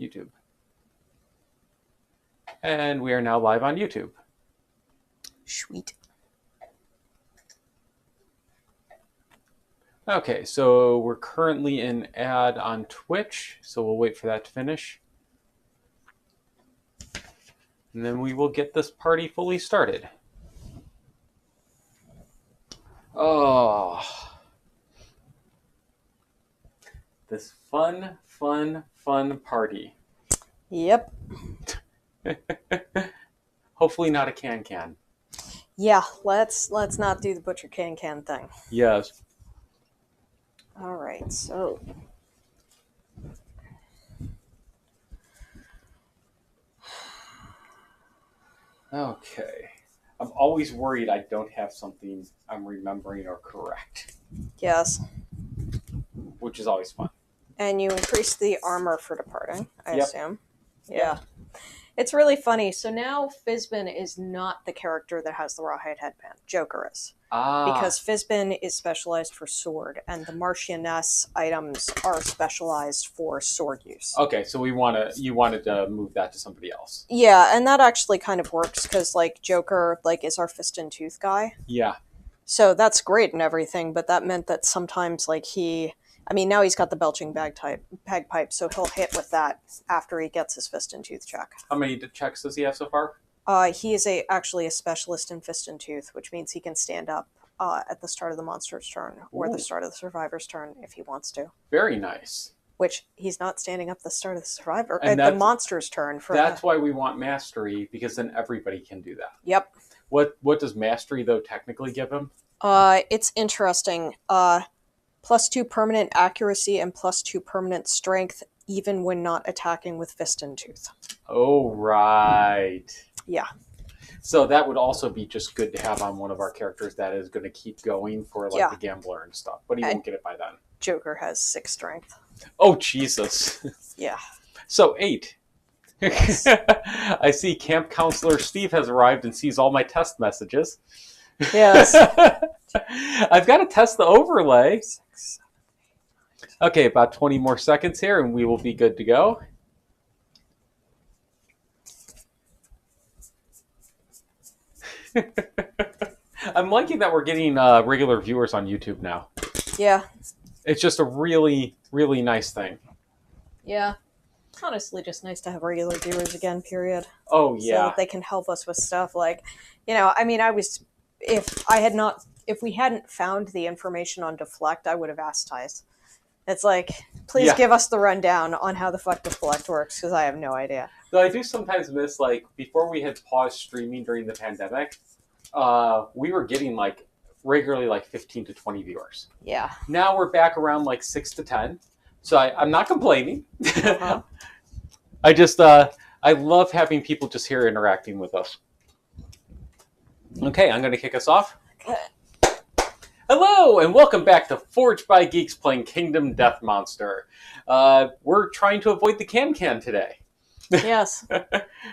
YouTube. And we are now live on YouTube. Sweet. Okay, so we're currently in ad on Twitch, so we'll wait for that to finish. And then we will get this party fully started. Oh, this fun party. Yep. Hopefully not a can. Yeah, let's not do the butcher can thing. Yes. All right, so Okay. I'm always worried I don't have something I'm remembering or correct, yes, which is always fun. and you increase the armor for departing, I Yep. assume. Yeah. It's really funny. So now Fizbin is not the character that has the rawhide headband. Joker is. Because Fizbin is specialized for sword, and the Marchioness items are specialized for sword use. Okay, so you wanted to move that to somebody else. Yeah, and that actually kind of works, because, like, Joker, like, is our fist and tooth guy. Yeah. So that's great and everything, but that meant that sometimes, like, now he's got the belching bagpipe, so he'll hit with that after he gets his fist and tooth check. How many checks does he have so far? He is actually a specialist in fist and tooth, which means he can stand up at the start of the monster's turn or the start of the survivor's turn if he wants to. Very nice. Which he's not standing up the start of the the monster's turn. That's why we want mastery, because then everybody can do that. Yep. What does mastery, though, technically give him? It's interesting. +2 permanent accuracy and +2 permanent strength, even when not attacking with fist and tooth. Oh, right. Yeah. So that would also be just good to have on one of our characters that is going to keep going for the gambler and stuff, but he won't get it by then. Joker has 6 strength. Oh, Jesus. Yeah. So 8. Yes. I see Camp Counselor Steve has arrived and sees all my test messages. Yes. I've got to test the overlay. Okay, about 20 more seconds here and we will be good to go. I'm liking that we're getting regular viewers on YouTube now. Yeah. It's just a really, really nice thing. Yeah. It's honestly just nice to have regular viewers again, period. Oh, yeah. So that they can help us with stuff like, if we hadn't found the information on Deflect, I would have asked Tice. It's like, please give us the rundown on how the fuck Deflect works, because I have no idea. Though I do sometimes miss, before we had paused streaming during the pandemic, we were getting, regularly, 15 to 20 viewers. Yeah. Now we're back around, 6 to 10. So I'm not complaining. Uh-huh. I love having people just here interacting with us. Okay, I'm going to kick us off. Okay. Hello, and welcome back to Forged by Geeks playing Kingdom Death Monster. We're trying to avoid the can today. Yes.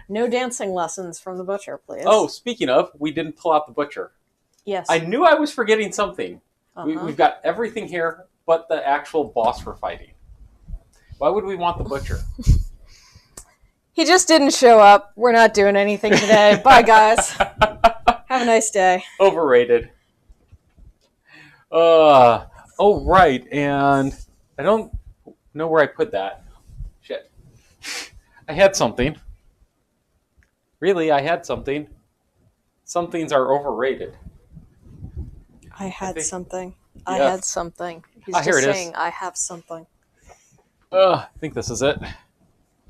No dancing lessons from the butcher, please. Oh, speaking of, we didn't pull out the butcher. Yes. I knew I was forgetting something. Uh-huh. We've got everything here but the actual boss we're fighting. Why would we want the butcher? He just didn't show up. We're not doing anything today. Bye, guys. Have a nice day. Overrated. Oh, right, and I don't know where I put that. Shit. I had something. Really, I had something. Some things are overrated. I had something. Yeah. I had something. He's here just it is. saying, I have something. I think this is it.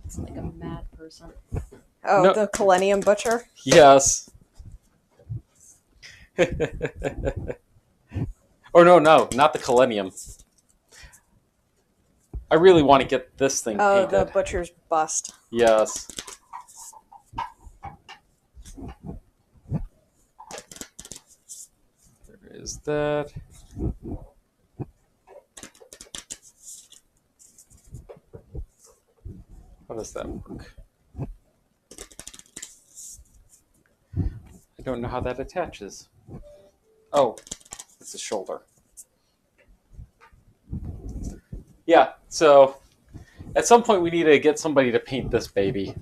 It's like a mad person. Oh, No. the Millennium Butcher? Yes. Or no, not the Millennium. I really want to get this thing Oh, painted. the Butcher's bust. Yes. There is that. How does that work? I don't know how that attaches. Oh, it's a shoulder. Yeah, so At some point, we need to get somebody to paint this baby.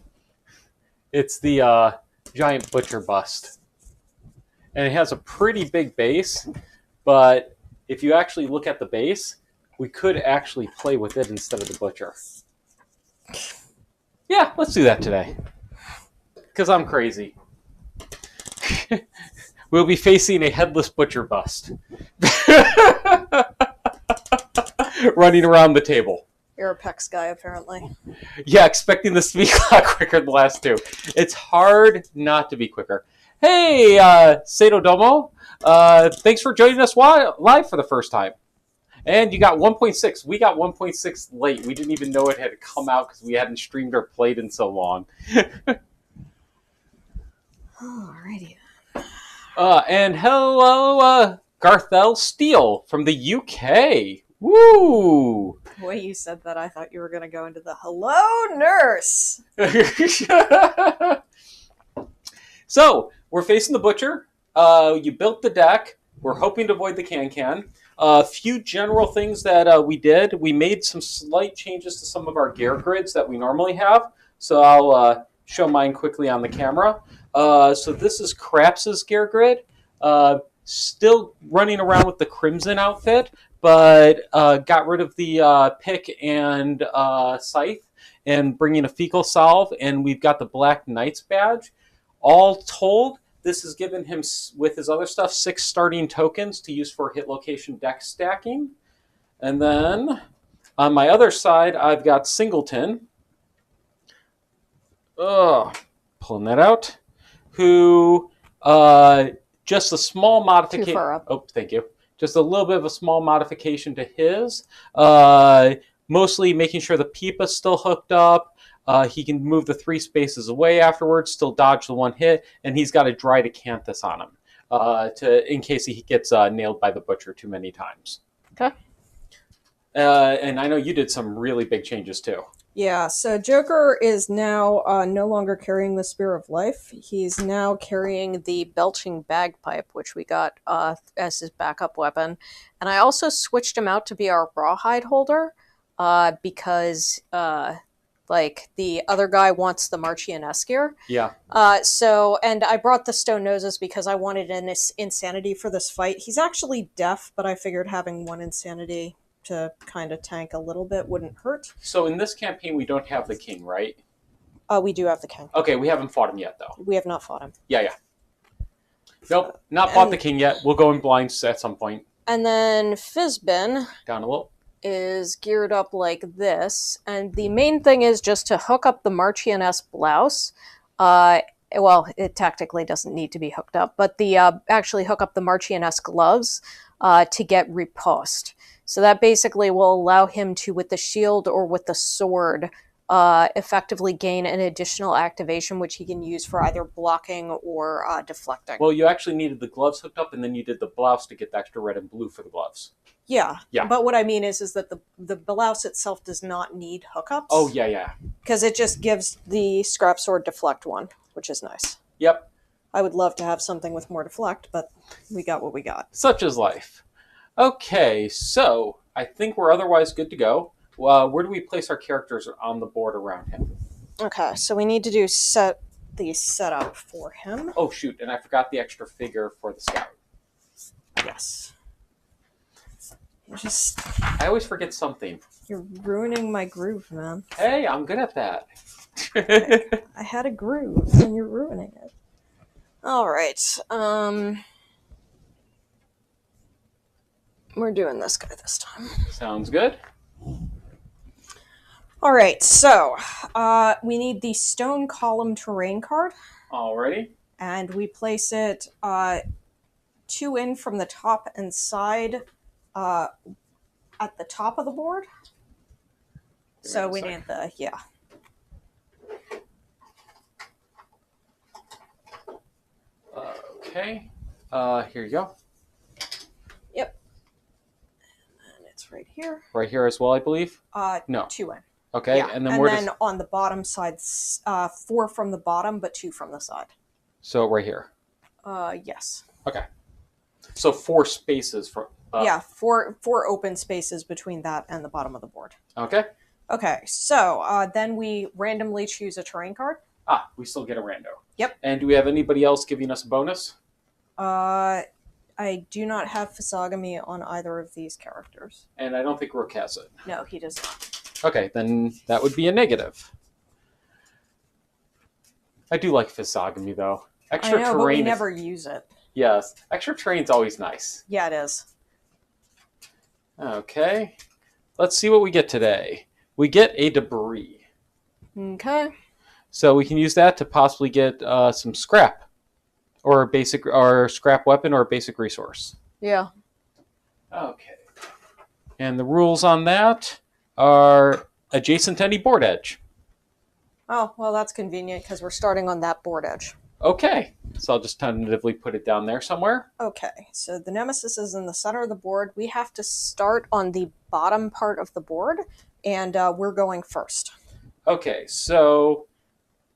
It's the giant butcher bust. And it has a pretty big base, but if you actually look at the base, we could actually play with it instead of the butcher. Yeah, let's do that today. Because I'm crazy. We'll be facing a headless butcher bust. Running around the table. You're a PEX guy, apparently. Yeah, expecting this to be a lot quicker than the last two. It's hard not to be quicker. Hey, Sato Domo. Thanks for joining us live for the first time. And you got 1.6. We got 1.6 late. We didn't even know it had come out because we hadn't streamed or played in so long. Alrighty. And hello, Garthel Steele from the UK. Woo! The way you said that, I thought you were going to go into the hello, nurse. So, we're facing the butcher. You built the deck. We're hoping to avoid the can-can. A few general things that we did. We made some slight changes to some of our gear grids that we normally have. So I'll show mine quickly on the camera. So this is Craps' gear grid. Still running around with the Crimson outfit, but got rid of the pick and scythe and bringing a fecal salve, and we've got the Black Knight's badge. All told, this has given him, with his other stuff, 6 starting tokens to use for hit location deck stacking. And then on my other side, I've got Singleton. Pulling that out. Who just a small modification. Too far up. Oh, thank you. Just a little bit of a small modification to his. Mostly making sure the Peepa's still hooked up. He can move the 3 spaces away afterwards, still dodge the 1 hit, and he's got a Dry Decanthus on him in case he gets nailed by the butcher too many times. Okay. And I know you did some really big changes too. Yeah, so Joker is now no longer carrying the Spear of Life. He's now carrying the Belching Bagpipe, which we got as his backup weapon. And I also switched him out to be our Rawhide holder because, like, the other guy wants the Marchioness gear. Yeah. And I brought the Stone Noses because I wanted an insanity for this fight. He's actually deaf, but I figured having 1 insanity to kind of tank a little bit wouldn't hurt. So in this campaign, we don't have the king, right? We do have the king. Okay, we haven't fought him yet, though. We have not fought him. Yeah. Nope, not fought the king yet. We'll go in blinds at some point. And then Fizbin Down a little. is geared up like this. And the main thing is just to hook up the Marchioness blouse. Well, it tactically doesn't need to be hooked up, but actually hook up the Marchioness gloves to get riposte. So that basically will allow him to, with the shield or with the sword, effectively gain an additional activation, which he can use for either blocking or deflecting. Well, you actually needed the gloves hooked up, and then you did the blouse to get the extra red and blue for the gloves. Yeah. But what I mean is that the blouse itself does not need hookups. Oh, yeah. Because it just gives the scrap sword deflect 1, which is nice. Yep. I would love to have something with more deflect, but we got what we got. Such is life. Okay, so I think we're otherwise good to go. Where do we place our characters on the board around him? Okay, so we need to do the setup for him. Oh, shoot, and I forgot the extra figure for the scout. Yes. I always forget something. You're ruining my groove, man. Hey, I'm good at that. I had a groove, and you're ruining it. All right. We're doing this guy this time. Sounds good. All right, so we need the Stone Column Terrain card. Alrighty. And we place it 2 in from the top and side at the top of the board. So we need the, Okay. Here you go. Yep. And it's right here. Right here as well, I believe? No. 2 in. Okay, Yeah. and then on the bottom side, 4 from the bottom, but 2 from the side. So right here. Yes. Okay. So 4 spaces for. Yeah, four open spaces between that and the bottom of the board. Okay. Okay, so then we randomly choose a terrain card. We still get a rando. Yep. And do we have anybody else giving us a bonus? I do not have physiognomy on either of these characters. And I don't think Rook has it. No, he does not. Okay, then that would be a negative. I do like physiognomy, though. Extra I know, terrain but we never use it. Yes, extra terrain's always nice. Yeah, it is. Okay, let's see what we get today. We get a debris. Okay. So we can use that to possibly get some scrap. Or a basic, or scrap weapon, or a basic resource. Yeah. Okay. And the rules on that are adjacent to any board edge. Oh, well, that's convenient because we're starting on that board edge. Okay. So I'll just tentatively put it down there somewhere. Okay, so the Nemesis is in the center of the board. We have to start on the bottom part of the board, and we're going first. Okay, so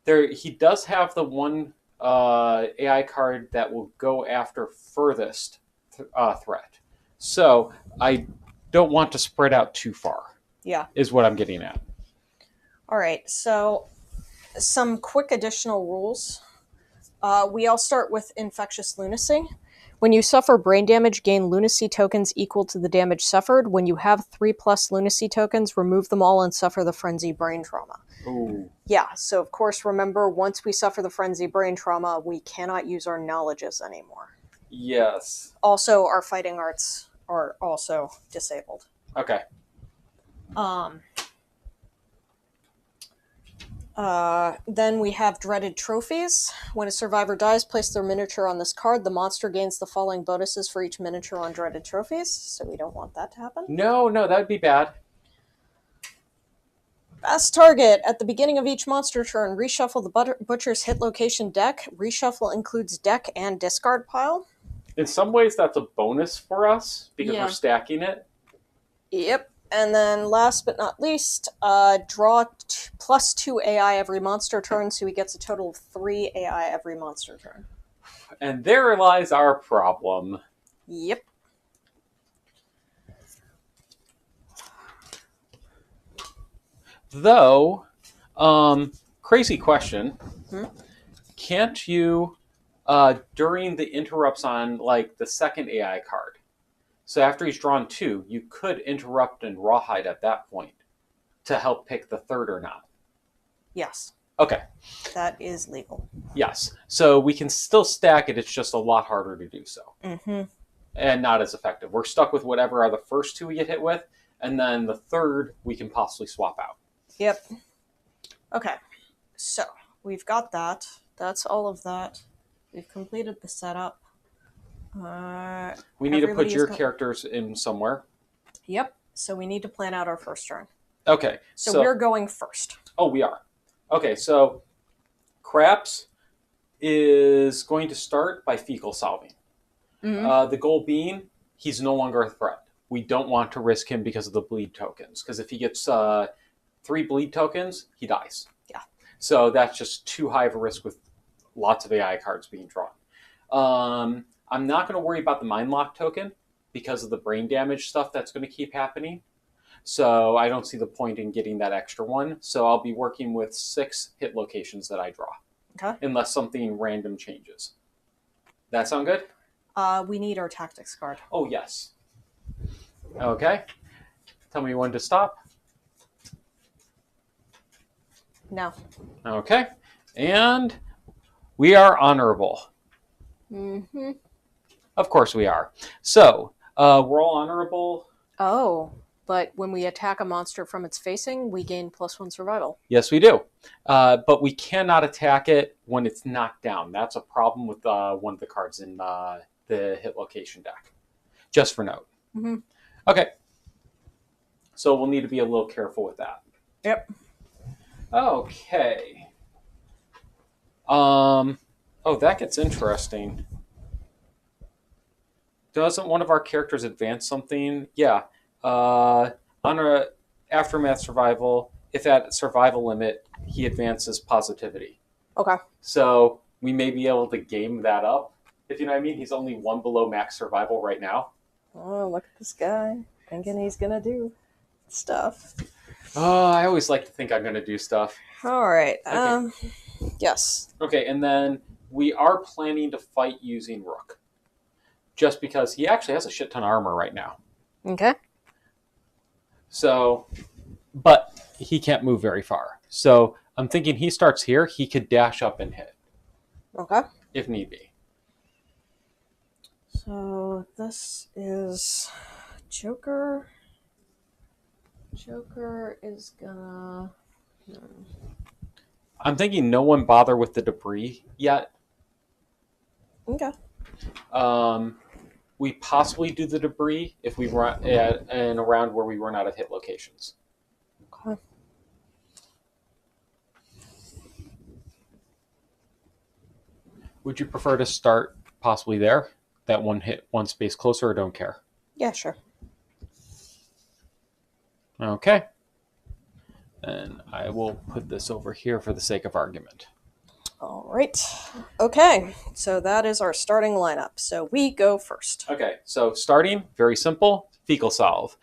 he does have the one AI card that will go after furthest threat. So I don't want to spread out too far. Yeah. Is what I'm getting at. All right, so some quick additional rules. We all start with infectious lunacy. When you suffer brain damage, gain lunacy tokens equal to the damage suffered. When you have 3+ lunacy tokens, remove them all and suffer the frenzy brain trauma. Ooh. Yeah, so of course, remember, once we suffer the frenzy brain trauma, we cannot use our knowledges anymore. Yes. Also, our fighting arts are also disabled. Okay. Then we have dreaded trophies. When a survivor dies, place their miniature on this card. The monster gains the following bonuses for each miniature on dreaded trophies, so we don't want that to happen. No, that'd be bad. Best target. At the beginning of each monster turn, reshuffle the Butcher's hit location deck. Reshuffle includes deck and discard pile. In some ways, that's a bonus for us because Yeah. we're stacking it. Yep. And then last but not least, draw +2 AI every monster turn, so he gets a total of 3 AI every monster turn. And there lies our problem. Yep. Though, crazy question. Hmm? Can't you, during the interrupts on, like, the second AI card, so after he's drawn 2, you could interrupt and rawhide at that point to help pick the third or not? Yes. Okay. That is legal. Yes. So we can still stack it, it's just a lot harder to do so. Mm-hmm. And not as effective. We're stuck with whatever are the first 2 we get hit with, and then the third we can possibly swap out. Yep. Okay. So, we've got that. That's all of that. We've completed the setup. We need to put your characters in somewhere. Yep. So we need to plan out our first turn. Okay. So we're going first. Oh, we are. Okay, so Craps is going to start by fecal solving. Mm-hmm. The goal being, he's no longer a threat. We don't want to risk him because of the bleed tokens. Because if he gets 3 bleed tokens, he dies. Yeah. So that's just too high of a risk with lots of AI cards being drawn. I'm not going to worry about the Mind Lock token because of the brain damage stuff that's going to keep happening. So I don't see the point in getting that extra one. So I'll be working with 6 hit locations that I draw. Okay. Unless something random changes. That sound good? We need our tactics card. Oh, yes. Okay. Tell me when to stop. No. Okay. And we are honorable. Mm-hmm. Of course we are. So, we're all honorable. Oh, but when we attack a monster from its facing, we gain +1 survival. Yes, we do. But we cannot attack it when it's knocked down. That's a problem with one of the cards in the hit location deck. Just for note. Mm-hmm. Okay. So we'll need to be a little careful with that. Yep. Okay. Oh, that gets interesting. Doesn't one of our characters advance something? Yeah. On a aftermath survival, if at survival limit, he advances positivity. Okay. So we may be able to game that up. If you know what I mean, he's only 1 below max survival right now. Oh, look at this guy thinking he's gonna do stuff. Oh, I always like to think I'm going to do stuff. All right. Okay. Yes. Okay, and then we are planning to fight using Rook. Just because he actually has a shit ton of armor right now. Okay. So, but he can't move very far. So I'm thinking he starts here. He could dash up and hit. Okay. If need be. So this is Joker. Joker is gonna. I'm thinking no one bother with the debris yet. Okay. We possibly do the debris if we run in a round where we run out of hit locations. Okay. Would you prefer to start possibly there? That one hit one space closer, or don't care? Yeah, sure. Okay. And I will put this over here for the sake of argument. All right. Okay. So that is our starting lineup. So we go first. Okay. So starting, very simple. Fecal Salve.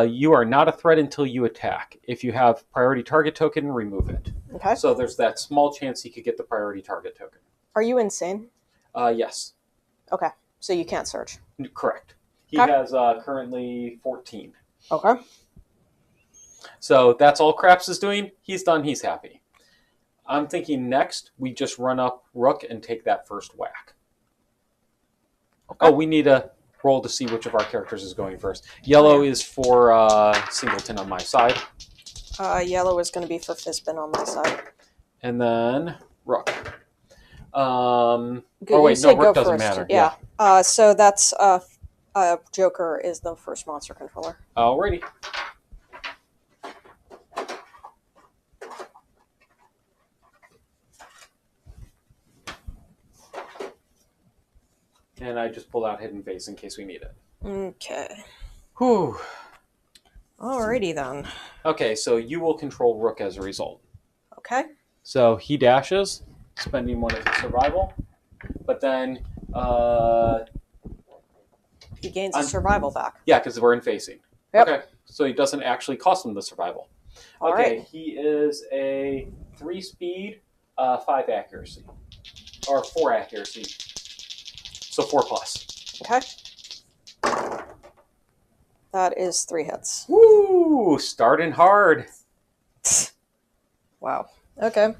You are not a threat until you attack. If you have priority target token, remove it. Okay. So there's that small chance he could get the priority target token. Are you insane? Yes. Okay. So you can't search. Correct. He Okay. has currently 14. Okay. So that's all Craps is doing. He's done. He's happy. I'm thinking next we just run up Rook and take that first whack. Okay. Oh, we need a roll to see which of our characters is going first. Yellow is for Singleton on my side. Yellow is going to be for Fizbin on my side. And then Rook. Oh, You wait, say no, Rook go doesn't first. matter. Yeah. So that's Joker is the first monster controller. Alrighty. And I just pulled out Hidden Face in case we need it. Okay. Whew. Alrighty then. Okay, so you will control Rook as a result. Okay. So he dashes, spending one of his survival, but then he gains his survival back. Yeah, because we're in facing. Yep. Okay, so he doesn't actually cost him the survival. All okay, right. He is a 3 speed, 5 accuracy, or 4 accuracy. So 4 plus. Okay. That is 3 hits. Woo! Starting hard. Wow. Okay.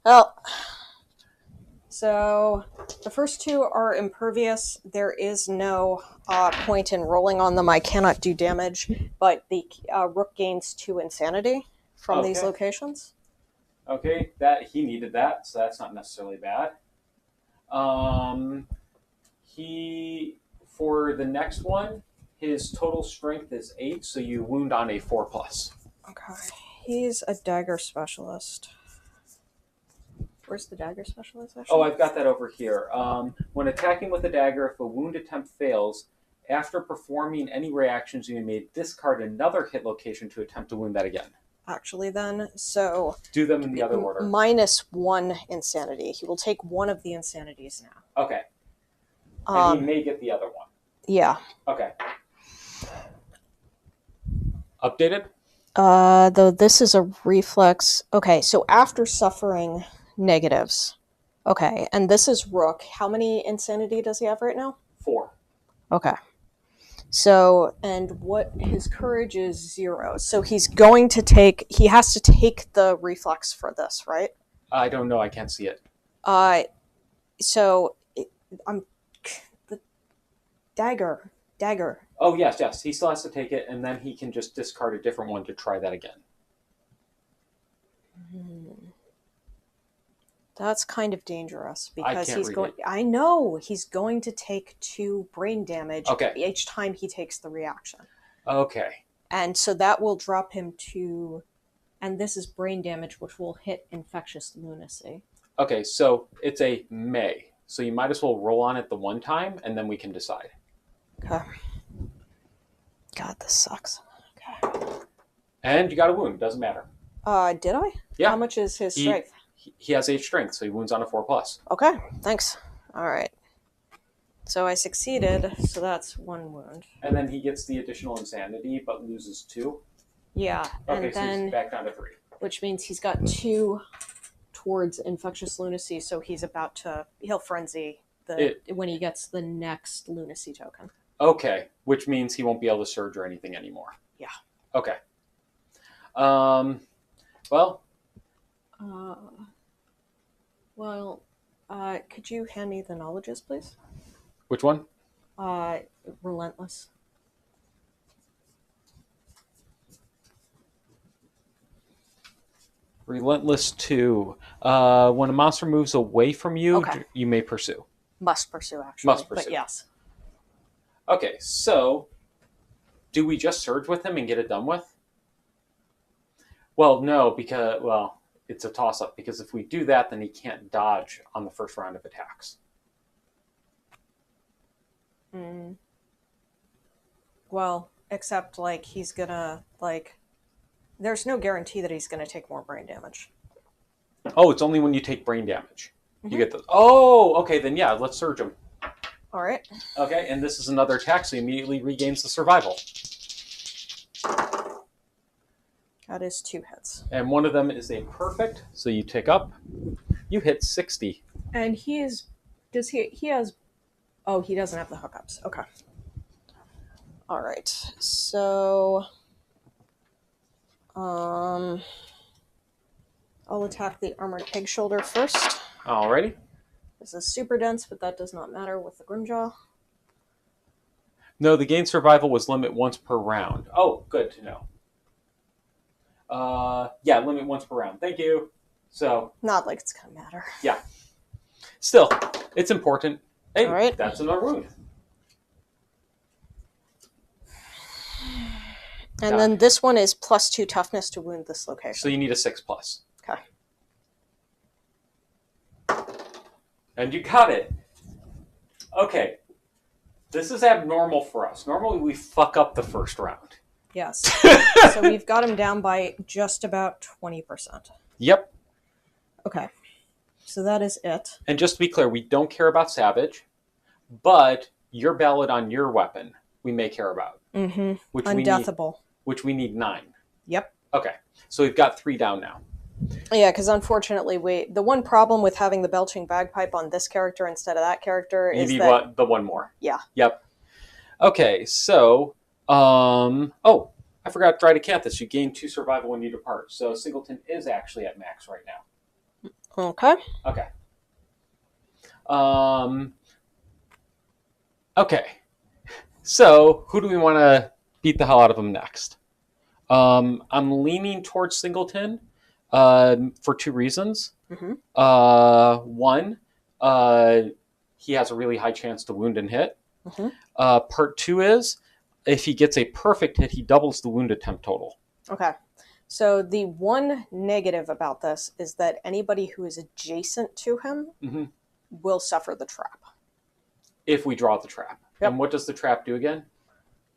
Well, so the first 2 are impervious. There is no point in rolling on them. I cannot do damage, but the Rook gains 2 insanity from these locations. Okay, that he needed that, so that's not necessarily bad. He, for the next one, his total strength is 8, so you wound on a 4 plus. Okay. He's a dagger specialist. Where's the dagger specialist, actually? Oh, I've got that over here. When attacking with a dagger, if a wound attempt fails, after performing any reactions you may discard another hit location to attempt to wound that again. Actually, then, so... do them in the other order. -1 insanity. He will take 1 of the insanities now. Okay. And he may get the other one. Yeah. Okay. Updated? Though this is a reflex. Okay, so after suffering negatives. Okay, and this is Rook. How many insanity does he have right now? 4. Okay. So, and what his courage is 0. So he's going to take, he has to take the reflex for this, right? I don't know. I can't see it. So I'm the dagger. Oh, yes. He still has to take it, and then he can just discard a different one to try that again. That's kind of dangerous because he's going. I know he's going to take 2 brain damage okay. each time he takes the reaction. Okay. And so that will drop him to, and this is brain damage, which will hit infectious lunacy. Okay, so it's a may. So you might as well roll on it the one time, and then we can decide. Okay. God, this sucks. Okay. And you got a wound. Doesn't matter. Did I? Yeah. How much is his strength? He has 8 strength, so he wounds on a 4 plus. Okay, thanks. All right. So I succeeded, so that's 1 wound. And then he gets the additional insanity, but loses 2. Yeah, Okay, and so then he's back down to 3. which means he's got 2 towards infectious lunacy, so he'll frenzy when he gets the next lunacy token. Okay, which means he won't be able to surge or anything anymore. Yeah. Okay. Well. Could you hand me the knowledges, please? Which one? Relentless. Relentless 2. When a monster moves away from you, Okay. you may pursue. Must pursue, actually. Must pursue. But yes. Okay, so do we just surge with him and get it done with? Well, no, because, it's a toss-up. Because if we do that, then he can't dodge on the first round of attacks. Well, except, he's gonna, there's no guarantee that he's gonna take more brain damage. Oh, it's only when you take brain damage. You get the... Oh, okay, then yeah, let's surge him. All right. Okay, and this is another attack, so he immediately regains the survival. That is 2 hits. And one of them is a perfect, so you tick up. You hit 60. And he has... Oh, he doesn't have the hookups. Okay. All right. So... I'll attack the armored pig shoulder first. Alrighty. This is super dense, but that does not matter with the Grimjaw. No, the gain survival was limit once per round. Oh, good to know. Yeah, limit once per round. Thank you. So... Not like it's going to matter. Yeah. Still, it's important. Hey, all right. That's another wound. And then this one is +2 toughness to wound this location. So you need a 6+. Okay. And you got it. Okay. This is abnormal for us. Normally we fuck up the first round. Yes. So we've got him down by just about 20%. Yep. Okay. So that is it. And just to be clear, we don't care about Savage, but your ballad on your weapon we may care about. Mm-hmm. Which Undeathable. Which we need 9. Yep. Okay. So we've got 3 down now. Yeah, because unfortunately, the one problem with having the belching bagpipe on this character instead of that character is that... the one more. Yeah. Yep. Okay, so... Oh, I forgot Drydecanthus. You gain 2 survival when you depart. So Singleton is actually at max right now. Okay. Okay. Okay. So, who do we want to beat the hell out of him next? I'm leaning towards Singleton for 2 reasons. Mm-hmm. One, he has a really high chance to wound and hit. Mm-hmm. Part 2 is, if he gets a perfect hit, he doubles the wound attempt total. Okay. So the one negative about this is that anybody who is adjacent to him will suffer the trap. If we draw the trap. Yep. And what does the trap do again?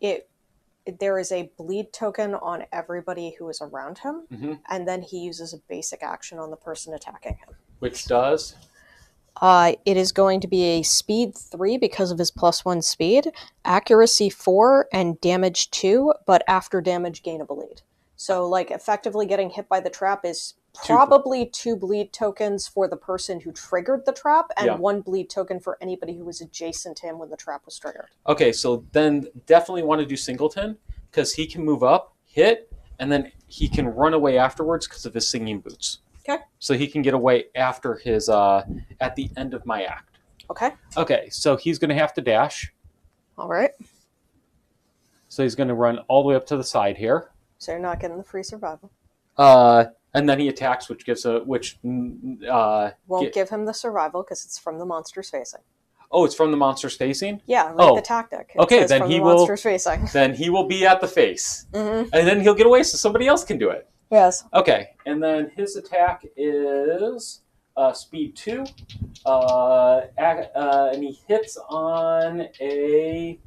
There is a bleed token on everybody who is around him, and then he uses a basic action on the person attacking him. Which does? It is going to be a speed 3 because of his +1 speed, accuracy 4, and damage 2, but after damage, gain a bleed. So, effectively getting hit by the trap is probably 2 bleed tokens for the person who triggered the trap, and 1 bleed token for anybody who was adjacent to him when the trap was triggered. Okay, so then definitely want to do Singleton, because he can move up, hit, and then he can run away afterwards because of his singing boots. Okay. So he can get away after his, at the end of my act. Okay. Okay, so he's going to have to dash. All right. So he's going to run all the way up to the side here. So you're not getting the free survival. And then he attacks, which gives a... Won't give him the survival because it's from the monsters facing. Oh, it's from the monsters facing? Yeah, the tactic. Okay, then he will... monsters facing. Then he will be at the face. And then he'll get away so somebody else can do it. Yes. Okay, and then his attack is speed 2. And he hits on a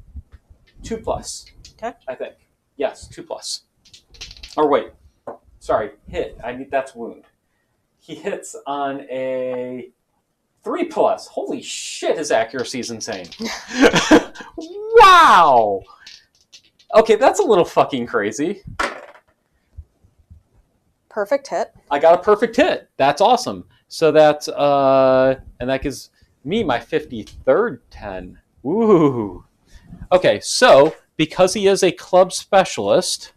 2+. Okay. I think. Yes, 2+. Or wait. Sorry, hit. That's wound. He hits on a 3+. Holy shit, his accuracy is insane. Wow! Okay, that's a little fucking crazy. perfect hit. I got a perfect hit. That's awesome. So that's and that gives me my 53rd 10. Woo. Okay, so because he is a club specialist,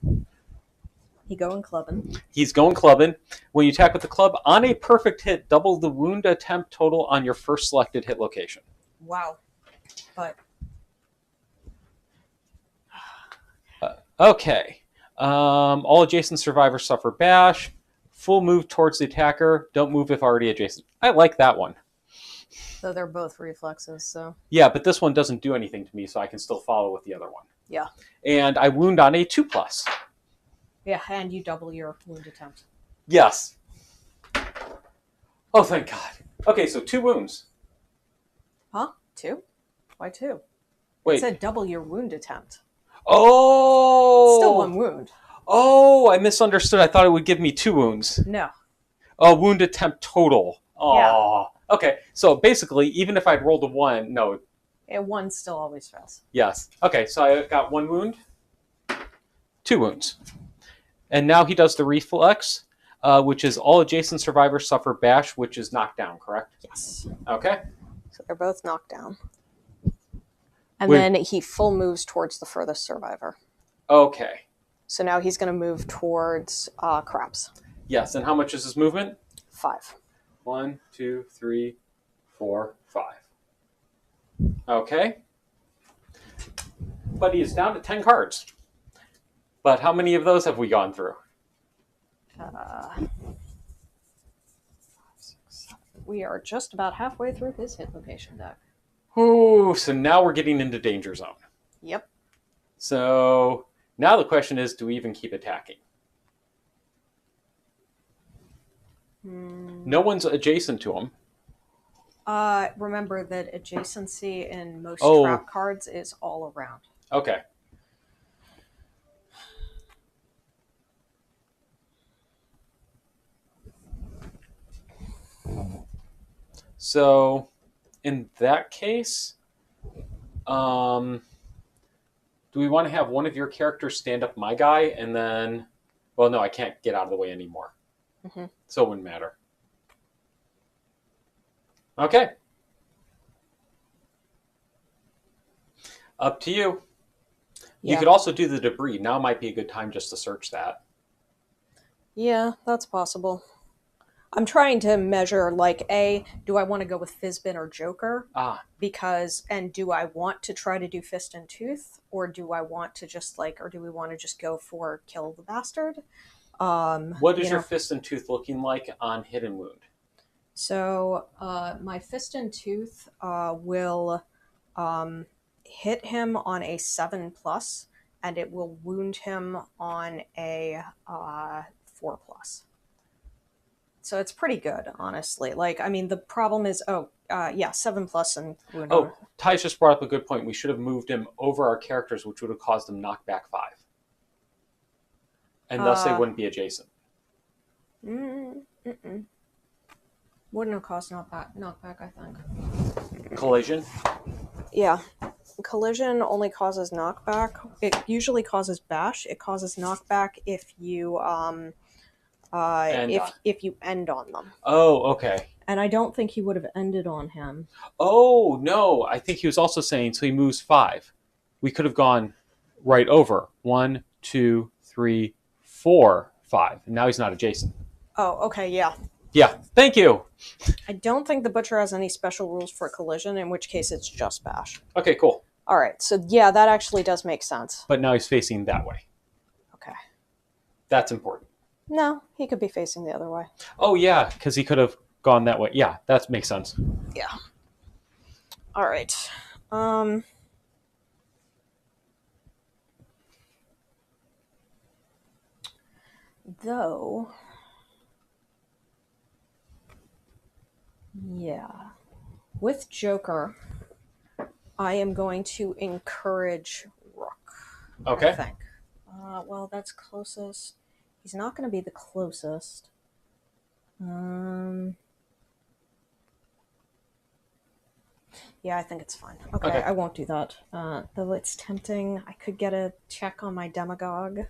He going clubbing. he's going clubbing. When you attack with the club on a perfect hit, double the wound attempt total on your first selected hit location. Wow. But Okay. All adjacent survivors suffer bash. Full move towards the attacker. Don't move if already adjacent. I like that one. though they're both reflexes, so Yeah, but this one doesn't do anything to me, so I can still follow with the other one. yeah. And I wound on a 2+. Yeah, and you double your wound attempt. Yes. Oh, thank God. Okay, so 2 wounds. Huh? 2? Why 2? Wait. It said double your wound attempt. Oh! Still 1 wound. Oh, I misunderstood. I thought it would give me 2 wounds. No. Oh, wound attempt total. Oh. Yeah. Okay, so basically, even if I'd rolled a 1, no. Yeah, 1 still always fails. Yes. Okay, so I got 1 wound, 2 wounds. And now he does the reflex, which is all adjacent survivors suffer bash, which is knocked down, correct? Yes. Okay. So they're both knocked down. And then he full moves towards the furthest survivor. Okay. So now he's going to move towards Craps. Yes, and how much is his movement? 5. 1, 2, 3, 4, 5. Okay. But he is down to 10 cards. But how many of those have we gone through? 5, 6, 7. We are just about halfway through his hit location deck. Ooh, so now we're getting into danger zone. Yep. So now the question is, do we even keep attacking? No one's adjacent to him. Remember that adjacency in most trap cards is all around. Okay. So in that case, do we want to have one of your characters stand up my guy and then, well, no, I can't get out of the way anymore. Mm-hmm. So it wouldn't matter. Okay. Up to you. Yeah. You could also do the debris. Now might be a good time just to search that. Yeah, that's possible. I'm trying to measure, like, do I want to go with Fizbin or Joker? Because, and do I want to try to do Fist and Tooth? Or do I want to just, or do we want to just go for Kill the Bastard? What is your Fist and Tooth looking like on Hidden Wound? So, my Fist and Tooth will hit him on a 7+, and it will wound him on a 4+. So it's pretty good, honestly. The problem is, 7+ and wound. Oh, Ty's just brought up a good point. We should have moved him over our characters, which would have caused them knockback 5. And thus they wouldn't be adjacent. Wouldn't have caused knockback, I think. Collision? Yeah. Collision only causes knockback. It usually causes bash. It causes knockback if you if you end on them. Oh, okay. And I don't think he would have ended on him. Oh, no. I think he was also saying, so he moves 5. We could have gone right over. 1, 2, 3, 4, 5. And now he's not adjacent. Oh, okay, yeah. Yeah, thank you. I don't think the Butcher has any special rules for collision, in which case it's just bash. Okay, cool. All right, so yeah, that actually does make sense. But now he's facing that way. Okay. That's important. No, he could be facing the other way. Oh, yeah, because he could have gone that way. Yeah, that makes sense. Yeah. All right. Though... Yeah. With Joker, I am going to encourage Rook. Okay. I think. Well, that's closest. He's not going to be the closest. Yeah, I think it's fine. Okay, I won't do that. Though it's tempting. I could get a check on my Demagogue.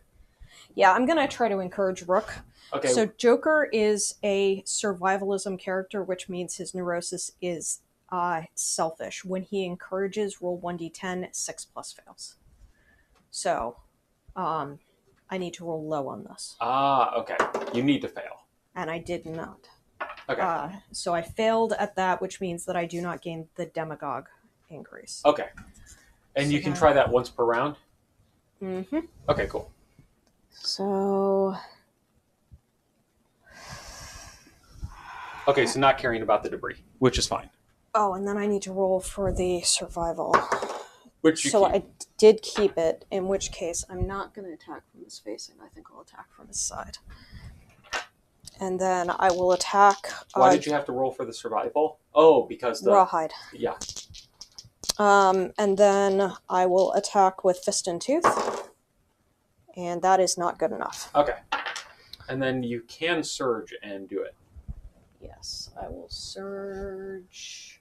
Yeah, I'm gonna try to encourage Rook. Okay. So Joker is a survivalism character, which means his neurosis is selfish. When he encourages, roll 1d10, 6+ fails. So, I need to roll low on this. Okay. You need to fail. And I did not. Okay. So I failed at that, which means that I do not gain the demagogue increase. Okay. And so you can try that once per round? Mm-hmm. Okay, cool. So... Okay, so not caring about the debris, which is fine. Oh, and then I need to roll for the survival. Which you so keep. I did keep it, in which case I'm not going to attack from his facing. I think I'll attack from his side. And then I will attack... Why did you have to roll for the survival? Oh, because the... Rawhide. Yeah. And then I will attack with Fist and Tooth. And that is not good enough. Okay. And then you can surge and do it. Yes, I will surge.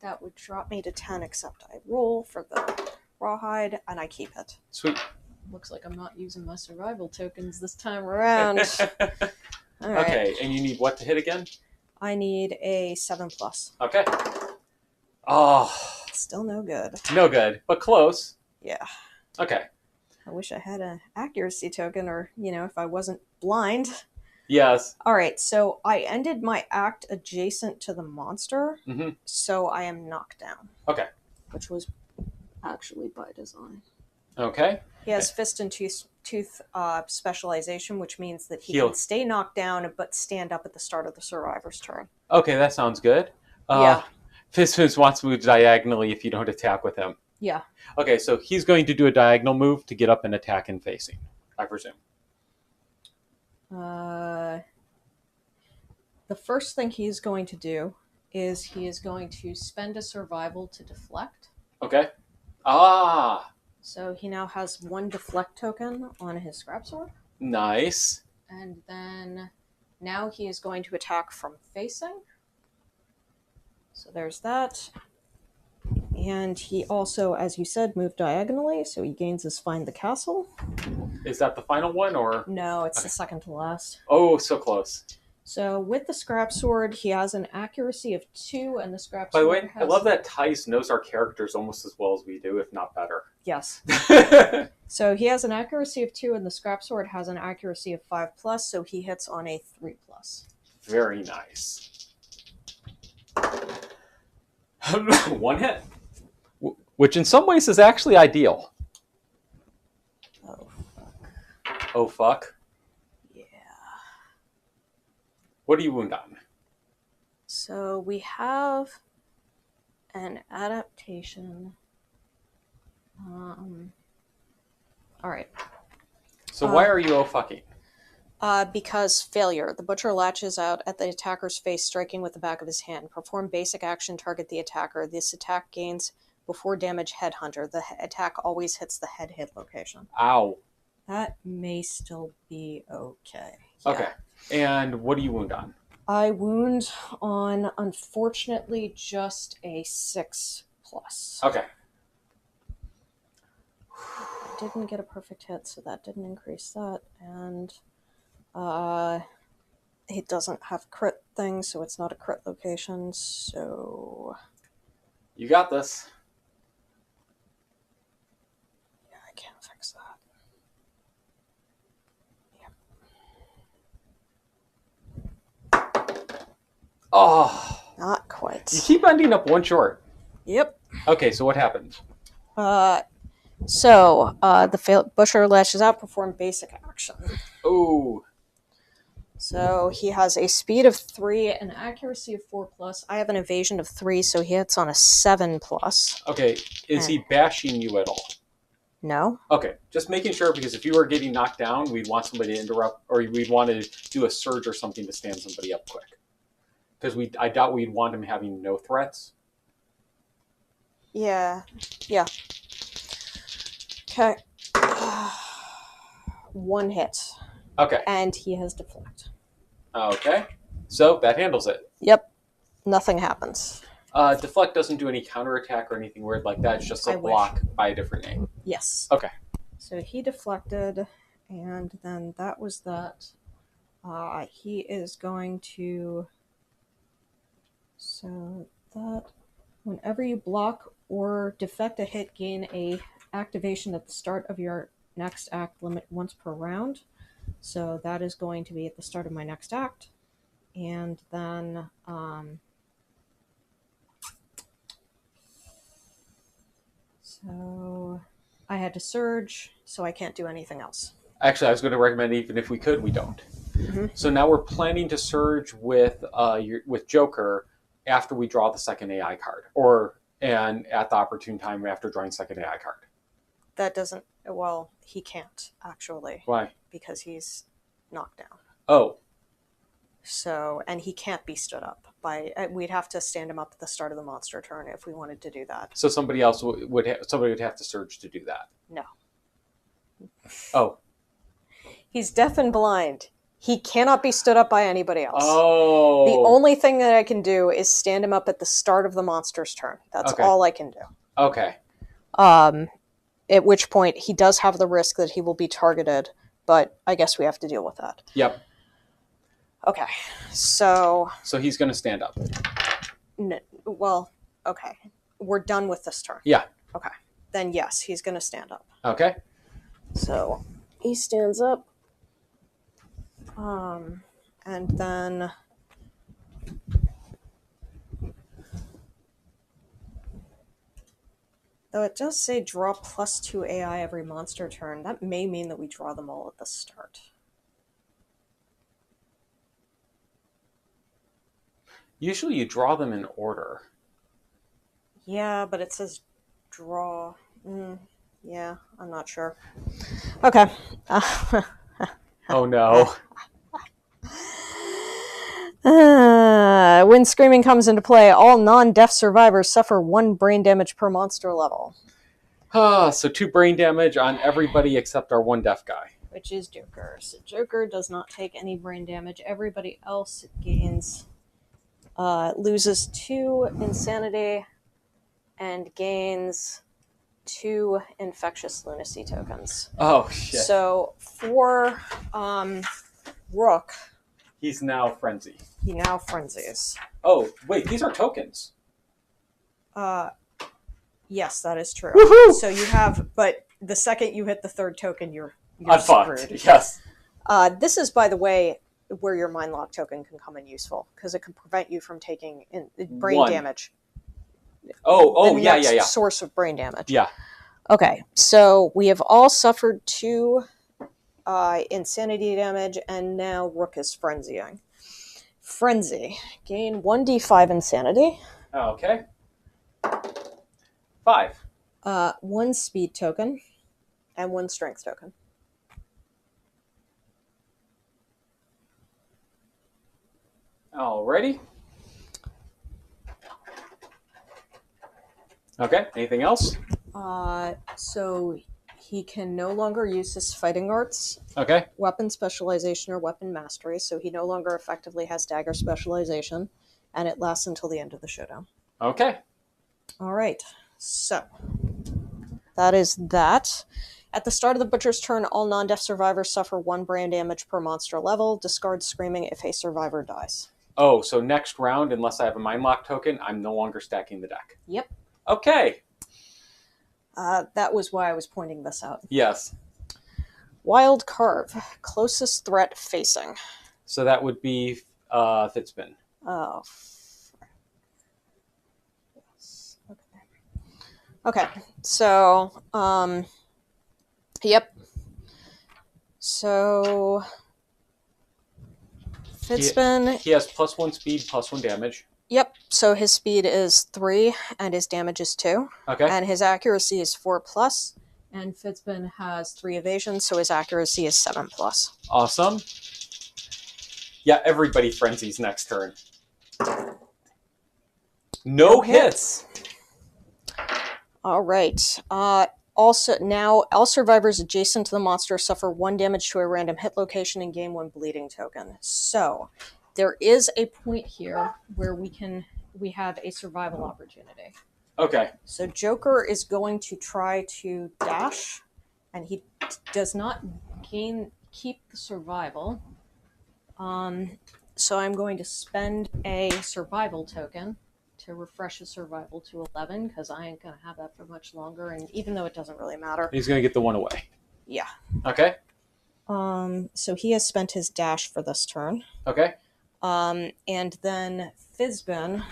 That would drop me to 10, except I roll for the rawhide, and I keep it. Sweet. Looks like I'm not using my survival tokens this time around. All right. Okay, and you need what to hit again? I need a 7+. Okay. Oh. Still no good. No good, but close. Yeah. Okay. I wish I had an accuracy token, or, if I wasn't blind. Yes. All right, so I ended my act adjacent to the monster, so I am knocked down. Okay. Which was actually by design. Okay. He has Fist and Tooth specialization, which means that he can stay knocked down but stand up at the start of the survivor's turn. Okay, that sounds good. Yeah. Fist wants to move diagonally if you don't attack with him. Yeah. Okay, so he's going to do a diagonal move to get up and attack and facing, I presume. The first thing he's going to do is he is going to spend a survival to deflect. Okay. So he now has 1 deflect token on his scrap sword. Nice. And then now he is going to attack from facing. So there's that. And he also, as you said, moved diagonally, so he gains his Find the Castle. Is that the final one, or? No, it's the second to last. Oh, so close. So with the scrap sword, he has an accuracy of 2, and the scrap sword. By the way, has... I love that Tice knows our characters almost as well as we do, if not better. Yes. So he has an accuracy of 2, and the scrap sword has an accuracy of 5+, so he hits on a 3+. Very nice. 1 hit. Which in some ways is actually ideal. Oh, fuck. Oh, fuck? Yeah. What do you wound on? So we have an adaptation. All right. So why are you fucking? Because failure. The butcher latches out at the attacker's face, striking with the back of his hand. Perform basic action, target the attacker. This attack gains before damage headhunter. The attack always hits the head hit location. Ow. That may still be okay. Yeah. Okay. And what do you wound on? I wound on, unfortunately, just a 6+. Okay. Didn't get a perfect hit, so that didn't increase that. And it doesn't have crit things, so it's not a crit location, so... You got this. Yeah, I can't fix that. Yep. Oh. Not quite. You keep ending up 1 short. Yep. Okay, so what happens? The butcher lashes out, perform basic action. Ooh. So he has a speed of 3, an accuracy of 4+. I have an evasion of 3, so he hits on a 7+. Okay, is he bashing you at all? No. Okay, just making sure, because if you were getting knocked down, we'd want somebody to interrupt, or we'd want to do a surge or something to stand somebody up quick. Because I doubt we'd want him having no threats. Yeah. Yeah. Okay. 1 hit. Okay. And he has deflect. Okay. So that handles it. Yep. Nothing happens. Deflect doesn't do any counterattack or anything weird like that. It's just a block by a different name. Yes. Okay. So he deflected, and then that was that. He is going to... So that... Whenever you block or deflect a hit, gain a activation at the start of your next act, limit once per round. So that is going to be at the start of my next act. And then... So I had to surge, so I can't do anything else. Actually, I was going to recommend even if we could, we don't. Mm-hmm. So now we're planning to surge with Joker after we draw the second AI card, and at the opportune time after drawing second AI card. That doesn't... Well, he can't, actually. Why? Because he's knocked down. Oh. So, and he can't be stood up. We'd have to stand him up at the start of the monster turn if we wanted to do that. So somebody else would have to surge to do that. No. Oh. He's deaf and blind. He cannot be stood up by anybody else. Oh. The only thing that I can do is stand him up at the start of the monster's turn. That's all I can do. Okay. At which point he does have the risk that he will be targeted, but I guess we have to deal with that. Yep. Okay, so he's going to stand up. Well, okay. We're done with this turn. Yeah. Okay. Then yes, he's going to stand up. Okay. So he stands up. And then... Though it does say draw +2 AI every monster turn, that may mean that we draw them all at the start. Usually you draw them in order. Yeah, but it says draw. Yeah, I'm not sure. Okay. Oh no. When screaming comes into play, all non-deaf survivors suffer 1 brain damage per monster level. So 2 brain damage on everybody except our 1 deaf guy. Which is Joker. So Joker does not take any brain damage. Everybody else gains... loses 2 insanity and gains 2 infectious lunacy tokens. Oh, shit. So for Rook... He's now frenzy. He now frenzies. Oh, wait, these are tokens. Yes, that is true. Woohoo! So you have... But the second you hit the 3rd token, you're screwed. Yes. This is, by the way, where your Mind Lock token can come in useful, because it can prevent you from taking brain damage. Oh, yeah. Source of brain damage. Yeah. Okay, so we have all suffered 2 insanity damage, and now Rook is frenzying. Frenzy. Gain 1d5 insanity. Okay. 5. 1 speed token, and 1 strength token. Alrighty. Okay, anything else? So he can no longer use his fighting arts, okay, weapon specialization, or weapon mastery, so he no longer effectively has dagger specialization, and it lasts until the end of the showdown. Okay. Alright, so that is that. At the start of the Butcher's turn, all non-deaf survivors suffer 1 brain damage per monster level. Discard Screaming if a survivor dies. Oh, so next round, unless I have a Mind Lock token, I'm no longer stacking the deck. Yep. Okay. That was why I was pointing this out. Yes. Wild Carve. Closest threat facing. So that would be Fitspin. Oh. Yes. Okay. So, yep. So, Fitspin. He has +1 speed, +1 damage. Yep, so his speed is 3, and his damage is 2. Okay. And his accuracy is 4+, and Fitspin has 3 evasion, so his accuracy is 7+. Awesome. Yeah, everybody frenzies next turn. No hits. All right. Also, now all survivors adjacent to the monster suffer 1 damage to a random hit location and gain 1 bleeding token. So there is a point here where we have a survival opportunity. Okay. So Joker is going to try to dash and he does not keep the survival. So I'm going to spend a survival token to refresh his survival to 11 because I ain't going to have that for much longer. And even though it doesn't really matter, He's going to get the 1 away. Yeah. Okay. So he has spent his dash for this turn. Okay. And then Fizbin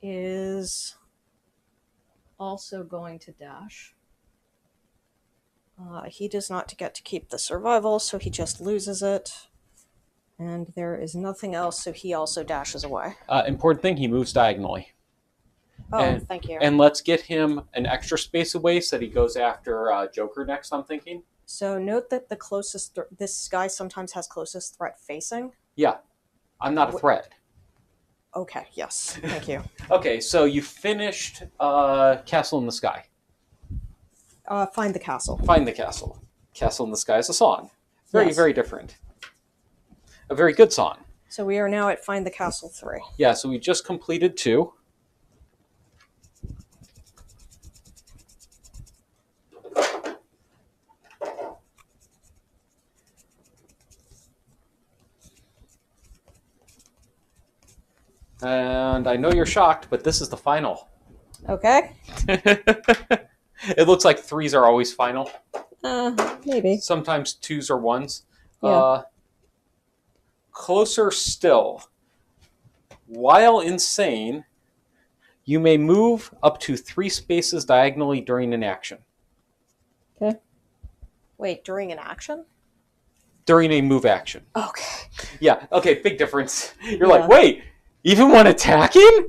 is also going to dash. He does not get to keep the survival, so he just loses it. And there is nothing else, so he also dashes away. Important thing, he moves diagonally. Oh, thank you. And let's get him an extra space away so that he goes after Joker next, I'm thinking. So note that the closest... this guy sometimes has closest threat facing. Yeah. I'm not a threat. Okay, yes. Thank you. Okay, so you finished Castle in the Sky. Find the Castle. Find the Castle. Castle in the Sky is a song. Very, Yes. very different. A very good song. So we are now at Find the Castle 3. Yeah, so we just completed 2. And I know you're shocked, but this is the final. Okay. It looks like 3s are always final. Maybe. Sometimes 2s or 1s. Yeah. Closer still. While insane, you may move up to 3 spaces diagonally during an action. Okay. Wait, during an action? During a move action. Okay. Yeah, okay, big difference. You're like, wait, even when attacking?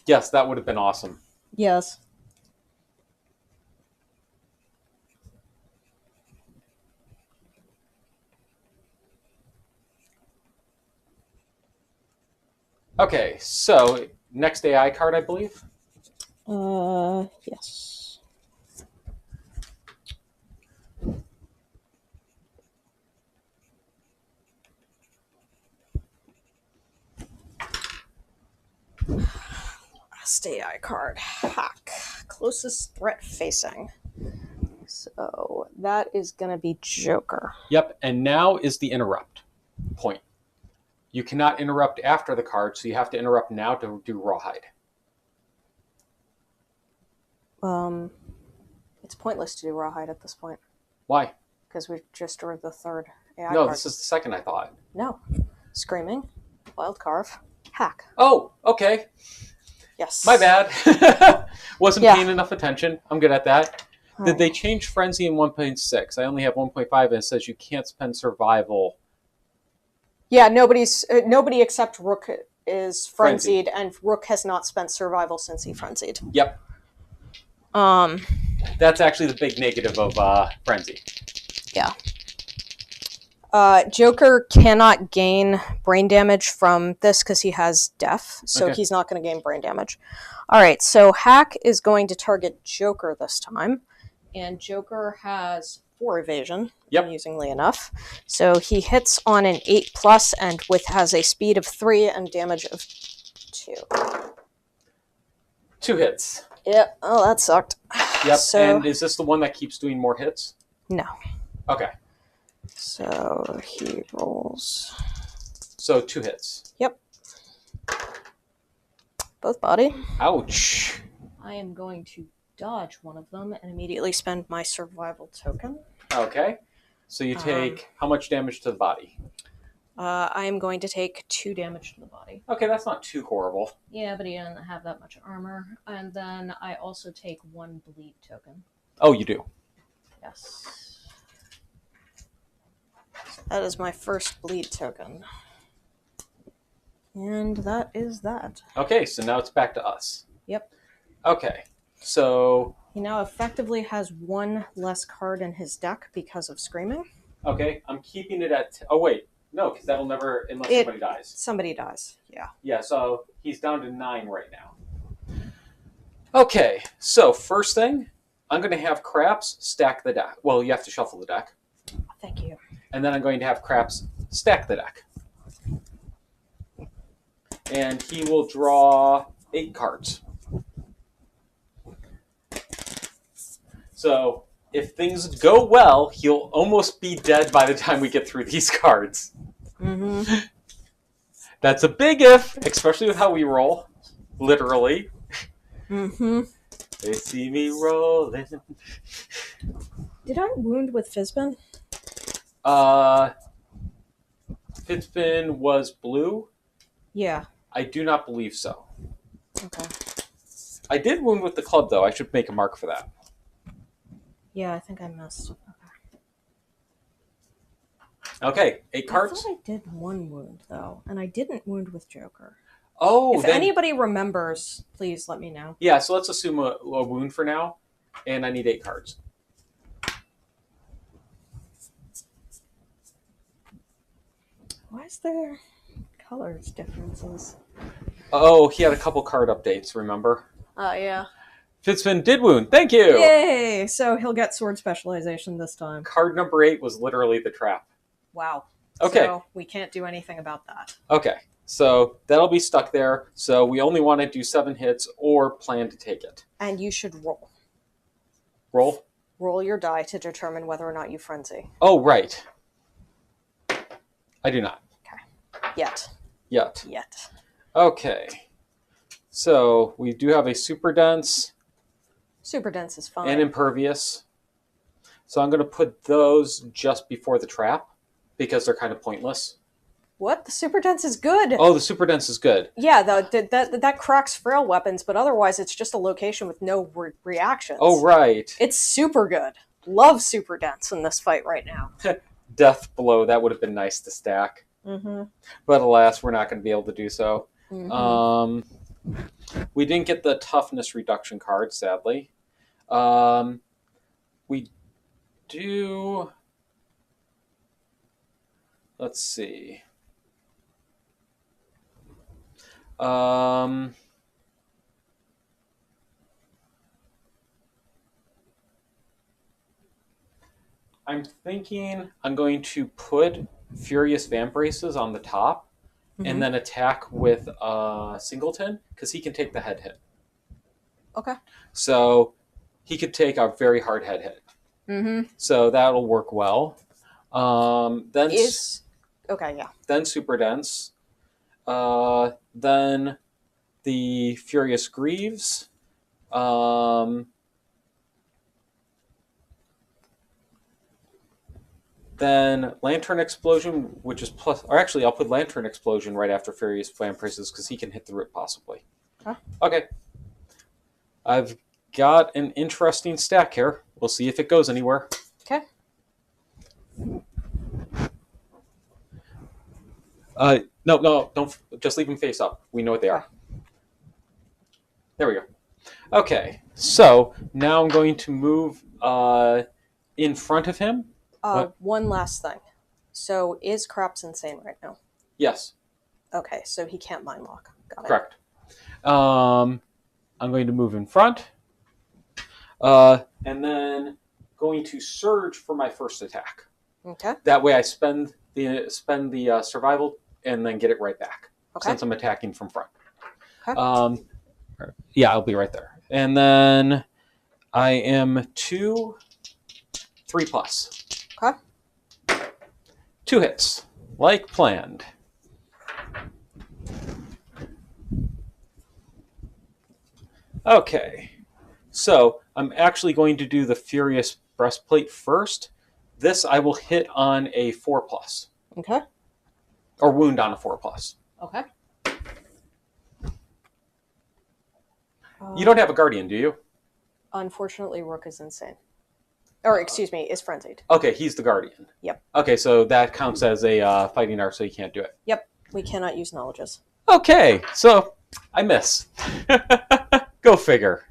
Yes, that would have been awesome. Yes. Okay, so next AI card, I believe? Yes. Last AI card. Hack. Closest threat facing. So that is going to be Joker. Yep, and now is the interrupt point. You cannot interrupt after the card, so you have to interrupt now to do Rawhide. It's pointless to do Rawhide at this point. Why? Because we've just drew the third AI No, card. this is the second, I thought. No. Screaming. Wild Carve. Hack. Oh, okay. Yes. My bad. Wasn't paying enough attention. I'm good at that. All Did right. they change Frenzy in 1.6? I only have 1.5 and it says you can't spend Survival. Yeah, nobody except Rook is frenzied, and Rook has not spent Survival since he frenzied. Yep. That's actually the big negative of Frenzy. Yeah. Joker cannot gain brain damage from this because he has deaf, so Okay. he's not going to gain brain damage. All right, so Hack is going to target Joker this time, and Joker has 4 evasion, amusingly enough. So he hits on an 8+ and has a speed of 3 and damage of 2. 2 hits. Yep. Oh, that sucked. Yep. So, and is this the one that keeps doing more hits? No. Okay. So he rolls. So 2 hits. Yep. Both body. Ouch. I am going to dodge one of them and immediately spend my survival token. Okay. So you take how much damage to the body? I am going to take 2 damage to the body. Okay, that's not too horrible. Yeah, but he doesn't have that much armor. And then I also take 1 bleed token. Oh, you do? Yes. That is my first bleed token. And that is that. Okay, so now it's back to us. Yep. Okay, so... He now effectively has 1 less card in his deck because of Screaming. Okay, I'm keeping it at... Oh, wait. No, because that'll never... Unless somebody dies. Somebody dies, yeah. Yeah, so he's down to 9 right now. Okay, so first thing, I'm going to have Craps stack the deck. Well, you have to shuffle the deck. Thank you. And then I'm going to have Craps stack the deck. and he will draw 8 cards. So if things go well, he'll almost be dead by the time we get through these cards. Mm-hmm. That's a big if, especially with how we roll. Literally. Mm-hmm. They see me rolling. Did I wound with Fizbin? Fitzbin was blue? Yeah. I do not believe so. Okay. I did wound with the club, though. I should make a mark for that. Yeah, I think I missed. Okay, 8 cards? I thought I did 1 wound, though, and I didn't wound with Joker. Oh, if anybody remembers, please let me know. Yeah, so let's assume a wound for now, and I need 8 cards. Why is there colors differences? Oh, he had a couple card updates, remember? Yeah. Fitzbin did wound. Thank you! Yay! So he'll get sword specialization this time. Card number 8 was literally the trap. Wow. Okay. So we can't do anything about that. Okay, so that'll be stuck there. So we only want to do 7 hits or plan to take it. And you should roll. Roll? Roll your die to determine whether or not you frenzy. Oh, right. I do not. Okay. Yet. Okay. So we do have a super dense. Super dense is fine. And impervious. So I'm going to put those just before the trap because they're kind of pointless. What? The super dense is good. Oh, the super dense is good. Yeah, that cracks frail weapons, but otherwise it's just a location with no reactions. Oh, right. It's super good. Love super dense in this fight right now. Death blow. That would have been nice to stack. Mm-hmm. But alas, we're not going to be able to do so. Mm-hmm. We didn't get the toughness reduction card, sadly. We do... Let's see. I'm thinking I'm going to put Furious Vambraces on the top and then attack with Singleton because he can take the head hit. Okay. So he could take a very hard head hit. Mm-hmm. So that'll work well. Then Super Dense. Then the Furious Greaves. Then Lantern Explosion, which is plus... Or actually, I'll put Lantern Explosion right after Furious Vambraces because he can hit through it possibly. Huh? Okay. I've got an interesting stack here. We'll see if it goes anywhere. Okay. No, don't. Just leave them face up. We know what they are. There we go. Okay, so now I'm going to move in front of him. One last thing. So is Craps insane right now? Yes. Okay, so he can't mind lock. Got it. Correct. I'm going to move in front. And then going to surge for my first attack. Okay. That way I spend the survival and then get it right back. Okay. Since I'm attacking from front. Okay. Yeah, I'll be right there. And then I am 2, 3 plus. Okay. 2 hits, like planned. Okay, so I'm actually going to do the Furious Breastplate first. This I will hit on a 4 plus. Okay. Or wound on a 4 plus. Okay. You don't have a Guardian, do you? Unfortunately, Rook is insane. Or, excuse me, is frenzied. Okay, he's the Guardian. Yep. Okay, so that counts as a fighting art, so you can't do it. Yep, we cannot use knowledges. Okay, so I miss. Go figure.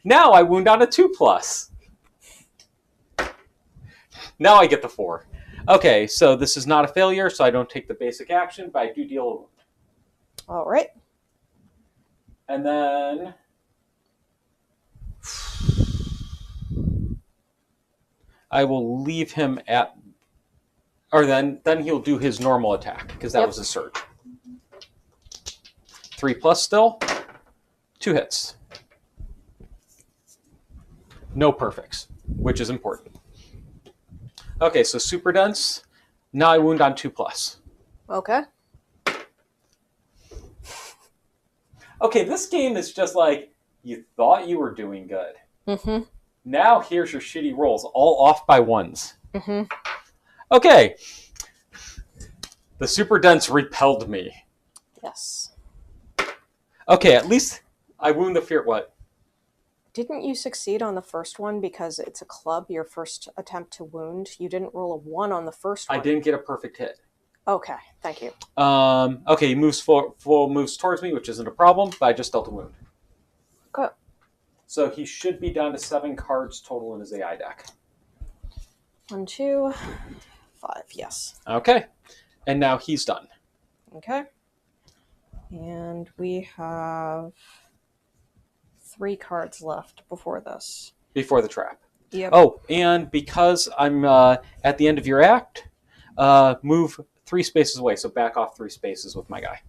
Now I wound on a 2 plus. Now I get the 4. Okay, so this is not a failure, so I don't take the basic action, but I do deal a wound. All right. And then... I will leave him at... Or then he'll do his normal attack, because that was a surge. 3+ still. 2 hits. No perfects, which is important. Okay, so super dense. Now I wound on 2+. Okay. Okay, this game is just like, you thought you were doing good. Mm-hmm. Now here's your shitty rolls, all off by 1s. Mm-hmm. Okay. The super dense repelled me. Yes. Okay, at least I wound the fear. What? Didn't you succeed on the first one because it's a club, your first attempt to wound? You didn't roll a 1 on the first one. I didn't get a perfect hit. Okay, thank you. Okay, he moves full moves towards me, which isn't a problem, but I just dealt a wound. Okay. So he should be down to 7 cards total in his AI deck. 1, 2, 5, yes. Okay. And now he's done. Okay. And we have 3 cards left before this. Before the trap. Yep. Oh, and because I'm at the end of your act, move 3 spaces away, so back off 3 spaces with my guy.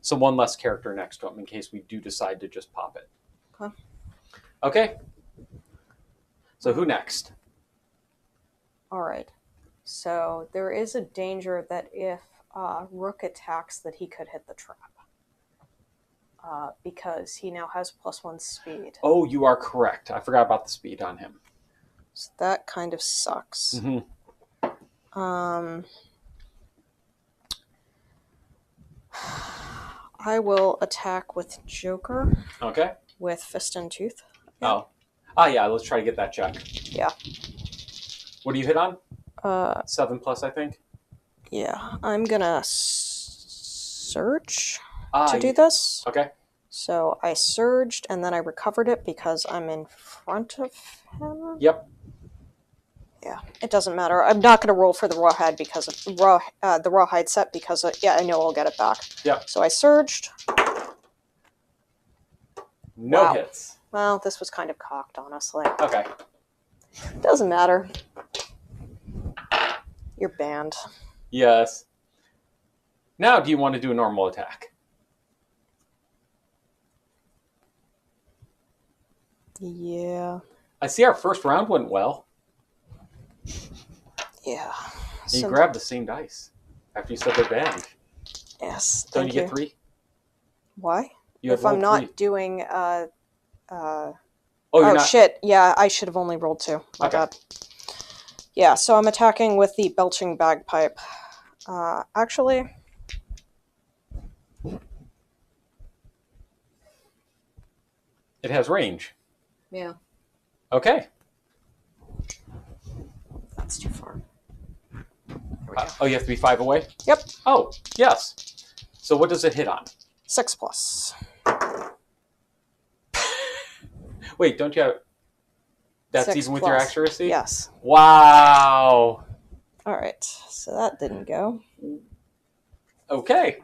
So 1 less character next to him in case we do decide to just pop it. Okay. Okay. So who next? All right. So there is a danger that if Rook attacks, that he could hit the trap. Because he now has +1 speed. Oh, you are correct. I forgot about the speed on him. So that kind of sucks. Mm-hmm. I will attack with Joker. Okay. With Fist and Tooth. Oh. Ah, yeah, let's try to get that check. Yeah. What do you hit on? 7+, I think. Yeah, I'm gonna surge to do you... this. Okay. So I surged and then I recovered it because I'm in front of him. Yep. Yeah, it doesn't matter. I'm not gonna roll for the rawhide because of the rawhide set because I know I'll get it back. Yep. So I surged. No hits. Well, this was kind of cocked, honestly. Okay. Doesn't matter. You're banned. Yes. Now, do you want to do a normal attack? Yeah. I see our first round went well. Yeah. And you grabbed the same dice after you said they're banned. Yes. Don't you get 3? Why? You if I'm not 3. doing Oh, you're not... shit. Yeah, I should have only rolled 2. My okay. bad. Yeah, so I'm attacking with the belching bagpipe. Actually, it has range. Yeah. Okay. That's too far. Oh, you have to be 5 away? Yep. Oh, yes. So what does it hit on? 6+. Wait, don't you have... That's 6+. even with your accuracy? Yes. Wow. All right, so that didn't go. Okay.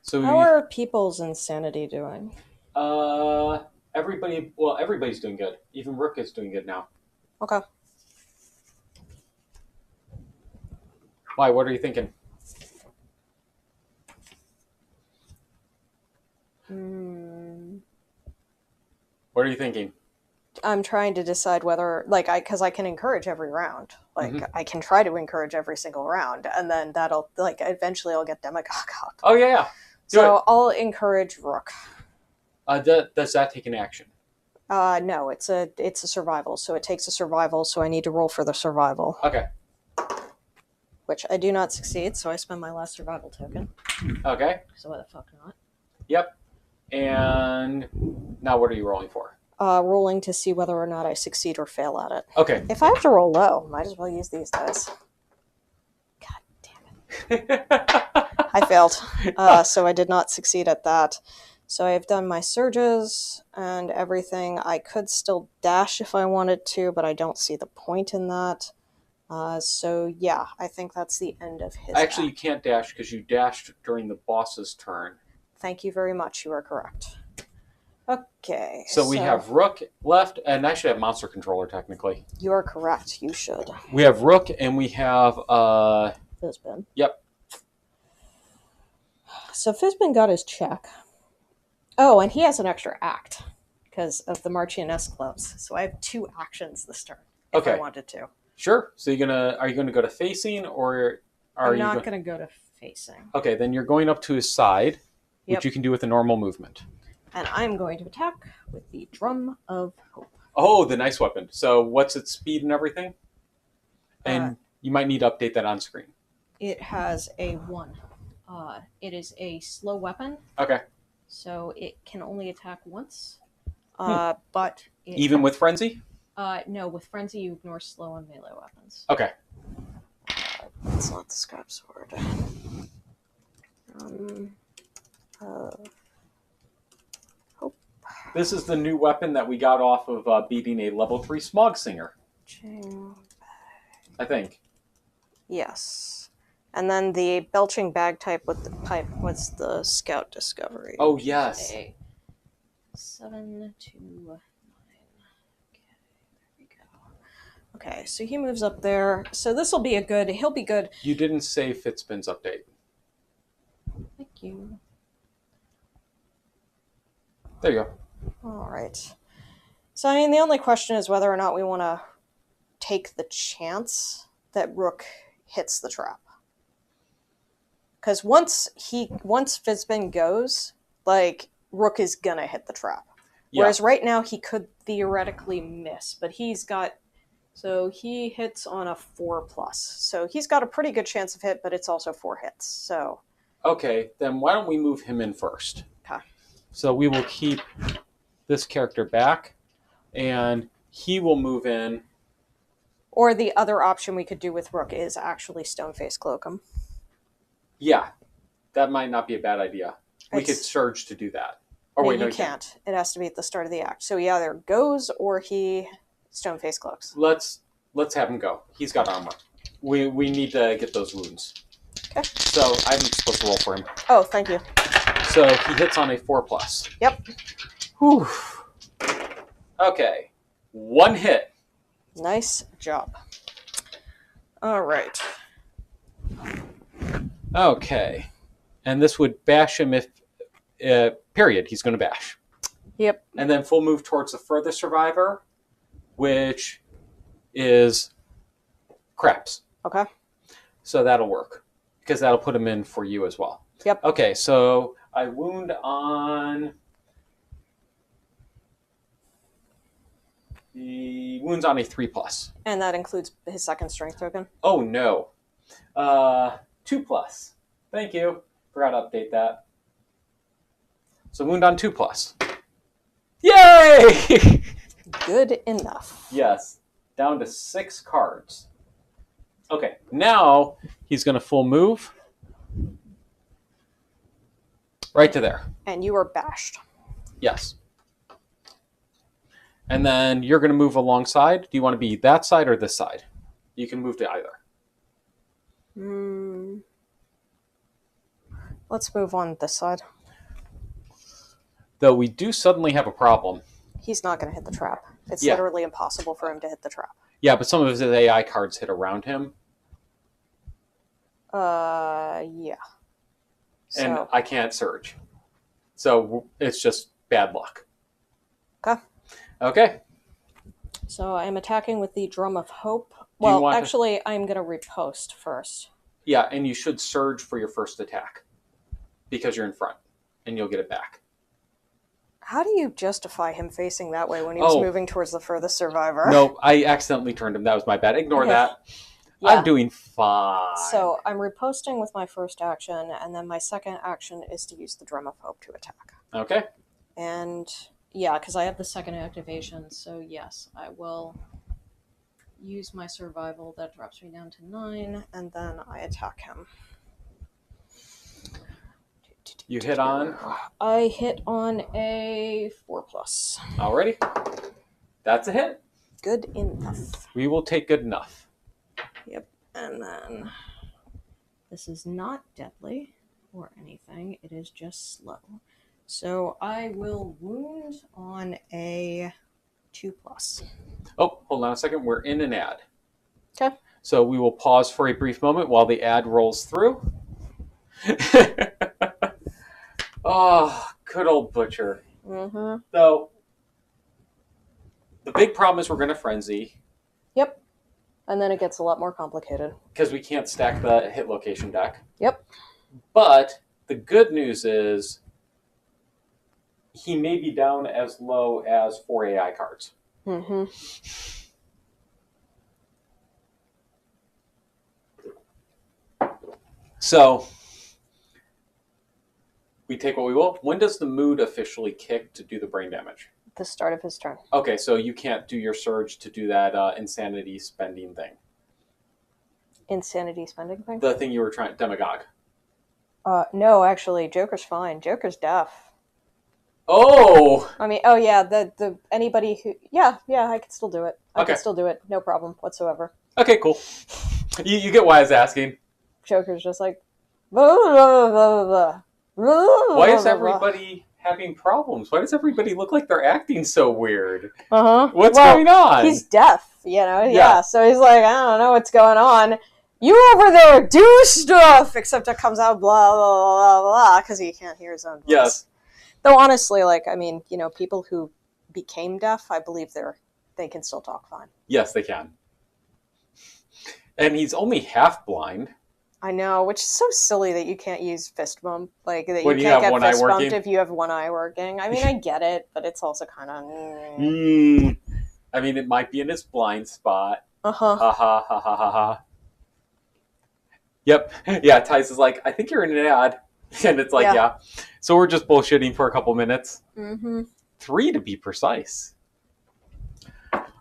So how are people's insanity doing? Everybody's doing good. Even Rook is doing good now. Okay. Why? What are you thinking? What are you thinking? I'm trying to decide whether, because I can encourage every round. I can try to encourage every single round, and then that'll, eventually I'll get Demagogue up. Oh, yeah. So I'll encourage Rook. Does that take an action? No, it's a survival, so it takes a survival, so I need to roll for the survival. Okay. Which I do not succeed, so I spend my last survival token. Okay. So why the fuck not? Yep. And now what are you rolling for? Rolling to see whether or not I succeed or fail at it. Okay. If I have to roll low, might as well use these dice. God damn it. I failed. So I did not succeed at that. So I have done my surges and everything. I could still dash if I wanted to, but I don't see the point in that. So yeah, I think that's the end of his Actually, act. You can't dash because you dashed during the boss's turn. Thank you very much. You are correct. Okay. So we have Rook left, and I should have Monster Controller technically. You are correct. You should. We have Rook, and we have Fizbin. Yep. So Fizbin got his check. Oh, and he has an extra act because of the Marchioness gloves. So I have 2 actions this turn if I wanted to. Sure. So are you gonna go to facing, or I'm not gonna go to facing. Okay, then you're going up to his side, which you can do with a normal movement. And I'm going to attack with the Drum of Hope. Oh, the nice weapon. So what's its speed and everything? And you might need to update that on screen. It has a 1. It is a slow weapon. Okay. So it can only attack once. But even with Frenzy? No, with Frenzy you ignore slow and melee weapons. Okay. That's not the scrap sword. Hope. This is the new weapon that we got off of beating a level 3 Smog Singer. I think. Yes. And then the belching bag type with the pipe was the Scout Discovery. Oh, yes. 7 to 9. Okay, there we go. Okay, so he moves up there. So this will be he'll be good. You didn't say Fitzbin's update. Thank you. There you go. All right. So, I mean, the only question is whether or not we want to take the chance that Rook hits the trap. Because once Fizbin goes, like, Rook is going to hit the trap. Whereas right now he could theoretically miss, but he's got... So he hits on a 4+. So he's got a pretty good chance of hit, but it's also 4 hits. So... Okay, then why don't we move him in first? Okay. So we will keep this character back, and he will move in. Or the other option we could do with Rook is actually Stoneface Cloak him. Yeah, that might not be a bad idea. We could surge to do that. Oh, wait, no, you can't. It has to be at the start of the act. So he either goes or he Stoneface Cloaks. Let's have him go. He's got armor. We need to get those wounds. Okay. So I'm supposed to roll for him. Oh, thank you. So he hits on a 4+. Yep. Whew. Okay. 1 hit. Nice job. All right. Okay. And this would bash him if, period, he's going to bash. Yep. And then full move towards the furthest survivor, which is Craps. Okay. So that'll work, because that'll put him in for you as well. Yep. Okay, so I wound on... The wound's on a 3+. And that includes his second strength token? Oh, no. 2+. Thank you. Forgot to update that. So wound on 2+. Yay! Good enough. Yes. Down to 6 cards. Okay, now he's going to full move. Right to there. And you are bashed. Yes. And then you're going to move alongside. Do you want to be that side or this side? You can move to either. Let's move on this side. Though we do suddenly have a problem. He's not going to hit the trap. It's literally impossible for him to hit the trap. Yeah, but some of his AI cards hit around him. Yeah. And I can't surge. So it's just bad luck. Okay. Okay. So I'm attacking with the Drum of Hope. Well, actually, I'm going to riposte first. Yeah, and you should surge for your first attack. Because you're in front. And you'll get it back. How do you justify him facing that way when he was moving towards the furthest survivor? No, I accidentally turned him. That was my bad. Ignore that. Yeah. I'm doing fine. So I'm riposting with my first action, and then my second action is to use the Drum of Hope to attack. Okay. And yeah, because I have the second activation, so yes, I will use my survival. That drops me down to 9, and then I attack him. You hit on? I hit on a 4+. Alrighty. That's a hit. Good enough. We will take good enough. Yep. And then this is not deadly or anything. It is just slow. So I will wound on a 2+. Oh, hold on a second. We're in an ad. Okay. So we will pause for a brief moment while the ad rolls through. Oh, good old Butcher. Mm-hmm. So the big problem is we're going to frenzy. Yep. And then it gets a lot more complicated. Because we can't stack the hit location deck. Yep. But the good news is he may be down as low as 4 AI cards. Mm-hmm. So we take what we will. When does the mood officially kick to do the brain damage? The start of his turn. Okay, so you can't do your surge to do that insanity spending thing. Insanity spending thing? The thing you were trying, demagogue. No, actually, Joker's fine. Joker's deaf. Oh! I mean, oh yeah, the anybody who, yeah, I can still do it. I can Okay. still do it, no problem whatsoever. Okay, cool. You get why I was asking. Joker's just like, blah, blah, blah, blah, blah, Why is blah, blah. everybody having problems? Why does everybody look like they're acting so weird? Uh-huh. What's Well, going on? He's deaf, you know? Yeah. Yeah, so he's like, I don't know what's going on. You over there, do stuff! Except it comes out blah, blah, blah, blah, because he can't hear his own voice. Yes. Though honestly, like, I mean, you know, people who became deaf, I believe they can still talk fine. Yes, they can. And he's only half blind. I know, which is so silly that you can't use fist bump. Like, that When you you can't have get one eye fist bumped working? if you have one eye working. I mean, I get it, but it's also kind of... I mean, it might be in his blind spot. Uh-huh. Ha ha ha ha ha ha. Yep. Yeah, Tice is like, I think you're in an ad. And it's like, yeah. So we're just bullshitting for a couple minutes. Mm-hmm. 3 to be precise.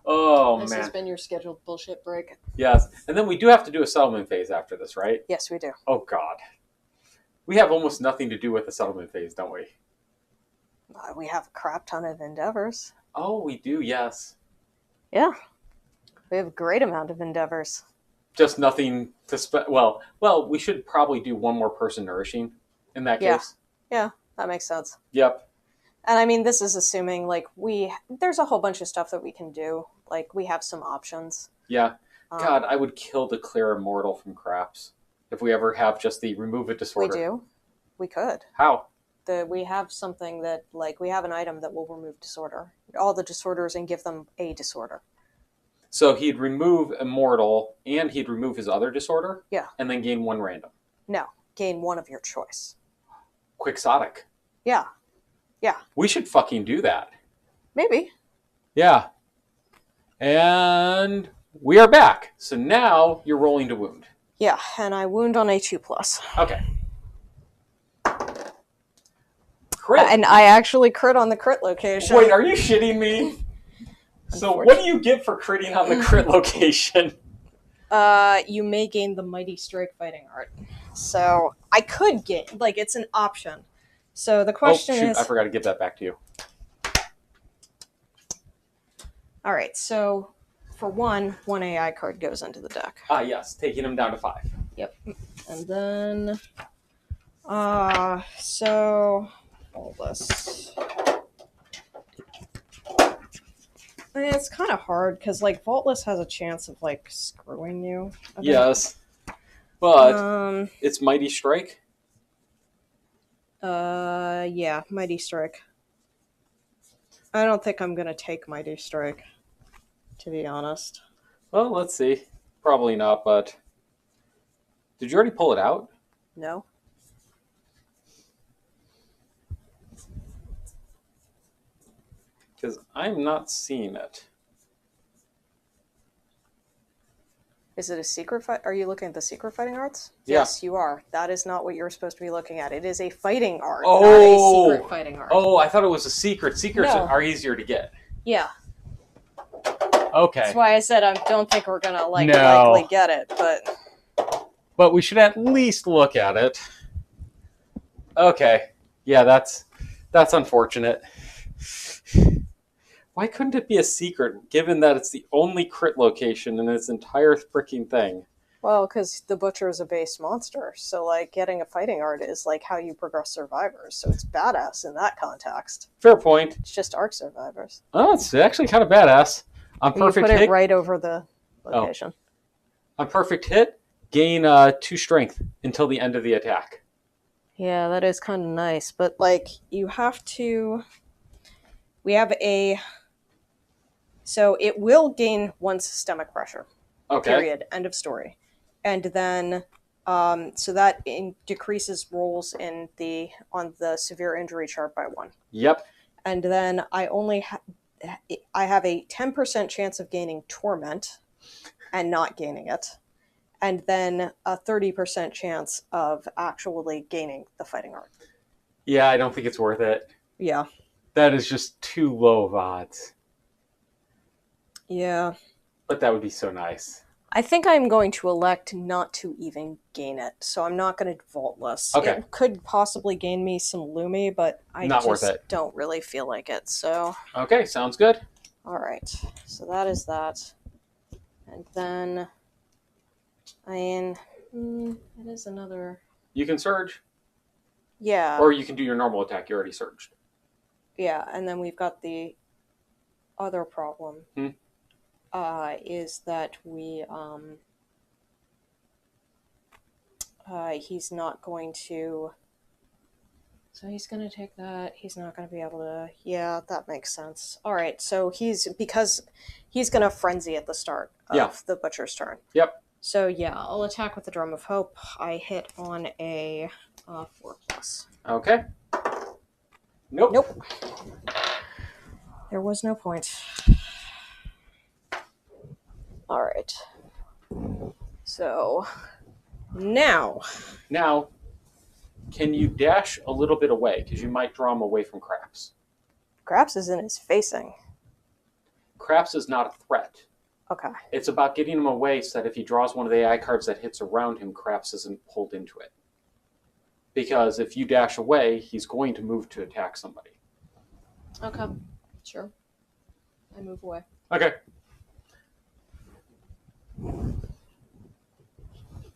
Oh, This man. has been your scheduled bullshit break. Yes. And then we do have to do a settlement phase after this, right? Yes, we do. Oh, God. We have almost nothing to do with the settlement phase, don't we? We have a crap ton of endeavors. Oh, we do, yes. Yeah. We have a great amount of endeavors. Just nothing to well, we should probably do one more person nourishing in that case. Yeah, that makes sense. Yep. And I mean, this is assuming, like, there's a whole bunch of stuff that we can do. Like, we have some options. Yeah. God, I would kill to clear Immortal from craps if we ever have just the remove a disorder. We do. We could. How? We have something that, like, we have an item that will remove disorder. All the disorders and give them a disorder. So he'd remove Immortal and he'd remove his other disorder? Yeah. And then gain one random? No. Gain one of your choice. Quixotic. Yeah. Yeah. We should fucking do that. Maybe. Yeah. And we are back. So now you're rolling to wound. Yeah, and I wound on a 2+. Okay. Crit. And I actually crit on the crit location. Wait, are you shitting me? So what do you get for critting on the crit location? You may gain the Mighty Strike Fighting Art. So I could gain, like, it's an option. So the question is... I forgot to give that back to you. Alright, so for one AI card goes into the deck. Ah, yes, taking him down to 5. Yep. And then... so... all this... I mean, it's kind of hard, because, like, Vaultless has a chance of, like, screwing you. Yes. But it's Mighty Strike? Yeah, Mighty Strike. I don't think I'm going to take Mighty Strike, to be honest. Well, let's see. Probably not, but... Did you already pull it out? No. Because I'm not seeing it. Is it a secret fight? Are you looking at the secret fighting arts? Yeah. Yes, you are. That is not what you're supposed to be looking at. It is a fighting art, Oh! not a secret fighting art. Oh, I thought it was a secret. Secrets No. are easier to get. Yeah. Okay. That's why I said I don't think we're going to, like, No. likely get it, but... But we should at least look at it. Okay. Yeah, that's unfortunate. Why couldn't it be a secret, given that it's the only crit location in this entire freaking thing? Well, because the Butcher is a base monster, so like getting a fighting art is like how you progress survivors. So it's badass in that context. Fair point. It's just arc survivors. Oh, it's actually kind of badass. On perfect you put hit, it right over the location. On perfect hit, gain 2 strength until the end of the attack. Yeah, that is kind of nice, but like you have to. We have a. So it will gain 1 systemic pressure. Okay. Period. End of story. And then, so that decreases rolls on the severe injury chart by 1. Yep. And then I have a 10% chance of gaining torment, and not gaining it, and then a 30% chance of actually gaining the fighting art. Yeah, I don't think it's worth it. Yeah. That is just too low of odds. Yeah. But that would be so nice. I think I'm going to elect not to even gain it, so I'm not going to vaultless. Okay. It could possibly gain me some Lumi, but I not just worth it. Don't really feel like it, so... Okay, sounds good. Alright, so that is that. And then... it is another... You can surge. Yeah. Or you can do your normal attack. You already surged. Yeah, and then we've got the other problem. Is that he's not going to... So he's going to take that. He's not going to be able to... Yeah, that makes sense. Alright, so because he's going to frenzy at the start of the Butcher's turn. Yep. So yeah, I'll attack with the Drum of Hope. I hit on a 4+. Okay. Nope. There was no point. Alright. So, now, can you dash a little bit away? Because you might draw him away from Craps. Craps is in his facing. Craps is not a threat. Okay. It's about getting him away so that if he draws one of the AI cards that hits around him, Craps isn't pulled into it. Because if you dash away, he's going to move to attack somebody. Okay. Sure. I move away. Okay.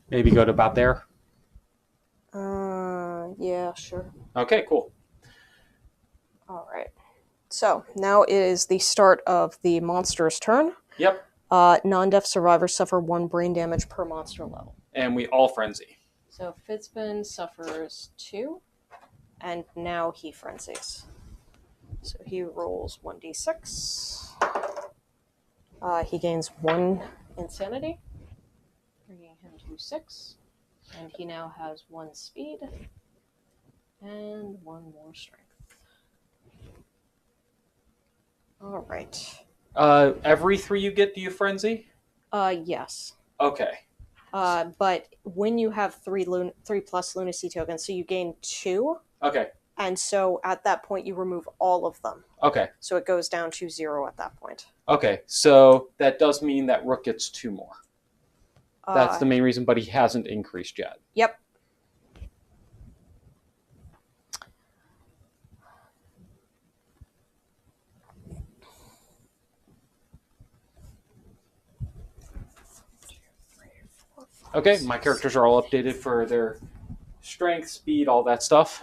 Maybe go to about there? Yeah, sure. Okay, cool. Alright. So, now is the start of the monster's turn. Yep. Non-deaf survivors suffer 1 brain damage per monster level. And we all frenzy. So, Fitzbin suffers 2, and now he frenzies. So he rolls 1d6. He gains 1 insanity, bringing him to 6. And he now has 1 speed and 1 more strength. Alright. Every 3 you get, do you frenzy? Yes. Okay. But when you have 3 plus lunacy tokens, so you gain 2. Okay. And so at that point, you remove all of them. Okay. So it goes down to 0 at that point. Okay, so that does mean that Rook gets 2 more. That's the main reason, but he hasn't increased yet. Yep. Okay, my characters are all updated for their strength, speed, all that stuff.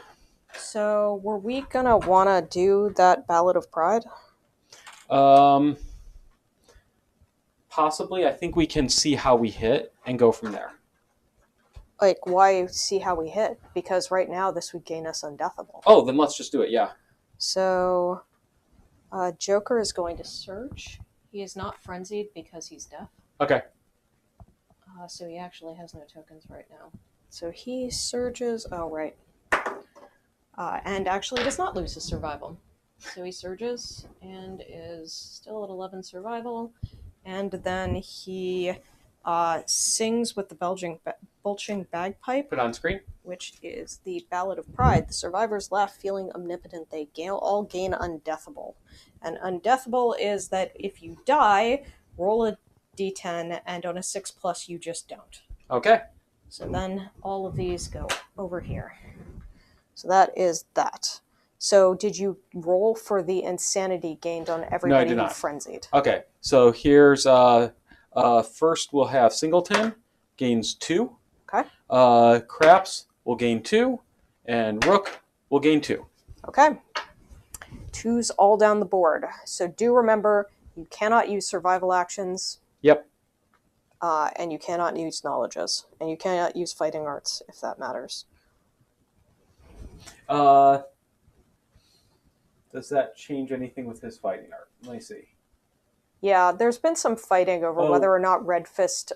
So, were we gonna wanna do that Ballad of Pride? Possibly. I think we can see how we hit and go from there. Like, why see how we hit? Because right now this would gain us Undeathable. Oh, then let's just do it, yeah. So, Joker is going to surge. He is not frenzied because he's deaf. Okay. So he actually has no tokens right now. So he surges. Oh, right. And actually does not lose his survival. So he surges and is still at 11 survival. And then he sings with the belching bagpipe. Put on screen. Which is the Ballad of Pride. The survivors left feeling omnipotent. They all gain Undeathable. And Undeathable is that if you die, roll a d10, and on a 6+, you just don't. Okay. So then all of these go over here. So that is that. So did you roll for the insanity gained on everybody who frenzied? Okay, so here's first we'll have Singleton, gains 2. Okay. Craps will gain 2, and Rook will gain 2. Okay. 2's all down the board. So do remember, you cannot use survival actions. Yep. And you cannot use knowledges. And you cannot use fighting arts, if that matters. Does that change anything with his fighting art? Let me see. Yeah, there's been some fighting over whether or not Red Fist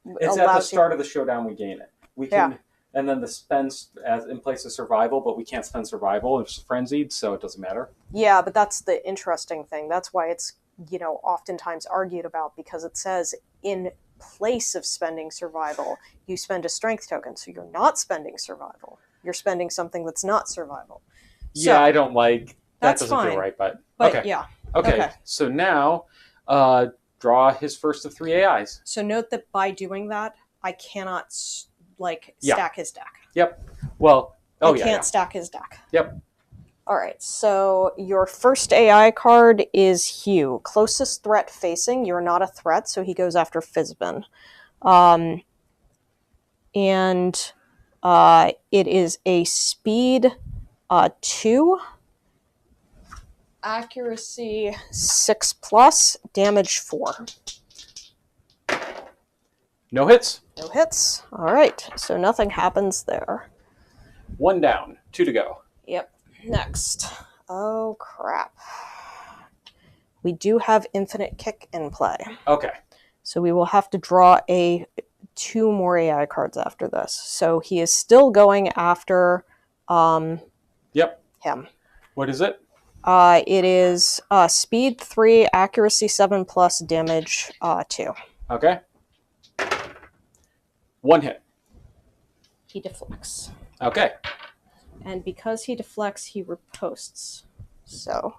it's at the start of the showdown we gain it. We can, and then the spend as in place of survival, but we can't spend survival. It's frenzied, so it doesn't matter. Yeah, but that's the interesting thing. That's why it's, oftentimes argued about, because it says in place of spending survival, you spend a strength token. So you're not spending survival. You're spending something that's not survival. Yeah, I don't like that. Doesn't fine. Feel right, but okay. Yeah. Okay. So now draw his first of 3 AIs. So note that by doing that, I cannot stack his deck. Yep. Well, I can't stack his deck. Yep. All right. So your first AI card is Hugh, closest threat facing. You're not a threat, so he goes after Fizbin. And it is a speed 2, accuracy 6+, damage 4. No hits. No hits. All right. So nothing happens there. 1 down, 2 to go. Yep. Next. Oh, crap. We do have Infinite Kick in play. Okay. So we will have to draw 2 more AI cards after this. So he is still going after him. What is it? It is speed 3, accuracy 7+, damage 2. Okay. 1 hit. He deflects. Okay. And because he deflects, he riposts. So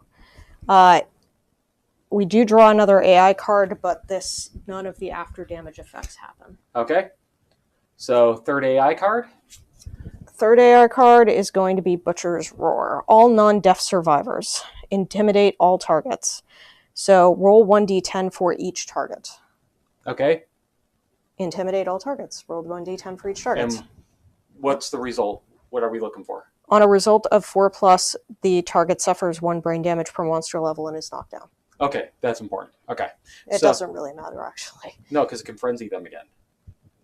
we do draw another AI card, but none of the after damage effects happen. Okay. So third AI card? Third AI card is going to be Butcher's Roar. All non-deaf survivors. Intimidate all targets. So roll 1d10 for each target. Okay. Intimidate all targets. Roll 1d10 for each target. And what's the result? What are we looking for? On a result of 4+, the target suffers 1 brain damage per monster level and is knocked down. Okay, that's important. Okay. It doesn't really matter, actually. No, because it can frenzy them again.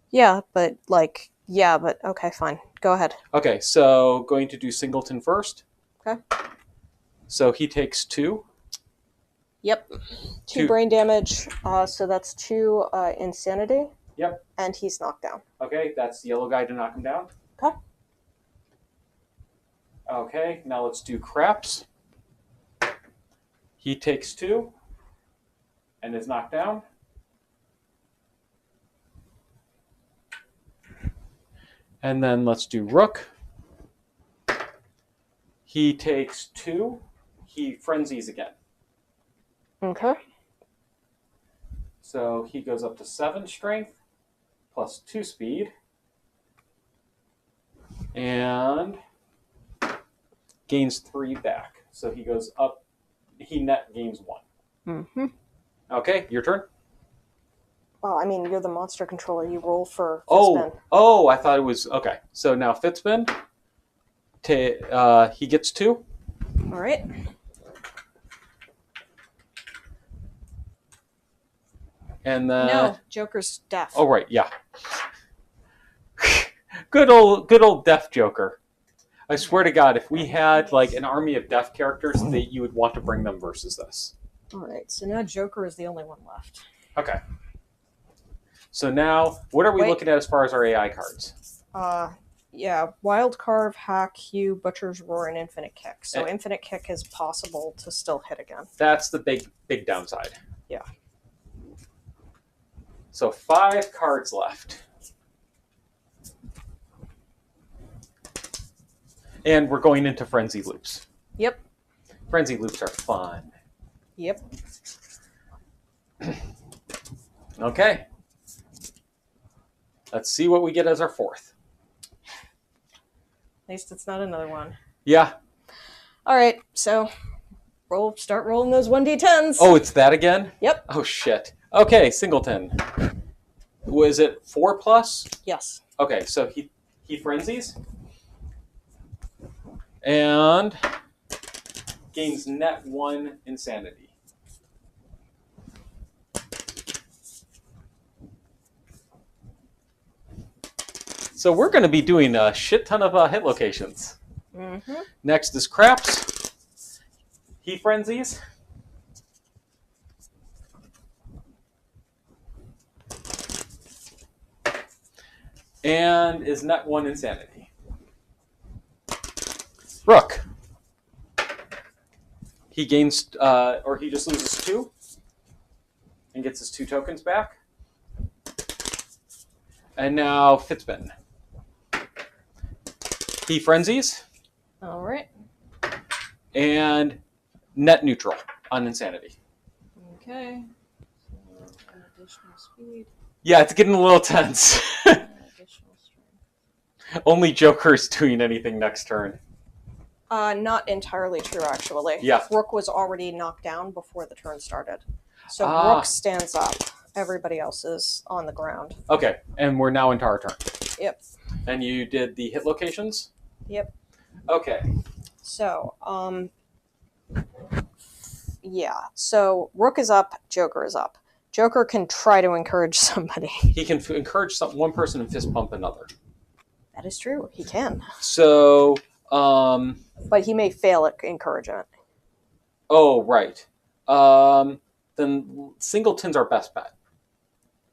Yeah, but okay, fine. Go ahead. Okay, so going to do Singleton first. Okay. So he takes 2. Yep. 2 brain damage. So that's 2 insanity. Yep. And he's knocked down. Okay, that's the yellow guy to knock him down. Okay. Okay, now let's do Craps. He takes 2 and is knocked down. And then let's do Rook. He takes 2. He frenzies again. Okay. So he goes up to 7 strength plus 2 speed. And gains 3 back. So he goes up. He net gains 1. Mm-hmm. Okay, your turn. Well, I mean, you're the monster controller. You roll for Fitzbin. Fitzbin. Oh, I thought it was... Okay, so now Fitzbin. He gets 2. All right. And then... No, Joker's deaf. Oh, right, yeah. Good old deaf Joker. I swear to God, if we had like an army of deaf characters, that you would want to bring them versus this. All right, so now Joker is the only one left. Okay. So now, what are we looking at as far as our AI cards? Yeah, Wild Carve, Hack, Hue, Butcher's Roar, and Infinite Kick. So Infinite Kick is possible to still hit again. That's the big downside. Yeah. So 5 cards left. And we're going into frenzy loops. Yep. Frenzy loops are fun. Yep. Okay. Let's see what we get as our 4th. At least it's not another one. Yeah. All right, so start rolling those 1d10s. Oh, it's that again? Yep. Oh, shit. Okay, Singleton. Was it 4+? Yes. Okay, so he frenzies and gains net 1 insanity. So we're going to be doing a shit ton of hit locations. Mm-hmm. Next is Craps. He frenzies. And is net 1 insanity. Rook. He gains, or he just loses 2 and gets his 2 tokens back. And now Fitzbin. He frenzies. All right. And net neutral on insanity. Okay. So, additional speed. Yeah, it's getting a little tense. Additional strength. Only Joker's doing anything next turn. Not entirely true, actually. Yeah. Rook was already knocked down before the turn started. So Rook stands up. Everybody else is on the ground. Okay, and we're now into our turn. Yep. And you did the hit locations? Yep. Okay. So, yeah. So Rook is up, Joker is up. Joker can try to encourage somebody. He can encourage one person and fist pump another. That is true. He can. So, but he may fail at encouragement. Oh, right. Then Singleton's our best bet.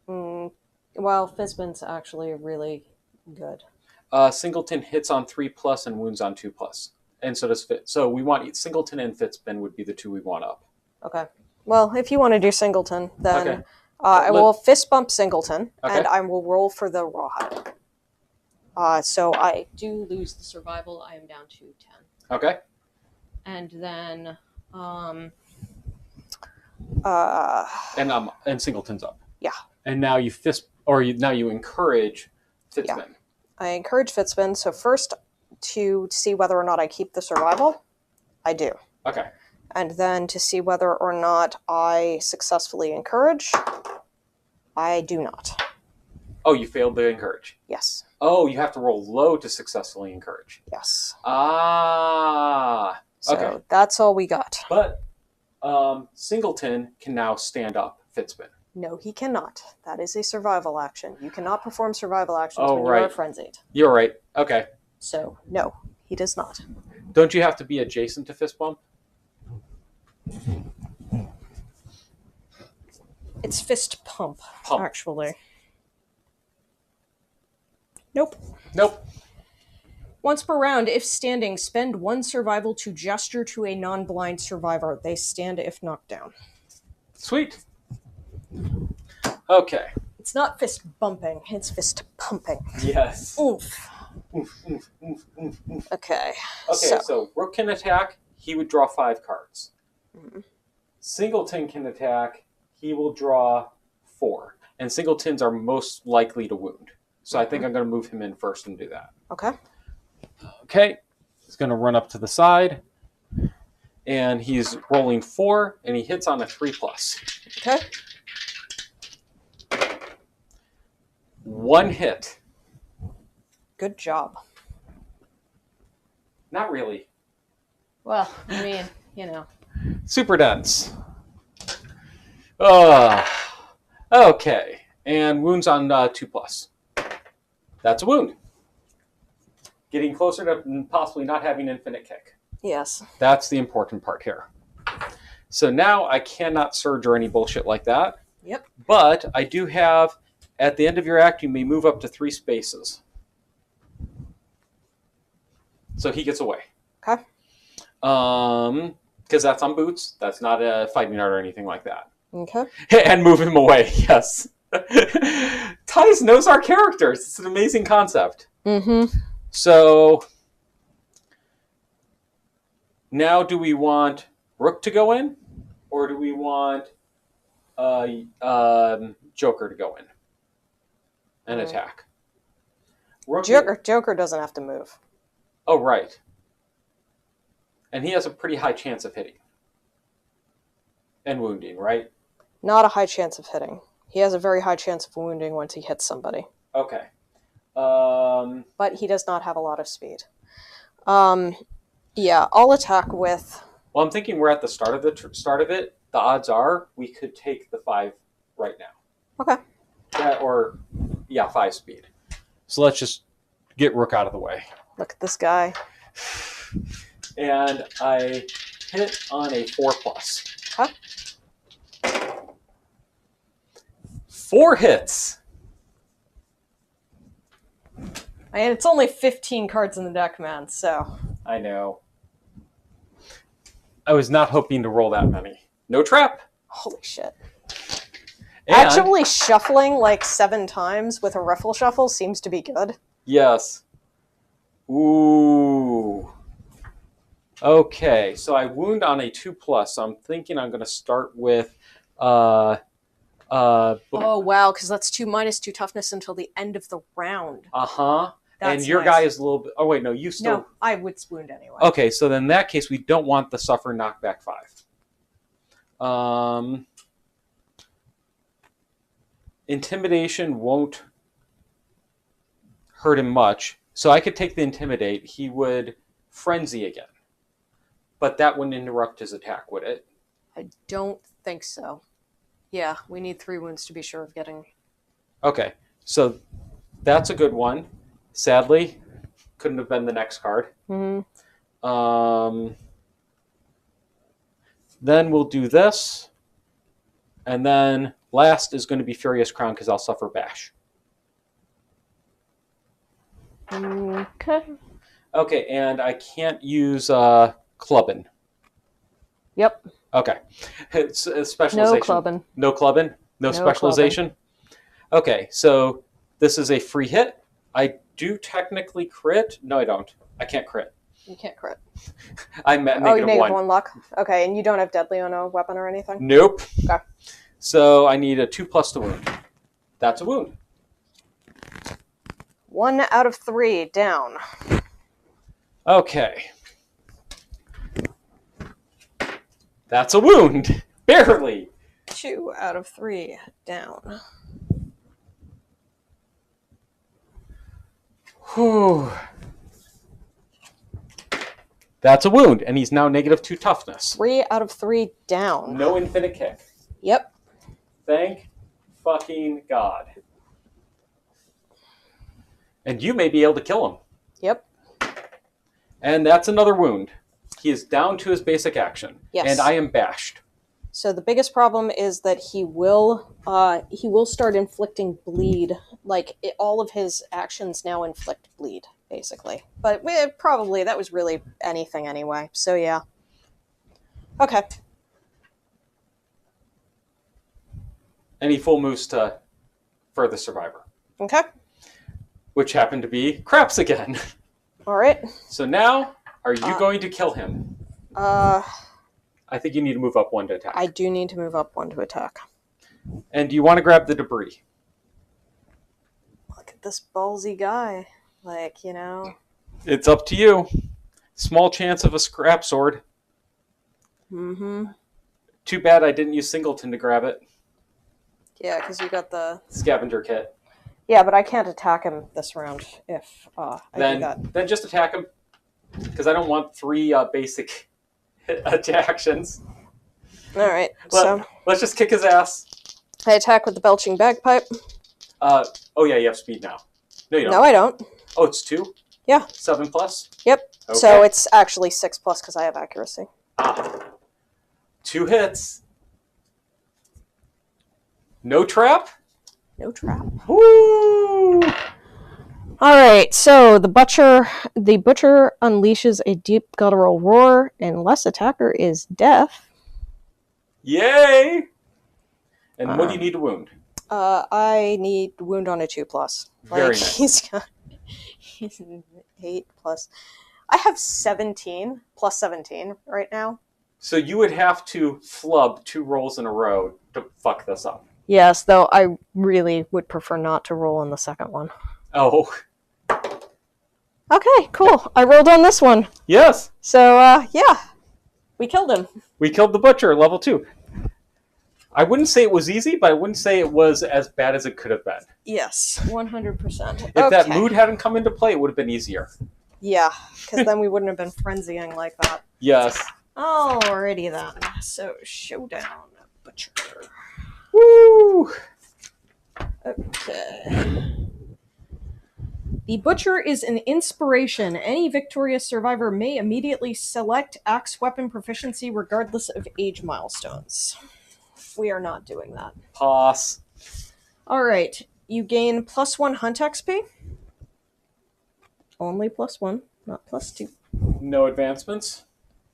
Well, Fizbin's actually really good. Singleton hits on 3+ and wounds on 2+. And so does Fit. So we want Singleton and Fitzbin would be the 2 we want up. Okay. Well, if you want to do Singleton, then okay. I will fist bump Singleton, okay. and I will roll for the rawhide. So I do lose the survival. I am down to 10. Okay. And then, and Singleton's up. Yeah. And now you now you encourage Fitzbin. Yeah. I encourage Fitzbin. So first, to see whether or not I keep the survival, I do. Okay. And then to see whether or not I successfully encourage, I do not. Oh, you failed to encourage? Yes. Oh, you have to roll low to successfully encourage. Yes. Ah. Okay. So that's all we got. But Singleton can now stand up Fitzbin. No, he cannot. That is a survival action. You cannot perform survival actions when you are frenzied. You're right. Okay. So, no, he does not. Don't you have to be adjacent to fist bump? It's fist pump. Actually. Nope. Once per round, if standing, spend 1 survival to gesture to a non-blind survivor. They stand if knocked down. Sweet. Okay. It's not fist bumping, it's fist pumping. Yes. Oof. Okay. Okay, so Rook can attack. He would draw 5 cards. Mm-hmm. Singleton can attack. He will draw 4. And Singletons are most likely to wound. So I think I'm going to move him in first and do that. Okay. Okay. He's going to run up to the side. And he's rolling 4, and he hits on a 3+. Okay. 1 hit. Good job. Not really. Well, I mean, you know. Super dense. Okay. And wounds on 2+. That's a wound. Getting closer to possibly not having infinite kick. Yes. That's the important part here. So now I cannot surge or any bullshit like that. Yep. But I do have, at the end of your act, you may move up to 3 spaces. So he gets away. Okay. Because that's on boots. That's not a fighting art or anything like that. Okay. And move him away, yes. Tice knows our characters. It's an amazing concept. Mm-hmm. So now do we want Rook to go in? Or do we want Joker to go in and attack? Joker doesn't have to move. Oh, right. And he has a pretty high chance of hitting. And wounding, right? Not a high chance of hitting. He has a very high chance of wounding once he hits somebody. Okay. But he does not have a lot of speed. Yeah, I'll attack with... Well, I'm thinking we're at the start of it. The odds are we could take the 5 right now. Okay. Yeah, 5 speed. So let's just get Rook out of the way. Look at this guy. And I hit on a 4+. Huh? 4 hits. And it's only 15 cards in the deck, man, so... I know. I was not hoping to roll that many. No trap. Holy shit. And, actually shuffling like 7 times with a ruffle shuffle seems to be good. Yes. Ooh. Okay, so I wound on a 2+. So I'm thinking I'm going to start with... oh, wow, because that's 2 -2 toughness until the end of the round. Uh-huh. That's and your nice. guy is a little bit... Oh, wait, no, you still... No, I would wound anyway. Okay, so then in that case, we don't want the suffer knockback 5. Intimidation won't hurt him much. So I could take the Intimidate. He would Frenzy again. But that wouldn't interrupt his attack, would it? I don't think so. Yeah, we need 3 wounds to be sure of getting... Okay, so that's a good one. Sadly, couldn't have been the next card. Mm-hmm. Then we'll do this. And then last is going to be Furious Crown because I'll suffer Bash. Okay. Okay, and I can't use Clubbin. Yep. Okay. It's a specialization. No clubbing. No clubbing? No specialization? Clubbing. Okay, so this is a free hit. I do technically crit. No, I don't. I can't crit. You can't crit. I'm at negative -1. 1 luck. Okay, and you don't have deadly on a weapon or anything? Nope. Okay. So I need a 2+ to wound. That's a wound. 1 out of 3 down. Okay. That's a wound. Barely. 2 out of 3 down. Whew. That's a wound, and he's now -2 toughness. 3 out of 3 down. No infinite kick. Yep. Thank fucking God. And you may be able to kill him. Yep. And that's another wound. He is down to his basic action. Yes. And I am bashed. So the biggest problem is that he will start inflicting bleed. Like, all of his actions now inflict bleed, basically. But probably that was really anything anyway. So yeah. Okay. And he full moves to Further Survivor. Okay. Which happened to be Craps again. All right. So now, are you going to kill him? I think you need to move up 1 to attack. I do need to move up 1 to attack. And do you want to grab the debris? Look at this ballsy guy. Like, you know. It's up to you. Small chance of a scrap sword. Mm-hmm. Too bad I didn't use Singleton to grab it. Yeah, because you got the... Scavenger kit. Yeah, but I can't attack him this round if I do that. Then just attack him. Because I don't want 3 basic actions. Alright, let's just kick his ass. I attack with the belching bagpipe. Oh yeah, you have speed now. No, you don't. No, I don't. Oh, it's 2? Yeah. 7+? Yep. Okay. So it's actually 6+ because I have accuracy. 2 hits. No trap? No trap. Woo! Alright, so the butcher unleashes a deep guttural roar unless attacker is deaf. Yay! And what do you need to wound? I need wound on a 2+. Very nice. He's 8+. I have 17 plus 17 right now. So you would have to flub 2 rolls in a row to fuck this up. Yes, though I really would prefer not to roll on the second one. Oh. Okay, cool. I rolled on this one. Yes. So, yeah. We killed him. We killed the butcher, level 2. I wouldn't say it was easy, but I wouldn't say it was as bad as it could have been. Yes, 100%. If that mood hadn't come into play, it would have been easier. Yeah, because then we wouldn't have been frenzying like that. Yes. Alrighty then. So, Showdown Butcher. Woo! Okay. The Butcher is an inspiration. Any victorious survivor may immediately select axe weapon proficiency regardless of age milestones. We are not doing that. Pass. Alright. You gain +1 hunt XP. Only +1, not +2. No advancements.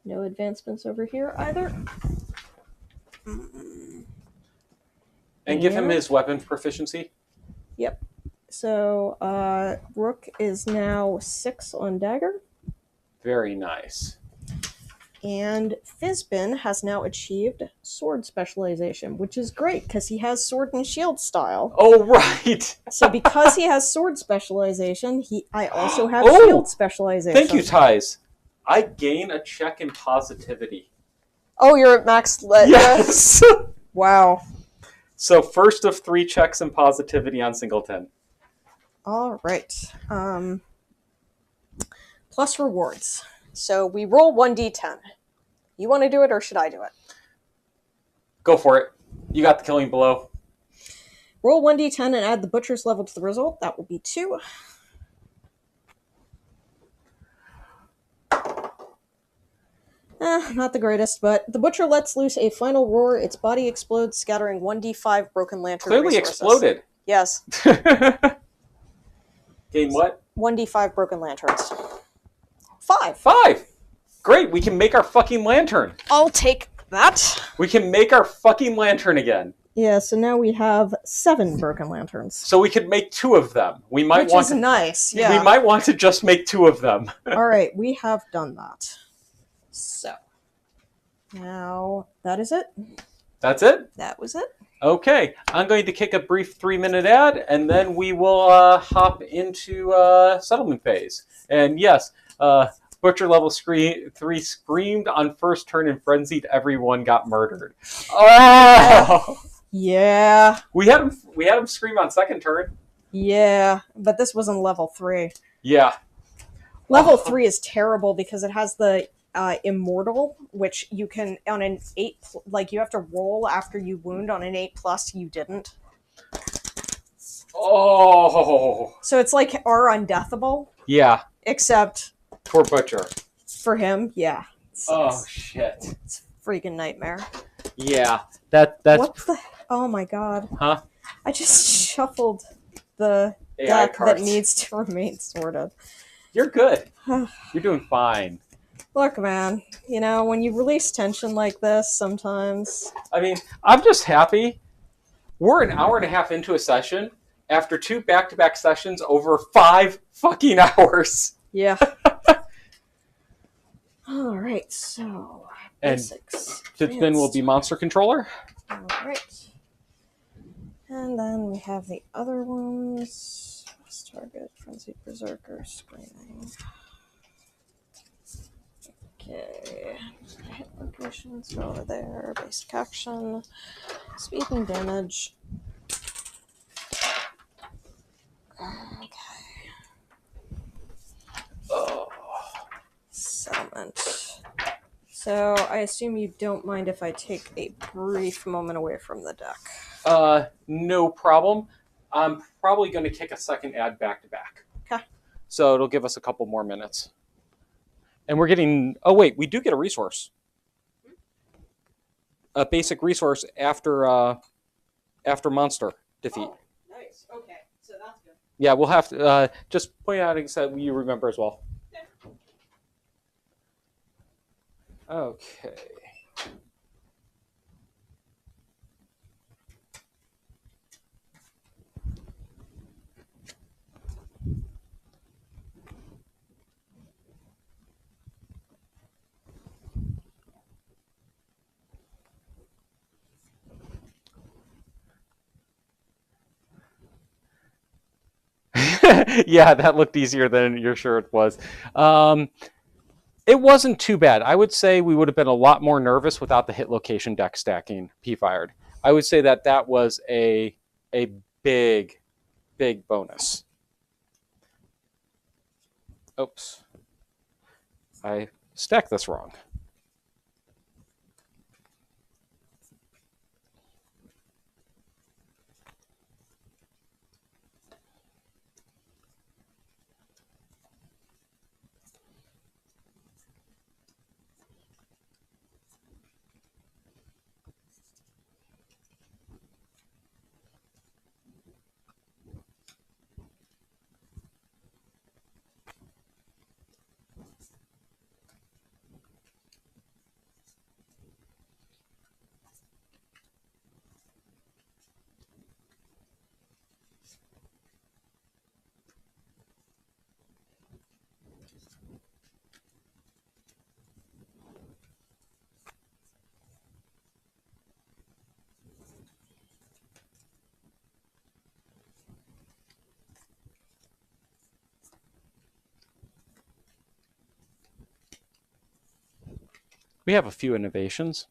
No advancements over here either. And give him his weapon proficiency. Yep. So, Rook is now 6 on dagger. Very nice. And Fizbin has now achieved sword specialization, which is great because he has sword and shield style. Oh, right. So because he has sword specialization, I also have shield specialization. Thank you, Ties. I gain a check in positivity. Oh, you're at max lit. Yes. Wow. So first of 3 checks in positivity on Singleton. All right. Plus rewards. So we roll 1d10. You want to do it or should I do it? Go for it. You got the killing blow. Roll 1d10 and add the butcher's level to the result. That will be 2. Not the greatest, but the butcher lets loose a final roar. Its body explodes, scattering 1d5 broken lantern Clearly resources. exploded. Yes. Gain what? 1d5 broken lanterns. 5. 5! Great, we can make our fucking lantern. I'll take that. We can make our fucking lantern again. Yeah, so now we have 7 broken lanterns. So we could make 2 of them. We might Which is nice, yeah. We might want to just make 2 of them. Alright, we have done that. So, now, that is it. That's it? That was it. Okay, I'm going to kick a brief 3-minute ad, and then we will hop into settlement phase. And yes, Butcher level 3 screamed on first turn and frenzied everyone got murdered. Oh! Yeah. We had him scream on second turn. Yeah, but this wasn't level 3. Yeah. Level 3 is terrible because it has the immortal, which you can on an 8, like you have to roll after you wound on an 8+. You didn't. Oh. So it's like our undeathable. Yeah. Except for Butcher. For him, yeah. Oh shit. It's a freaking nightmare. Yeah. That's what the. Oh my god. Huh? I just shuffled the AI deck cards. that needs to remain sorted. You're good. You're doing fine. Look, man, you know, when you release tension like this, sometimes... I mean, I'm just happy. We're an hour and a half into a session after 2 back-to-back sessions over 5 fucking hours. Yeah. All right, so... And Fizbin will be monster controller. All right. And then we have the other ones. Let's target, Frenzied Berserker, Screaming. Okay, hit locations, go over there, basic action, speaking damage. Okay. Oh. Settlement. So, I assume you don't mind if I take a brief moment away from the deck. No problem. I'm probably going to kick a second ad back-to-back. Okay. So it'll give us a couple more minutes. And we're getting... Oh, wait. We do get a resource. A basic resource after monster defeat. Oh, nice. Okay. So that's good. Yeah, we'll have to... just point out so you remember as well. Okay. Yeah, that looked easier than you're sure it was. It wasn't too bad. I would say we would have been a lot more nervous without the hit location deck stacking P-Fired. I would say that that was a big, big bonus. Oops. I stacked this wrong. We have a few innovations.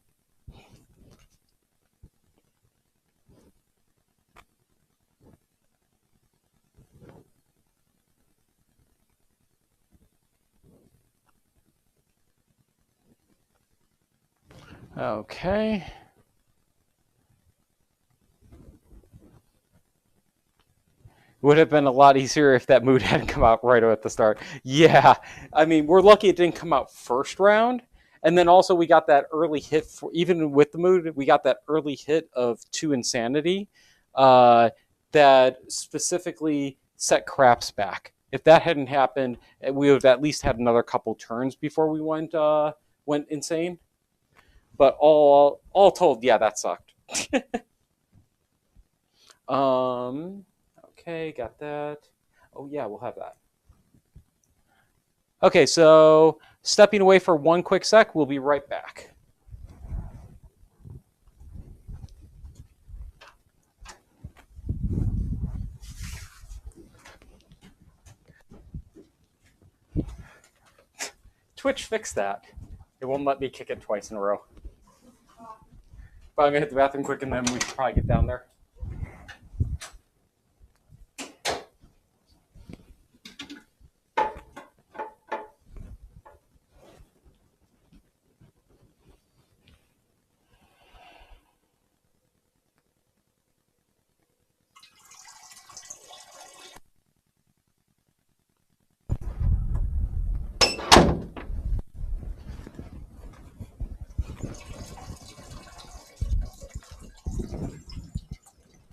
Okay. Would have been a lot easier if that mood hadn't come out right at the start. Yeah, I mean, we're lucky it didn't come out first round. And then also we got that early hit, for, even with the mood, we got that early hit of 2 Insanity that specifically set Craps back. If that hadn't happened, we would have at least had another couple turns before we went insane. But all told, yeah, that sucked. Okay, got that. Oh yeah, we'll have that. Okay, so stepping away for one quick sec, we'll be right back. Twitch fixed that. It won't let me kick it twice in a row. But I'm gonna hit the bathroom quick and then we should probably get down there.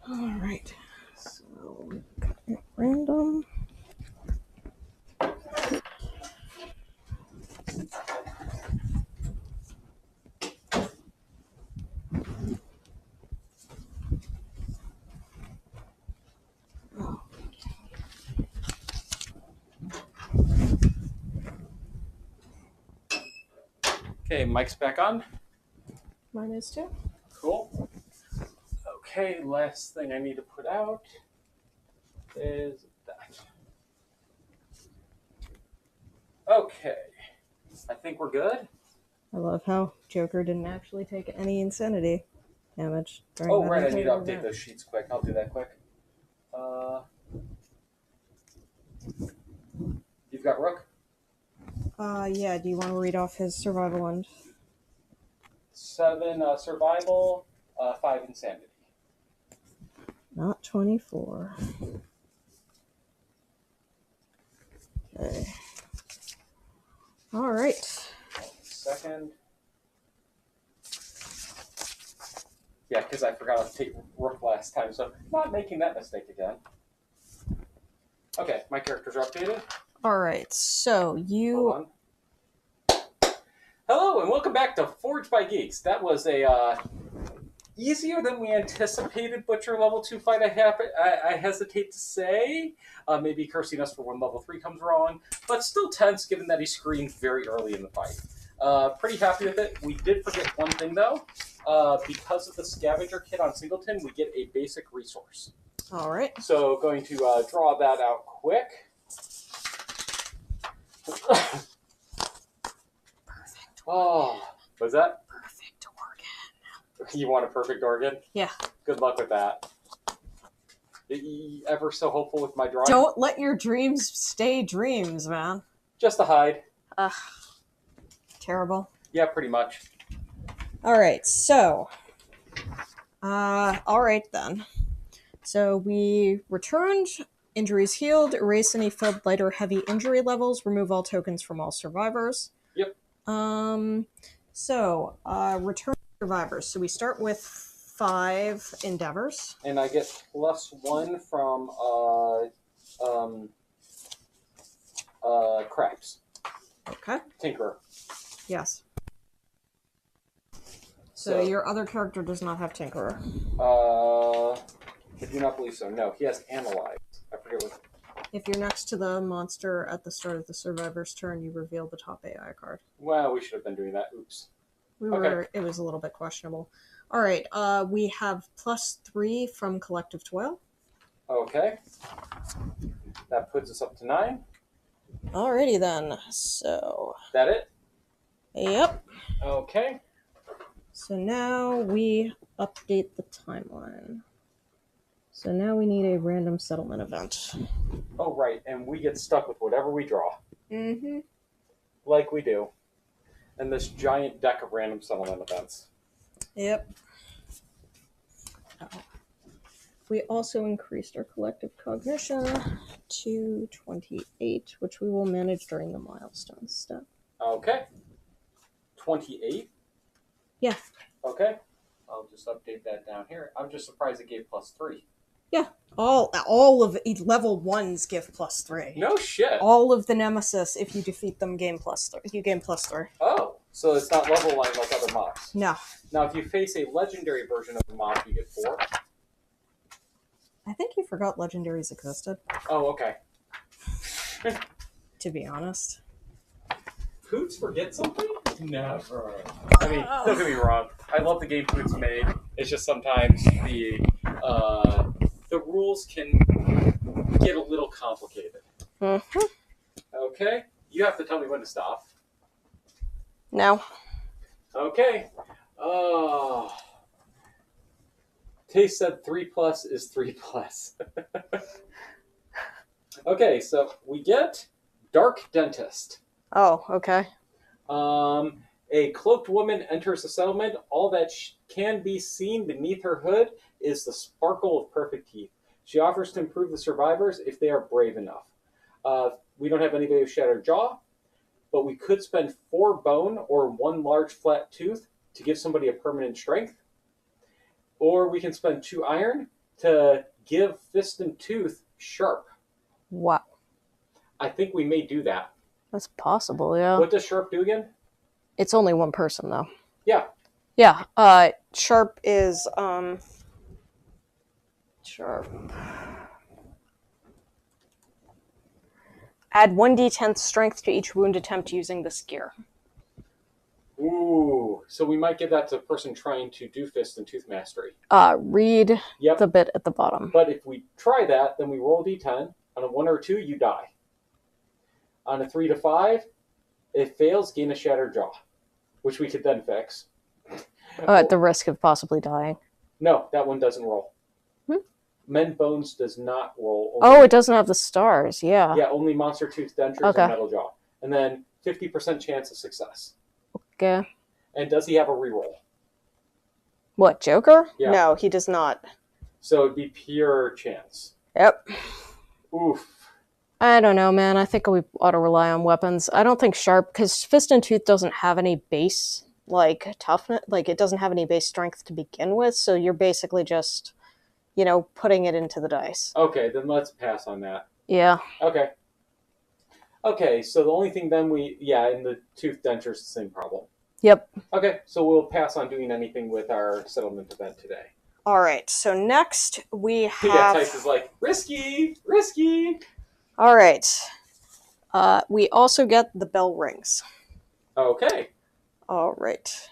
All right. So, random. Okay, mic's back on. Mine is too. Cool. Okay, last thing I need to put out is that. Okay, I think we're good. I love how Joker didn't actually take any insanity damage. Oh, right, I need to update those sheets quick. I'll do that quick. You've got Rook? Yeah, do you want to read off his survival end? 7 survival, 5 insanity. Not 24. Okay. All right. Second. Yeah, because I forgot to take Rook last time, so not making that mistake again. Okay, my characters are updated. All right, so you... Hold on. Hello, and welcome back to Forged by Geeks. That was a easier than we anticipated Butcher level 2 fight, I hesitate to say. Maybe cursing us for when level 3 comes wrong, but still tense given that he screamed very early in the fight. Pretty happy with it. We did forget one thing, though. Because of the scavenger kit on Singleton, we get a basic resource. All right. So going to draw that out quick. Perfect. Oh, was that? Perfect organ. You want a perfect organ? Yeah. Good luck with that. You ever so hopeful with my drawing? Don't let your dreams stay dreams, man. Just a hide. Ugh. Terrible. Yeah, pretty much. Alright, so... alright then. So we returned, injuries healed, erase any filled light or heavy injury levels, remove all tokens from all survivors. Yep. Return survivors. So we start with 5 endeavors. And I get +1 from Craps. Okay. Tinkerer. Yes. So your other character does not have Tinkerer. I do not believe so. No, he has Analyze. I forget what. If you're next to the monster at the start of the survivor's turn, you reveal the top AI card. Well, we should have been doing that. Oops. It was a little bit questionable. All right, we have +3 from Collective Toil. Okay. That puts us up to 9. Alrighty then. So. That it? Yep. Okay. So now we update the timeline. So now we need a random settlement event. Oh, right. And we get stuck with whatever we draw. Mm-hmm. Like we do. And this giant deck of random settlement events. Yep. We also increased our collective cognition to 28, which we will manage during the milestones step. Okay. 28? Yeah. Okay. I'll just update that down here. I'm just surprised it gave +3. Yeah. All of level 1s give +3. No shit. All of the nemesis, if you defeat them, gain +3. You gain +3. Oh, so it's not level line like other mobs. No. Now, if you face a legendary version of the mob, you get 4. I think you forgot legendaries existed. Oh, okay. To be honest. Poots forget something? Never. I mean, don't get me wrong. I love the game Poots made. It's just sometimes the rules can get a little complicated. Mm-hmm. Okay. You have to tell me when to stop. No. Okay. Taste said 3+ is 3+. Okay, so we get Dark Dentist. Oh, okay. A cloaked woman enters the settlement. All that can be seen beneath her hood is the sparkle of perfect teeth. She offers to improve the survivors if they are brave enough. We don't have anybody with shattered jaw, but we could spend 4 bone or 1 large flat tooth to give somebody a permanent strength. Or we can spend 2 iron to give fist and tooth sharp. Wow. I think we may do that. That's possible, yeah. What does sharp do again? It's only 1 person, though. Yeah. Yeah. Sharp is, Sharp. Add 1d10 strength to each wound attempt using this gear. Ooh. So we might give that to a person trying to do fist and tooth mastery. Read the bit at the bottom. But if we try that, then we roll d10. On a 1 or 2, you die. On a 3 to 5, it fails, gain a shattered jaw, which we could then fix. At the risk of possibly dying. No, that one doesn't roll. Mend Bones does not roll. Oh, it doesn't have the stars, yeah. Yeah, only Monster Tooth, Dentures, and Metal Jaw. And then 50% chance of success. Okay. And does he have a reroll? What, Joker? Yeah. No, he does not. So it'd be pure chance. Yep. Oof. I don't know, man. I think we ought to rely on weapons. I don't think sharp, because Fist and Tooth doesn't have any base, toughness. It doesn't have any base strength to begin with, so you're basically just, putting it into the dice. Okay, then let's pass on that. Yeah. Okay. Okay, so the only thing then in the tooth dentures, the same problem. Yep. Okay, so we'll pass on doing anything with our settlement event today. All right, so next we have... Yeah, Tice is like, risky! All right. We also get the bell rings. Okay. All right.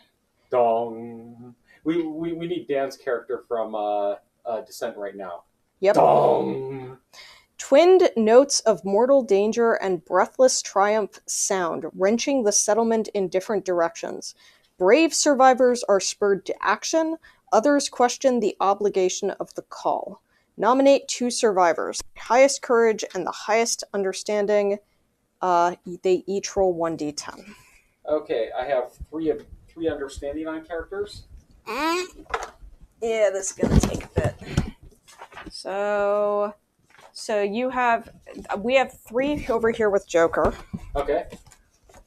Dong. We need Dan's character from Descent right now. Yep. Dong. Twinned notes of mortal danger and breathless triumph sound, wrenching the settlement in different directions. Brave survivors are spurred to action. Others question the obligation of the call. Nominate 2 survivors. Highest courage and the highest understanding. They each roll 1d10. Okay, I have three understanding on characters. Yeah, this is gonna take a bit. So we have 3 over here with Joker. Okay.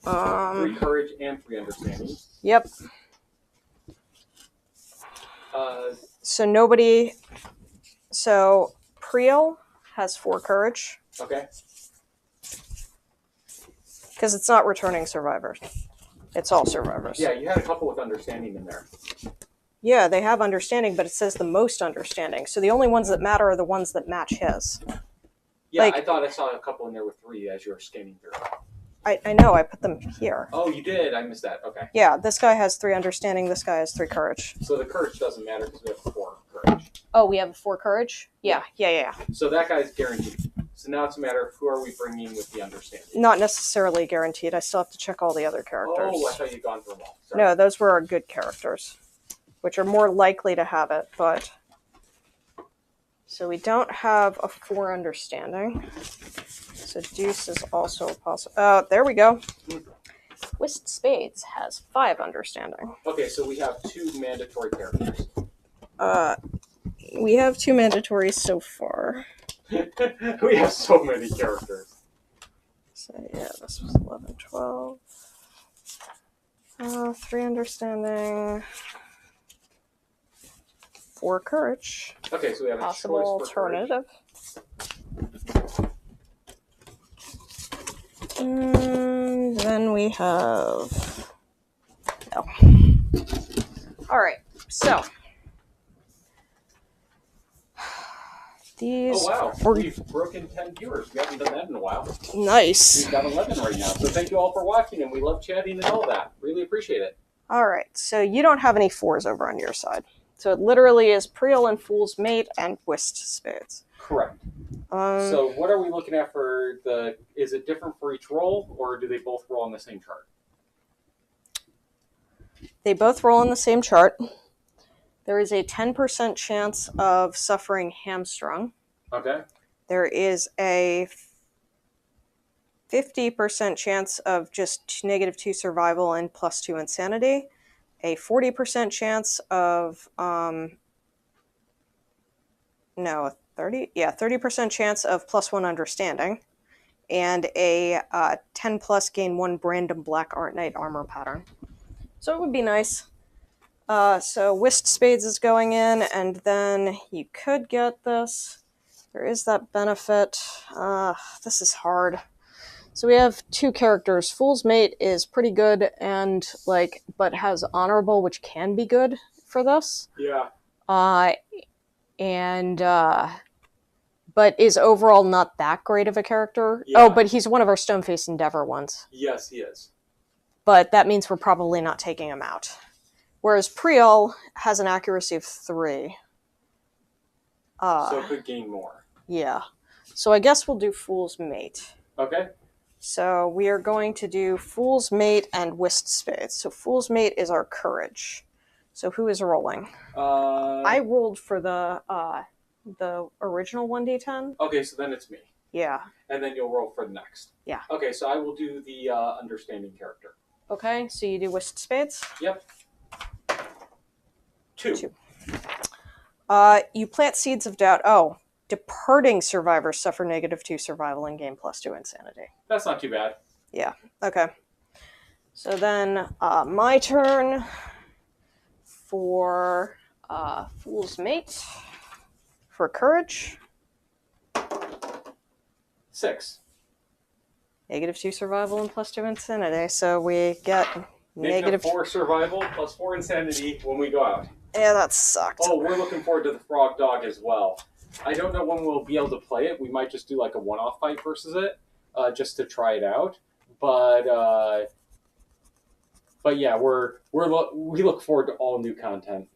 3 courage and 3 understanding. Yep. So Priel has 4 courage. Okay. Because it's not returning survivors. It's all survivors. Yeah, you had a couple with understanding in there. Yeah, they have understanding, but it says the most understanding. So the only ones that matter are the ones that match his. Yeah, I thought I saw a couple in there with 3 as you were scanning through. I know, I put them here. Oh, you did? I missed that. Okay. Yeah, this guy has 3 understanding, this guy has 3 courage. So the courage doesn't matter because we have 4 courage. Oh, we have 4 courage? Yeah. So that guy's guaranteed. So now it's a matter of who are we bringing with the understanding. Not necessarily guaranteed. I still have to check all the other characters. Oh, I thought you'd gone through them all. Sorry. No, those were our good characters, which are more likely to have it, but... So we don't have a 4 understanding. So Deuce is also a possible... Oh, there we go. Twist Spades has 5 understanding. Okay, so we have 2 mandatory characters. We have 2 mandatories so far. We have so many characters. So yeah, this was 11, 12. 3 understanding. 4 courage. Okay, so we have a possible choice for alternative. And then we have... No. Alright, so... These... Oh wow, we've broken 10 viewers. We haven't done that in a while. Nice. We've got 11 right now. So thank you all for watching, and we love chatting and all that. Really appreciate it. Alright, so you don't have any 4s over on your side. So it literally is Priel and Fool's Mate and Whist Spades. Correct. So what are we looking at for the... Is it different for each roll, or do they both roll on the same chart? They both roll on the same chart. There is a 10% chance of suffering hamstrung. Okay. There is a 50% chance of just -2 survival and +2 insanity. A 40% chance of 30% chance of +1 understanding, and a 10+ gain 1 random black Art Knight armor pattern. So it would be nice. So Whist Spades is going in, and then you could get this. There is that benefit. This is hard. So we have 2 characters. Fool's Mate is pretty good and but has honorable, which can be good for this. Yeah. But is overall not that great of a character. Yeah. Oh, but he's one of our Stoneface Endeavor ones. Yes, he is. But that means we're probably not taking him out. Whereas Priel has an accuracy of 3. So it could gain more. Yeah. So I guess we'll do Fool's Mate. Okay. So we are going to do Fool's Mate and Whist Spades. So Fool's Mate is our courage. So who is rolling? I rolled for the original 1d10. Okay, so then it's me. Yeah. And then you'll roll for the next. Yeah. Okay, so I will do the understanding character. Okay, so you do Whist Spades? Yep. 2. You plant seeds of doubt. Oh, departing survivors suffer -2 survival and gain +2 insanity. That's not too bad. Yeah, okay. So then my turn for Fool's Mate for courage. 6. -2 survival and +2 insanity. So we get -4 survival +4 insanity when we go out. Yeah, that sucked. Oh, we're looking forward to the Frog Dog as well. I don't know when we'll be able to play it. We might just do like a one-off fight versus it, just to try it out. But yeah, we look forward to all new content.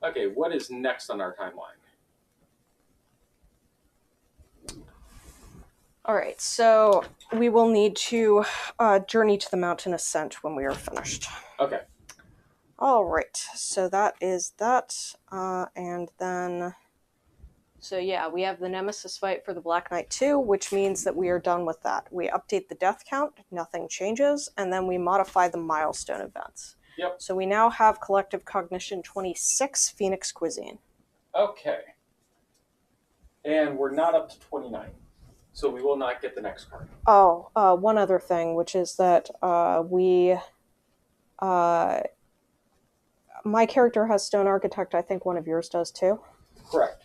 Okay, what is next on our timeline? All right, so we will need to journey to the mountain ascent when we are finished. Okay. All right, so that is that, and then... So yeah, we have the Nemesis fight for the Black Knight 2, which means that we are done with that. We update the death count, nothing changes, and then we modify the milestone events. Yep. So we now have Collective Cognition 26, Phoenix Cuisine. Okay. And we're not up to 29, so we will not get the next card. Oh, one other thing, which is that my character has Stone Architect. I think one of yours does too. Correct.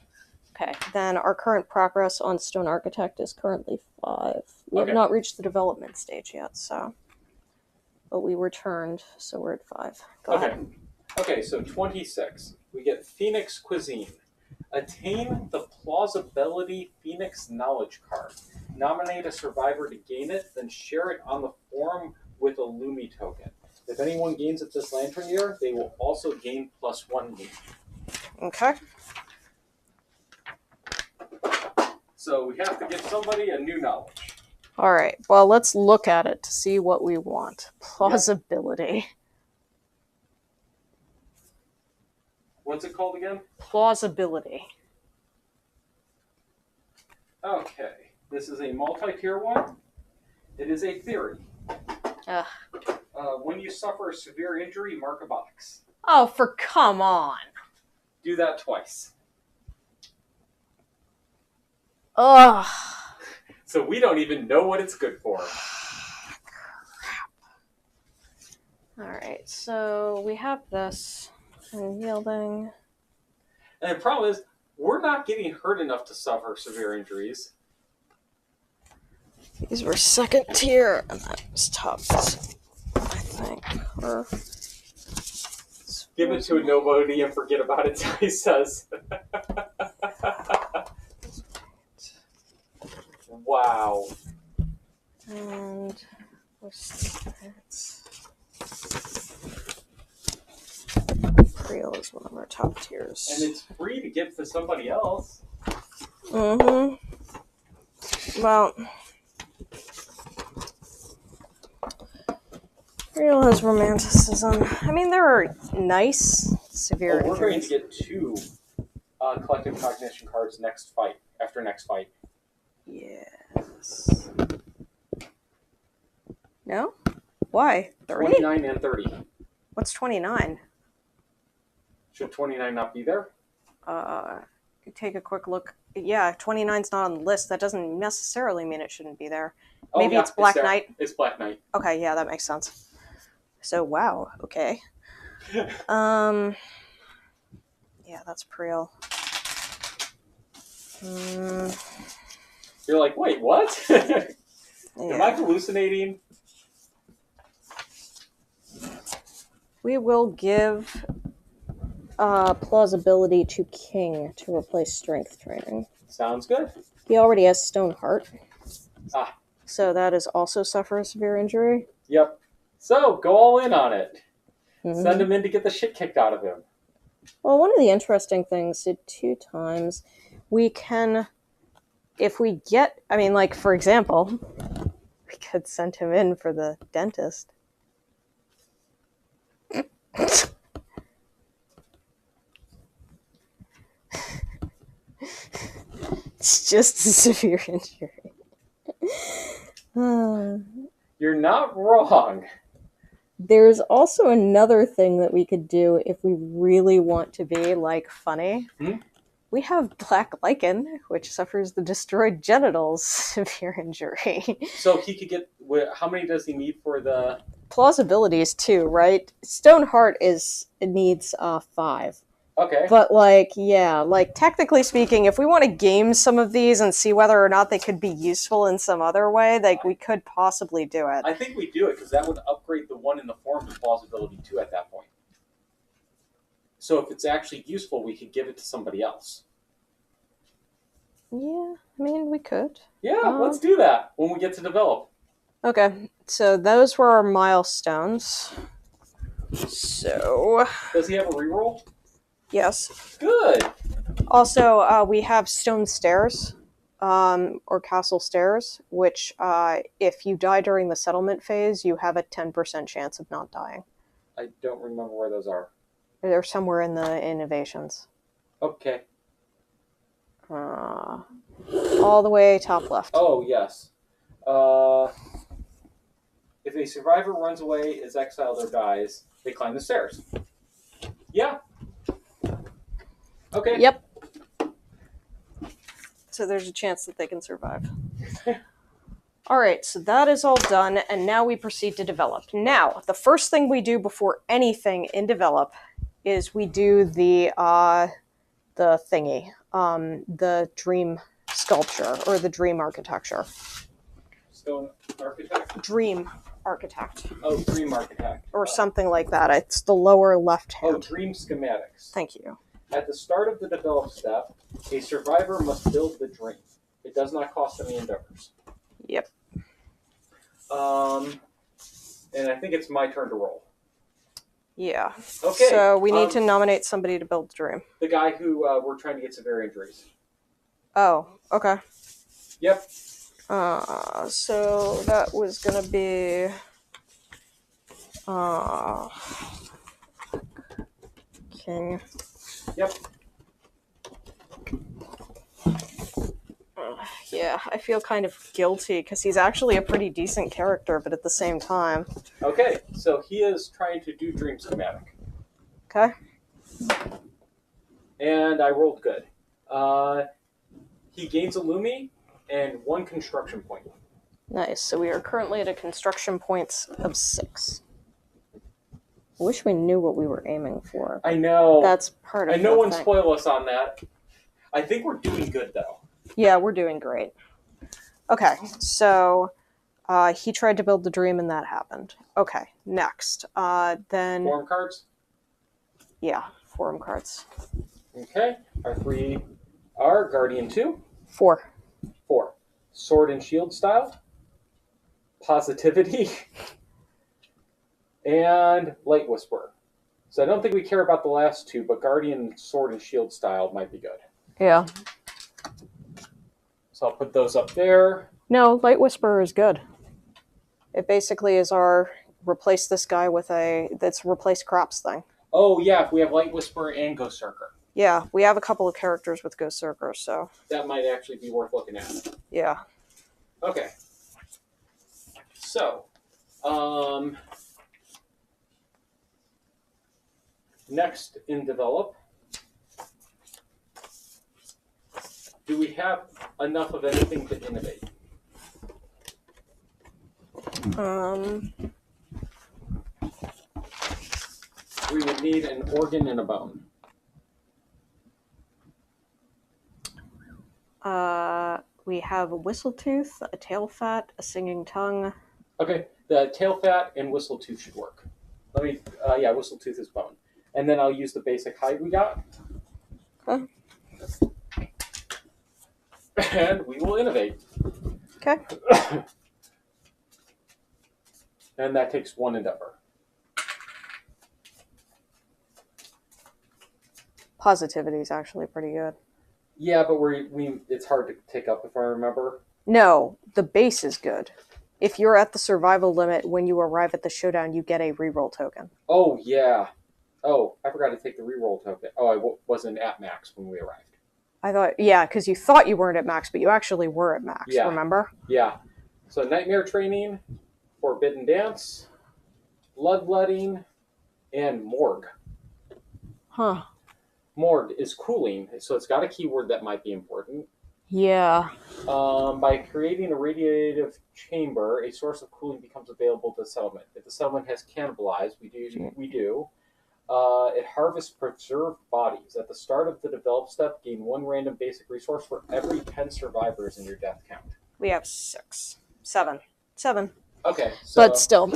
Okay, then our current progress on Stone Architect is currently 5. We have not reached the development stage yet, so... But we were turned, so we're at 5. Go ahead. Okay, so 26. We get Phoenix Cuisine. Attain the Plausibility Phoenix Knowledge card. Nominate a survivor to gain it, then share it on the forum with a Lumi token. If anyone gains it this lantern year, they will also gain +1 Lumi. Okay. So we have to give somebody a new knowledge. All right. Well, let's look at it to see what we want. Plausibility. Yep. What's it called again? Plausibility. Okay. This is a multi-tier one. It is a theory. When you suffer a severe injury, mark a box. Oh, come on. Do that twice. Ugh. So we don't even know what it's good for. Alright, so we have this. Unyielding. And the problem is, we're not getting hurt enough to suffer severe injuries. These were second tier, and that was top, I think. Or... Give it to a nobody and forget about it, he says. Wow. And Creel is one of our top tiers. And it's free to give to somebody else. Mm-hmm. Well, Creel has romanticism. I mean, there are nice, severe injuries. We're going to get 2 Collective Cognition cards after next fight. Yes. No? Why? 30? 29 and 30. What's 29? Should 29 not be there? Take a quick look. Yeah, 29's not on the list. That doesn't necessarily mean it shouldn't be there. Maybe it's Black Knight. It's Black Knight. Okay, yeah, that makes sense. So, wow, okay. Yeah, that's Priel. You're like, wait, what? Am I hallucinating? We will give plausibility to King to replace strength training. Sounds good. He already has Stone Heart. Ah. So that is also suffer a severe injury? Yep. So, go all in on it. Mm-hmm. Send him in to get the shit kicked out of him. Well, one of the interesting things, did 2 times, we can, if we get, I mean, like, for example, we could send him in for the dentist. It's just a severe injury. You're not wrong. There's also another thing that we could do if we really want to be, like, funny. Hmm? We have Black Lichen, which suffers the destroyed genitals severe injury. So he could get, how many does he need for the... Plausibility is 2, right? Stone Heart needs 5. Okay. But, like, yeah, like, technically speaking, if we want to game some of these and see whether or not they could be useful in some other way, like, we could possibly do it. I think we do it, because that would upgrade the one in the forum to Plausibility 2 at that point. So if it's actually useful, we could give it to somebody else. Yeah, I mean, we could. Yeah, let's do that when we get to develop. Okay, so those were our milestones. So... Does he have a reroll? Yes. Good. Also, we have stone stairs, or castle stairs, which, if you die during the settlement phase, you have a 10% chance of not dying. I don't remember where those are. They're somewhere in the innovations. Okay. All the way top left. Oh, yes. If a survivor runs away, is exiled, or dies, they climb the stairs. Yeah. Okay. Yep. So there's a chance that they can survive. Alright, so that is all done, and now we proceed to develop. Now, the first thing we do before anything in develop is we do the thingy, the dream sculpture, or the dream architecture. Stone architect? Dream architect. Oh, dream architect. Or something like that. It's the lower left hand. Oh, dream schematics. Thank you. At the start of the develop step, a survivor must build the dream. It does not cost any endeavors. Yep. And I think it's my turn to roll. Yeah. Okay. So we need to nominate somebody to build the dream. The guy who we're trying to get severe injuries. Oh, okay. Yep. So that was gonna be King. Yep. Yeah, I feel kind of guilty because he's actually a pretty decent character, but at the same time. Okay, so he is trying to do dream schematic. Okay. And I rolled good. He gains a Lumi and 1 construction point. Nice. So we are currently at a construction points of 6. I wish we knew what we were aiming for. I know. That's part of I know the one thing. spoil us on that. I think we're doing good though. Yeah, we're doing great. Okay, so he tried to build the dream and that happened. Okay, next. Then... Form cards? Yeah, forum cards. Okay, our 3 are Guardian 2. 4. 4. Sword and Shield style. Positivity. And Light Whisperer. So I don't think we care about the last 2, but Guardian, Sword, and Shield style might be good. Yeah. So I'll put those up there. No, Light Whisperer is good. It basically is our replace this guy with that's replace Crops thing. Oh yeah, if we have Light Whisperer and Ghost Circer. Yeah, we have a couple of characters with Ghost Circer, so... That might actually be worth looking at. Yeah. Okay. So, next in develop, do we have enough of anything to innovate? We would need an organ and a bone. We have a whistle tooth, a tail fat, a singing tongue. Okay, the tail fat and whistle tooth should work. Let me, yeah, whistle tooth is bone. And then I'll use the basic hide we got. Okay. And we will innovate. Okay. And that takes 1 endeavor. Positivity is actually pretty good. Yeah, but it's hard to take up if I remember. No, the base is good. If you're at the survival limit when you arrive at the showdown, you get a reroll token. Oh, yeah. Oh, I forgot to take the reroll token. Oh, I wasn't at max when we arrived. I thought, yeah, because you thought you weren't at max, but you actually were at max, yeah. Remember? Yeah. So Nightmare Training, Forbidden Dance, Bloodletting, and Morgue. Huh. Morgue is cooling, so it's got a keyword that might be important. Yeah. By creating a radiative chamber, a source of cooling becomes available to the settlement. If the settlement has cannibalized, we do. It harvests preserved bodies. At the start of the develop step, gain 1 random basic resource for every 10 survivors in your death count. We have 7. Okay. But still.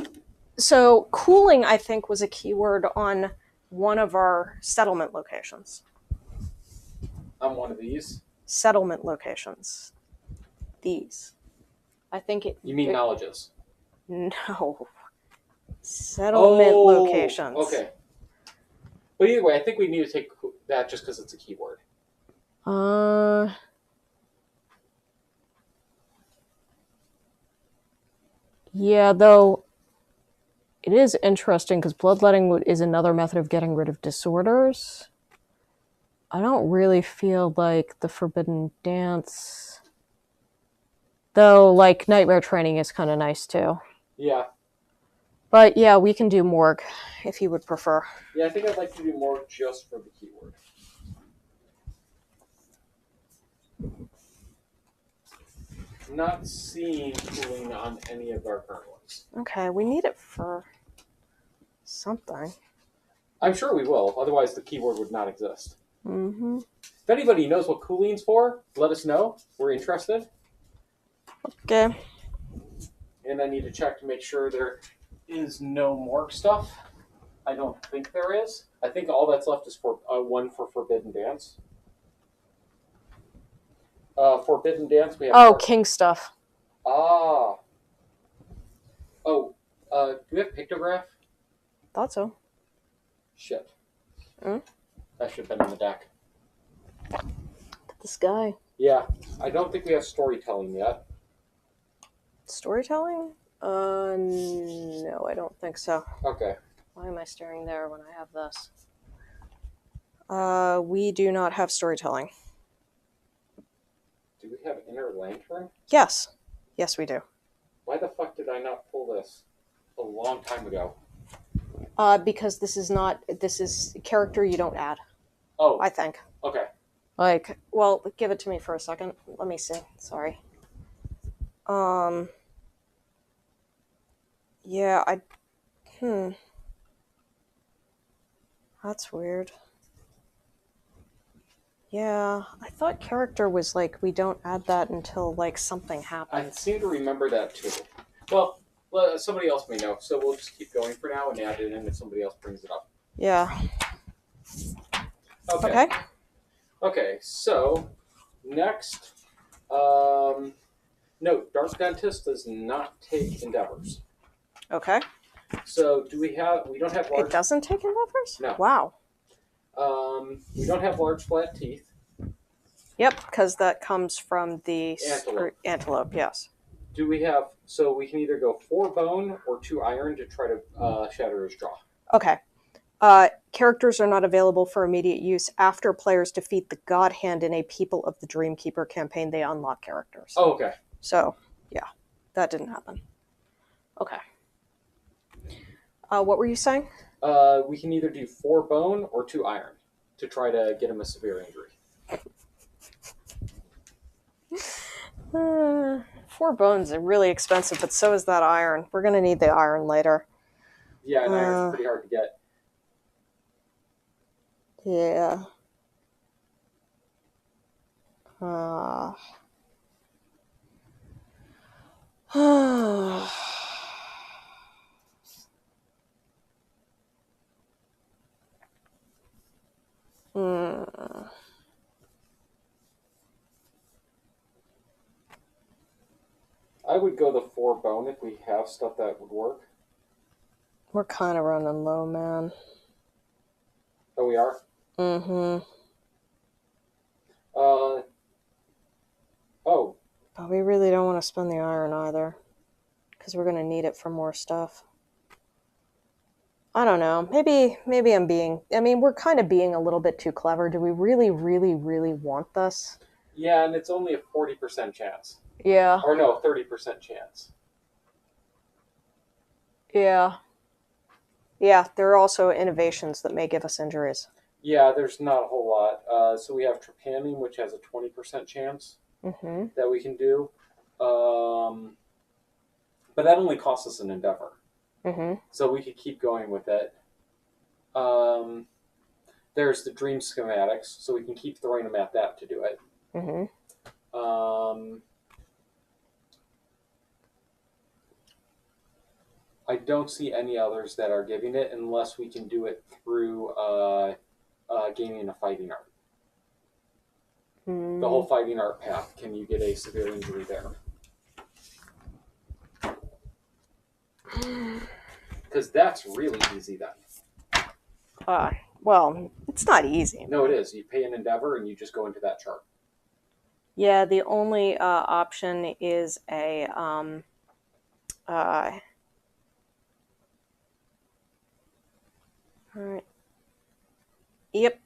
So cooling, I think, was a keyword on one of our settlement locations. On one of these? Settlement locations. These. I think it... You mean knowledges? No. Settlement locations. Okay. But either way, I think we need to take that just because it's a keyword. Yeah, though it is interesting because bloodletting is another method of getting rid of disorders. I don't really feel like the forbidden dance, though. Like nightmare training is kind of nice too. Yeah. But yeah, we can do morgue if you would prefer. Yeah, I think I'd like to do more just for the keyword. Not seeing cooling on any of our current ones. Okay, we need it for something. I'm sure we will. Otherwise, the keyword would not exist. Mm-hmm. If anybody knows what cooling's for, let us know. We're interested. Okay. And I need to check to make sure there is no morgue stuff. I don't think there is. I think all that's left is for one for Forbidden Dance. Forbidden Dance, we have... Oh, king stuff. Ah. Oh, do we have Pictograph? Thought so. Shit. Mm? That should have been in the deck. This guy. Yeah, I don't think we have storytelling yet. Storytelling? No, I don't think so. Okay. Why am I staring there when I have this? We do not have storytelling. Do we have Inner Lantern? Yes. Yes, we do. Why the fuck did I not pull this a long time ago? Because this is character you don't add. Oh. I think. Okay. Like, well, give it to me for a second. Let me see. Sorry. Yeah, That's weird. Yeah, I thought character was like, we don't add that until, like, something happens. I seem to remember that, too. Well, somebody else may know, so we'll just keep going for now and add it in if somebody else brings it up. Yeah. Okay. Okay, so, next, no, Dark Dentist does not take endeavors. Okay. So, we don't have large... It doesn't take endeavors? No. Wow. We don't have large flat teeth. Yep, because that comes from the Antelope, yes. Do we have... So, we can either go 4 bone or 2 iron to try to shatter his jaw. Okay. Characters are not available for immediate use. After players defeat the God Hand in a People of the Dreamkeeper campaign, they unlock characters. Oh, okay. So, yeah, that didn't happen. Okay. What were you saying? We can either do 4 bone or 2 iron to try to get him a severe injury. 4 bones are really expensive, but so is that iron. We're going to need the iron later. Yeah, and iron's pretty hard to get. Yeah. I would go the 4 bone if we have stuff that would work. We're kind of running low, man. Oh, we are? Mm-hmm. Oh. But we really don't want to spend the iron either, because we're going to need it for more stuff. I don't know. Maybe I'm being... I mean, we're kind of being a little bit too clever. Do we really, really, really want this? Yeah, and it's only a 40% chance. Yeah. Or no, 30% chance. Yeah. Yeah, there are also innovations that may give us injuries. Yeah, there's not a whole lot. So we have trypamine, which has a 20% chance that we can do. But that only costs us an endeavor. So we could keep going with it. There's the dream schematics, so we can keep throwing them at that to do it. I don't see any others that are giving it unless we can do it through gaming a fighting art. The whole fighting art path. Can you get a severe injury there? Because that's really easy then. Well, it's not easy. No, it is. You pay an endeavor and you just go into that chart. Yeah, the only option is a all right. Yep,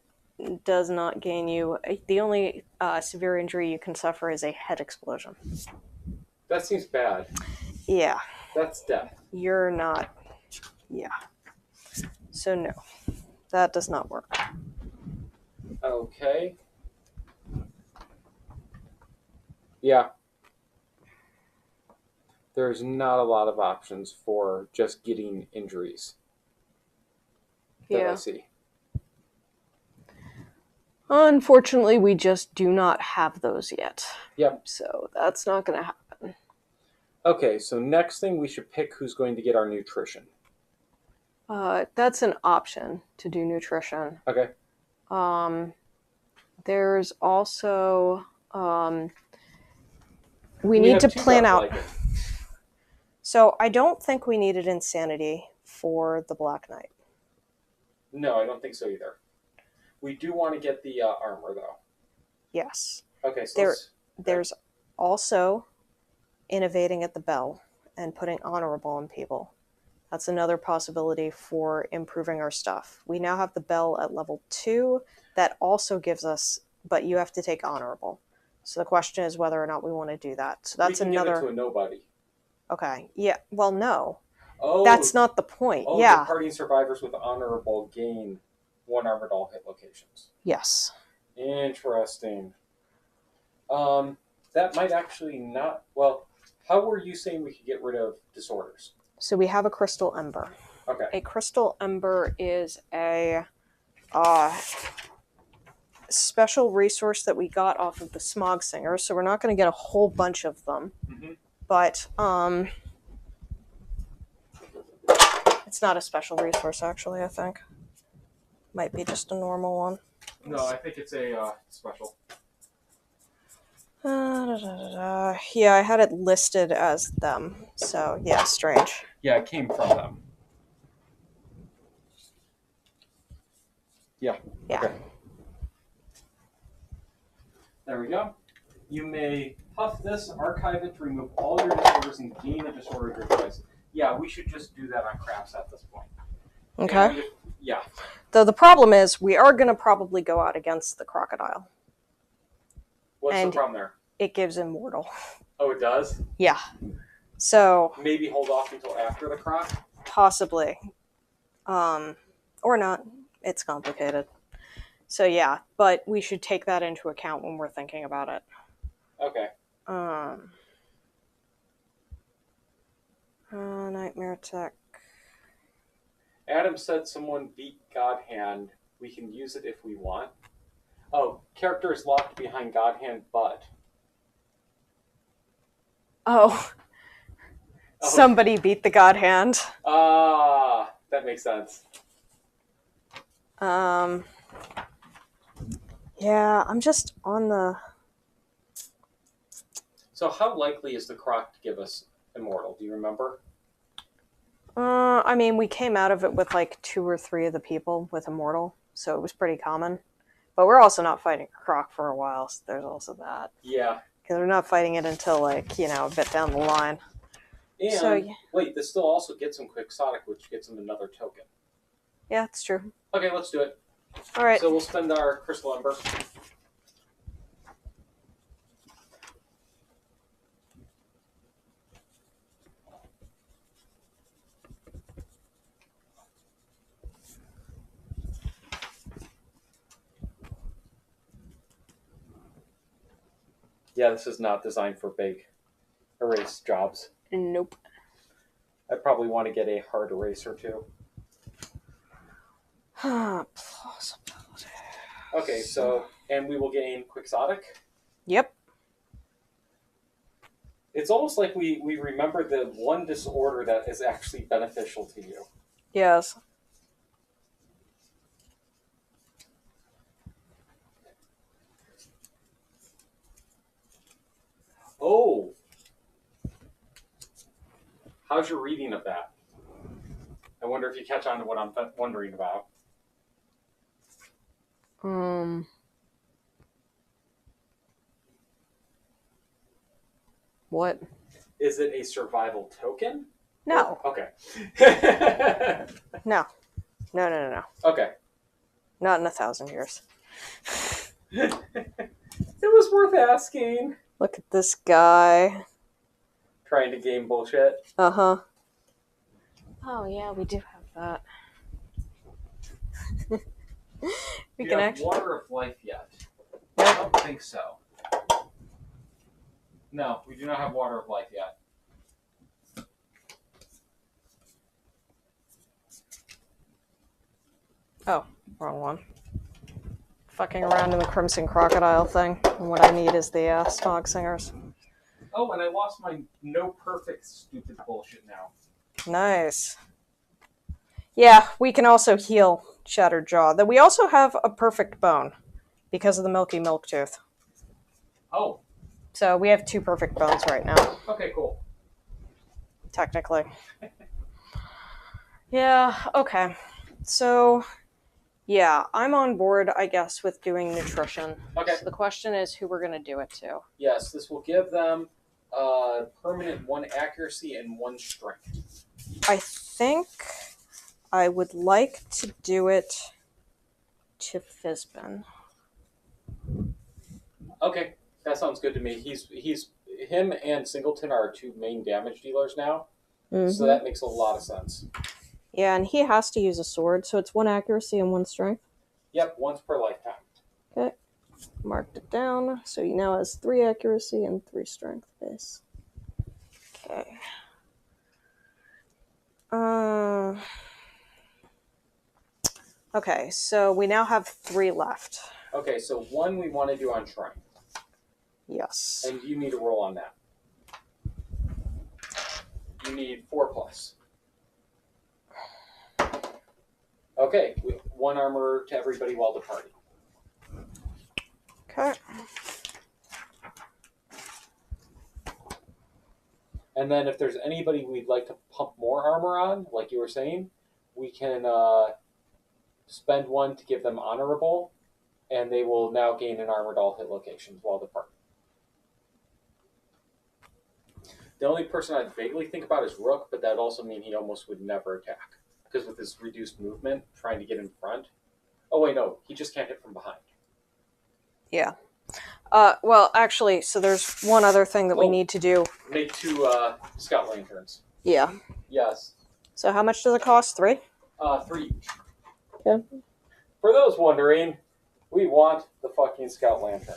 does not gain you. The only severe injury you can suffer is a head explosion. That seems bad. Yeah, That's death. you're not. Yeah. So no, that does not work. Okay. Yeah. There's not a lot of options for just getting injuries that I see. Unfortunately, we just do not have those yet. Yep. So that's not going to happen. Okay, so next thing we should pick who's going to get our nutrition. That's an option to do nutrition. Okay. There's also we need to plan out. Like so I don't think we needed insanity for the Black Knight. No, I don't think so either. We do want to get the armor, though. Yes. Okay, so there's also innovating at the bell and putting honorable on people. That's another possibility for improving our stuff. We now have the bell at level 2. That also gives us, but you have to take honorable. So the question is whether or not we want to do that. So that's another. Give it to a nobody. Okay. Yeah. Well, no. Oh. That's not the point. Oh, yeah. Departing survivors with honorable gain 1 armored all hit locations. Yes. Interesting. That might actually not. Well, how were you saying we could get rid of disorders? So we have a crystal ember. Okay. A crystal ember is a special resource that we got off of the Smog Singer. So we're not going to get a whole bunch of them, but it's not a special resource actually. I think might be just a normal one. No, I think it's a special. Yeah, I had it listed as them. So yeah, strange. Yeah, it came from them. Yeah. Yeah. Okay. There we go. You may huff this, archive it to remove all your disorders and gain a disorder of your choice. Yeah, we should just do that on crafts at this point. Okay. Yeah. Though the problem is, we are going to probably go out against the crocodile. What's the problem there? It gives immortal. Oh, it does? Yeah. So maybe hold off until after the croc? Possibly. Or not. It's complicated. So yeah, but we should take that into account when we're thinking about it. Okay. Nightmare Tech. Adam said someone beat God Hand. We can use it if we want. Oh, character is locked behind God Hand, but. Oh. Somebody beat the God Hand. Ah, that makes sense. Yeah, I'm just on the... So how likely is the croc to give us immortal? Do you remember? I mean, we came out of it with like 2 or 3 of the people with immortal, so it was pretty common. But we're also not fighting croc for a while, so there's also that. Yeah. Because we're not fighting it until like, a bit down the line. And, so, wait, this still also gets him Quixotic, which gets him another token. Yeah, that's true. Okay, let's do it. All right. So we'll spend our Crystal Ember. Yeah, this is not designed for big erase jobs. Nope. I probably want to get a hard eraser too. Plausibility. Okay, so, and we will gain Quixotic? Yep. It's almost like we remember the one disorder that is actually beneficial to you. Yes. Oh! How's your reading of that? I wonder if you catch on to what I'm wondering about. What? Is it a survival token? No. Or, okay. No. No. Okay. Not in 1,000 years. It was worth asking. Look at this guy. Trying to game bullshit. Uh-huh. Oh, yeah, we do have that. We can actually... Water of Life yet? Nope. I don't think so. No, we do not have Water of Life yet. Oh, wrong one. Fucking around in the Crimson Crocodile thing. And what I need is the Smog Singers. Oh, and I lost my no perfect stupid bullshit now. Nice. Yeah, we can also heal Shattered Jaw. That we also have a perfect bone because of the Milky Milk Tooth. Oh. So we have 2 perfect bones right now. Okay, cool. Technically. Yeah, okay. So, yeah, I'm on board, I guess, with doing nutrition. Okay. So the question is who we're going to do it to. Yes, this will give them permanent 1 accuracy and 1 strength. I think I would like to do it to Fizbin. Okay, that sounds good to me. Him and Singleton are our 2 main damage dealers now, so that makes a lot of sense. Yeah, and he has to use a sword, so it's 1 accuracy and 1 strength. Yep, once per lifetime. Okay, marked it down. So he now has 3 accuracy and 3 strength base. Okay. Okay, so we now have 3 left. Okay, so 1 we want to do on strength. Yes. And you need to roll on that. You need 4+. Okay, 1 armor to everybody while departing. Okay. And then if there's anybody we'd like to pump more armor on, like you were saying, we can spend 1 to give them honorable, and they will now gain an armored all hit locations while departing. The only person I'd vaguely think about is Rook, but that'd also mean he almost would never attack. Because with his reduced movement, trying to get in front... Oh, wait, no. He just can't hit from behind. Yeah. Well, actually, so there's one other thing that we need to do. Make 2 scout lanterns. Yeah. Yes. So how much does it cost? 3? 3 each. Okay. For those wondering, we want the fucking scout lantern.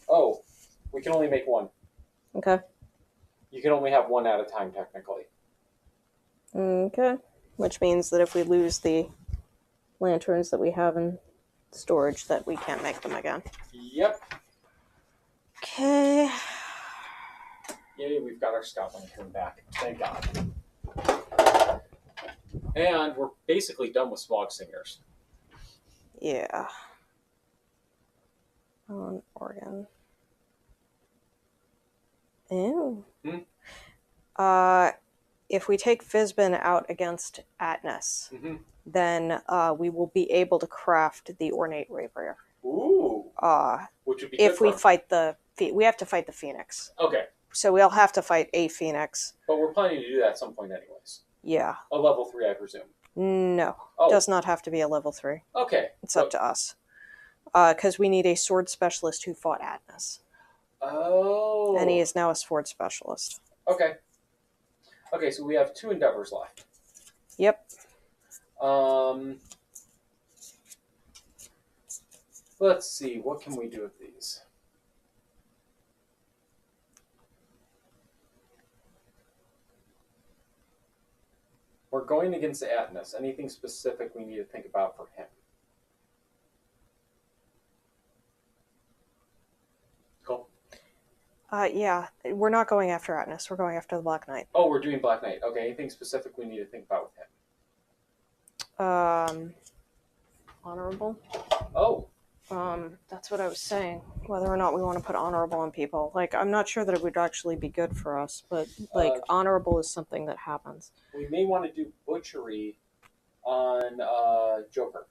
Oh, we can only make 1. Okay. You can only have 1 at a time, technically. Okay. Which means that if we lose the lanterns that we have in storage, that we can't make them again. Yep. Okay. Yay, we've got our scout lantern back. Thank God. And we're basically done with Smog Singers. Yeah. On Oregon. Ew. If we take Fizbin out against Atnas, then we will be able to craft the Ornate Rapier. Ooh. Which would be if we fight we have to fight the Phoenix. Okay. So we'll have to fight a Phoenix. But we're planning to do that at some point anyways. Yeah. A level 3, I presume. No. Oh. Does not have to be a level 3. Okay. It's up to us. Because we need a sword specialist who fought Atnas. Oh. And he is now a sword specialist. Okay. Okay, so we have 2 endeavors left. Yep. Let's see. What can we do with these? We're going against Atnas. Anything specific we need to think about for him? Cool. Yeah, we're not going after Atnas. We're going after the Black Knight. Oh, we're doing Black Knight. Okay, anything specific we need to think about with him? Honorable. Oh. That's what I was saying. Whether or not we want to put honorable on people. Like, I'm not sure that it would actually be good for us, but, like, honorable is something that happens. We may want to do butchery on Joker.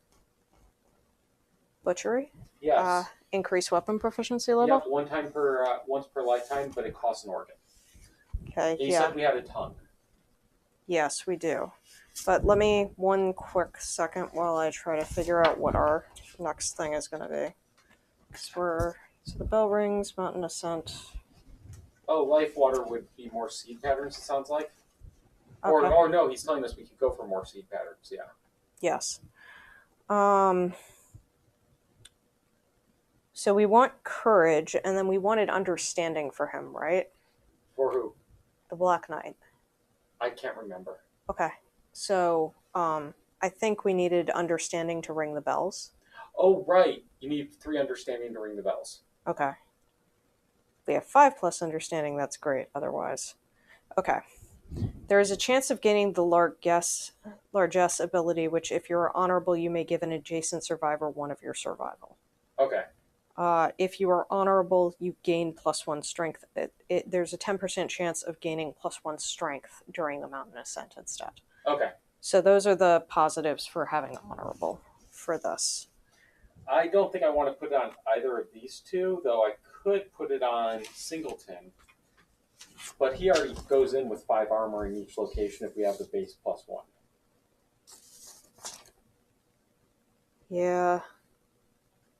Butchery? Yes. Increase weapon proficiency level? Yep, once per lifetime, but it costs an organ. Okay, And you said we had a ton. Yes, we do. But let me one quick second while I try to figure out what our next thing is going to be. So the bell rings, mountain ascent. Oh, life water would be more seed patterns, it sounds like. Okay. Or no, he's telling us we could go for more seed patterns, yeah. Yes. So we want courage, and then we wanted understanding for him, right? For who? The Black Knight. I can't remember. Okay. So, I think we needed understanding to ring the bells. Oh, right. You need 3 understanding to ring the bells. Okay. We have 5 plus understanding, that's great, otherwise. Okay. There is a chance of gaining the largesse ability, which if you're honorable, you may give an adjacent survivor 1 of your survival. Okay. If you are honorable, you gain +1 strength. There's a 10% chance of gaining +1 strength during the mountain ascent instead. Okay. So those are the positives for having honorable for this. I don't think I want to put it on either of these 2, though I could put it on Singleton. But he already goes in with 5 armor in each location if we have the base +1. Yeah.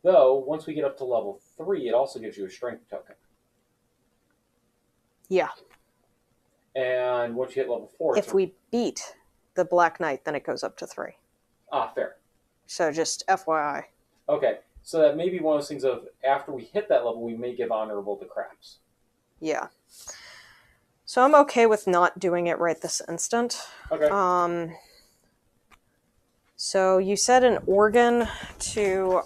Though, once we get up to level 3, it also gives you a strength token. Yeah. And once you hit level 4... If we beat the Black Knight, then it goes up to 3. Ah, fair. So just FYI. Okay, so that may be one of those things of, after we hit that level, we may give honorable to Craps. Yeah. So I'm okay with not doing it right this instant. Okay. So you said an organ to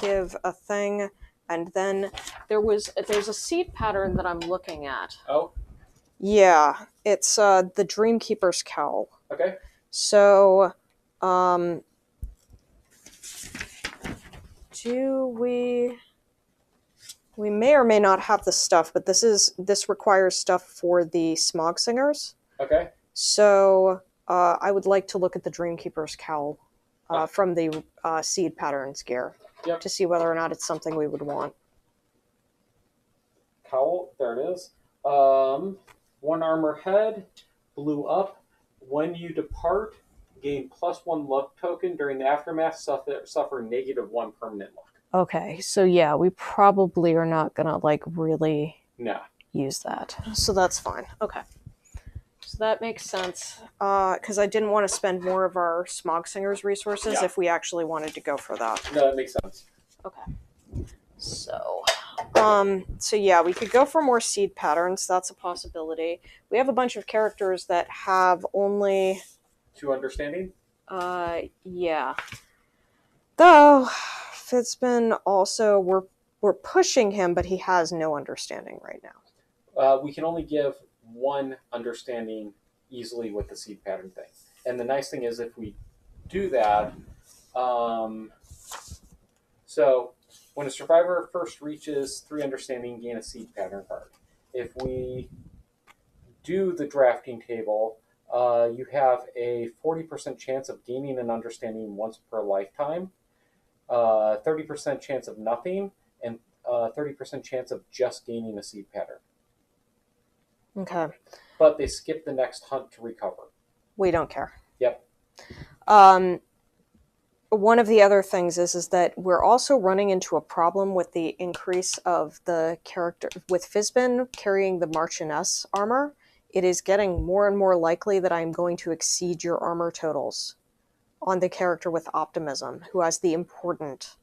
give a thing, and then there's a seed pattern that I'm looking at. Oh? Yeah, it's the Dreamkeeper's Cowl. Okay. So, we may or may not have the stuff, but this requires stuff for the Smog Singers. Okay. So, I would like to look at the Dreamkeeper's Cowl from the seed patterns gear to see whether or not it's something we would want. Cowl, there it is. 1 armor head, blue up. When you depart, gain +1 luck token. During the aftermath, suffer -1 permanent luck. Okay, so yeah, we probably are not gonna really use that. So that's fine. Okay. So that makes sense. Because I didn't want to spend more of our Smog Singers resources if we actually wanted to go for that. No, that makes sense. Okay. So yeah, we could go for more seed patterns. That's a possibility. We have a bunch of characters that have only 2 understanding? Yeah. Though Fitzbin also we're pushing him, but he has no understanding right now. We can only give 1 understanding easily with the seed pattern thing. And the nice thing is if we do that, so when a survivor first reaches 3 understanding, gain a seed pattern card. If we do the drafting table, you have a 40% chance of gaining an understanding once per lifetime, 30% chance of nothing, and 30% chance of just gaining a seed pattern. Okay. But they skip the next hunt to recover. We don't care. Yep. One of the other things is that we're also running into a problem with the increase of the character with Fizbin carrying the Marchioness armor. It is getting more and more likely that I'm going to exceed your armor totals on the character with Optimism, who has the important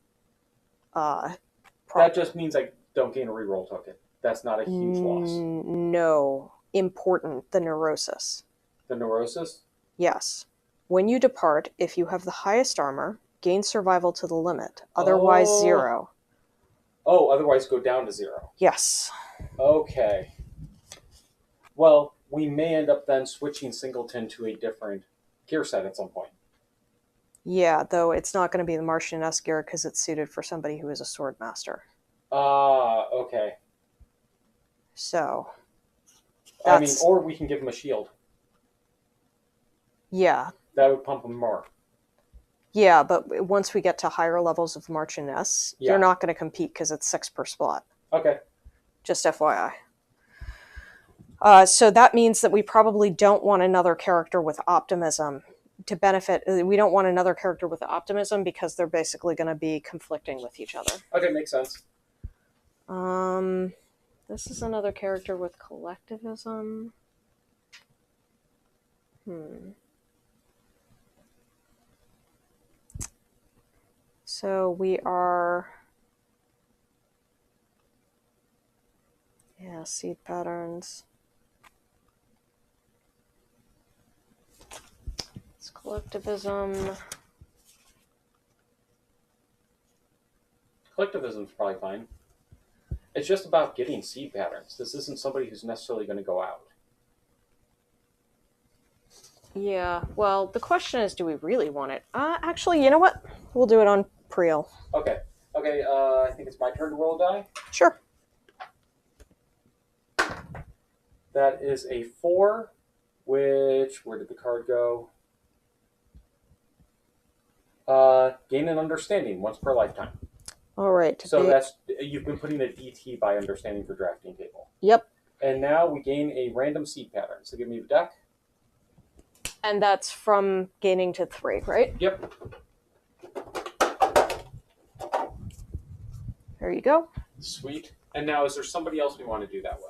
That just means I don't gain a reroll token. That's not a huge loss. No. Important. The Neurosis. The Neurosis? Yes. When you depart, if you have the highest armor, gain survival to the limit. Otherwise, 0. Oh, otherwise go down to 0. Yes. Okay. Well, we may end up then switching Singleton to a different gear set at some point. Yeah, though it's not going to be the Marchioness gear because it's suited for somebody who is a sword master. Okay. So. I mean, or we can give him a shield. Yeah. That would pump him more. Yeah, but once we get to higher levels of Marchioness, you're not going to compete because it's 6 per spot. Okay. Just FYI. So that means that we probably don't want another character with optimism to benefit. We don't want another character with optimism because they're basically going to be conflicting with each other. Okay, makes sense. This is another character with collectivism. So we are... Yeah, seed patterns. It's collectivism. Collectivism's probably fine. It's just about getting seed patterns. This isn't somebody who's necessarily going to go out. Yeah, well, the question is, do we really want it? Actually, you know what? We'll do it on Priel. Okay. Okay, I think it's my turn to roll a die. Sure. That is a 4, which... Where did the card go? Gain an understanding once per lifetime. All right. So that's... You've been putting an ET by understanding for drafting table. Yep. And now we gain a random seed pattern. So give me the deck. And that's from gaining to 3, right? Yep. There you go. Sweet. And now, is there somebody else we want to do that way?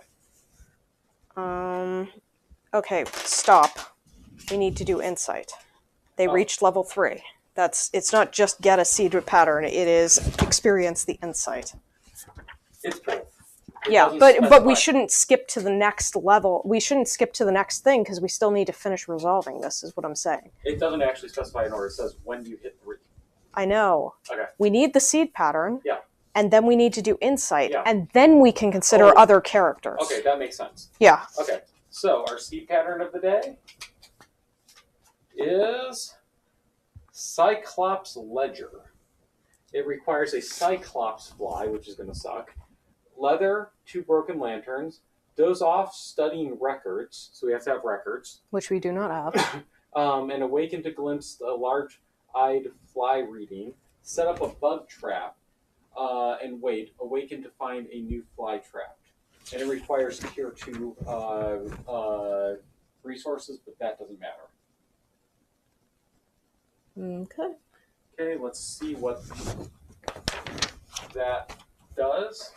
Okay, stop. We need to do insight. They reached level 3. It's not just get a seed pattern, it is experience the insight. It's both. Yeah, but we shouldn't skip to the next level. We shouldn't skip to the next thing because we still need to finish resolving this, is what I'm saying. It doesn't actually specify an order. It says when you hit 3. I know. Okay. We need the seed pattern. Yeah. And then we need to do insight. Yeah. And then we can consider other characters. Okay, that makes sense. Yeah. Okay, so our seed pattern of the day is Cyclops Ledger. It requires a Cyclops fly, which is going to suck. Leather, 2 broken lanterns. Doze off studying records, so we have to have records. Which we do not have. And awaken to glimpse a large-eyed fly reading. Set up a bug trap, and wait. Awaken to find a new fly trap. And it requires tier 2 resources, but that doesn't matter. Okay. Okay, let's see what that does.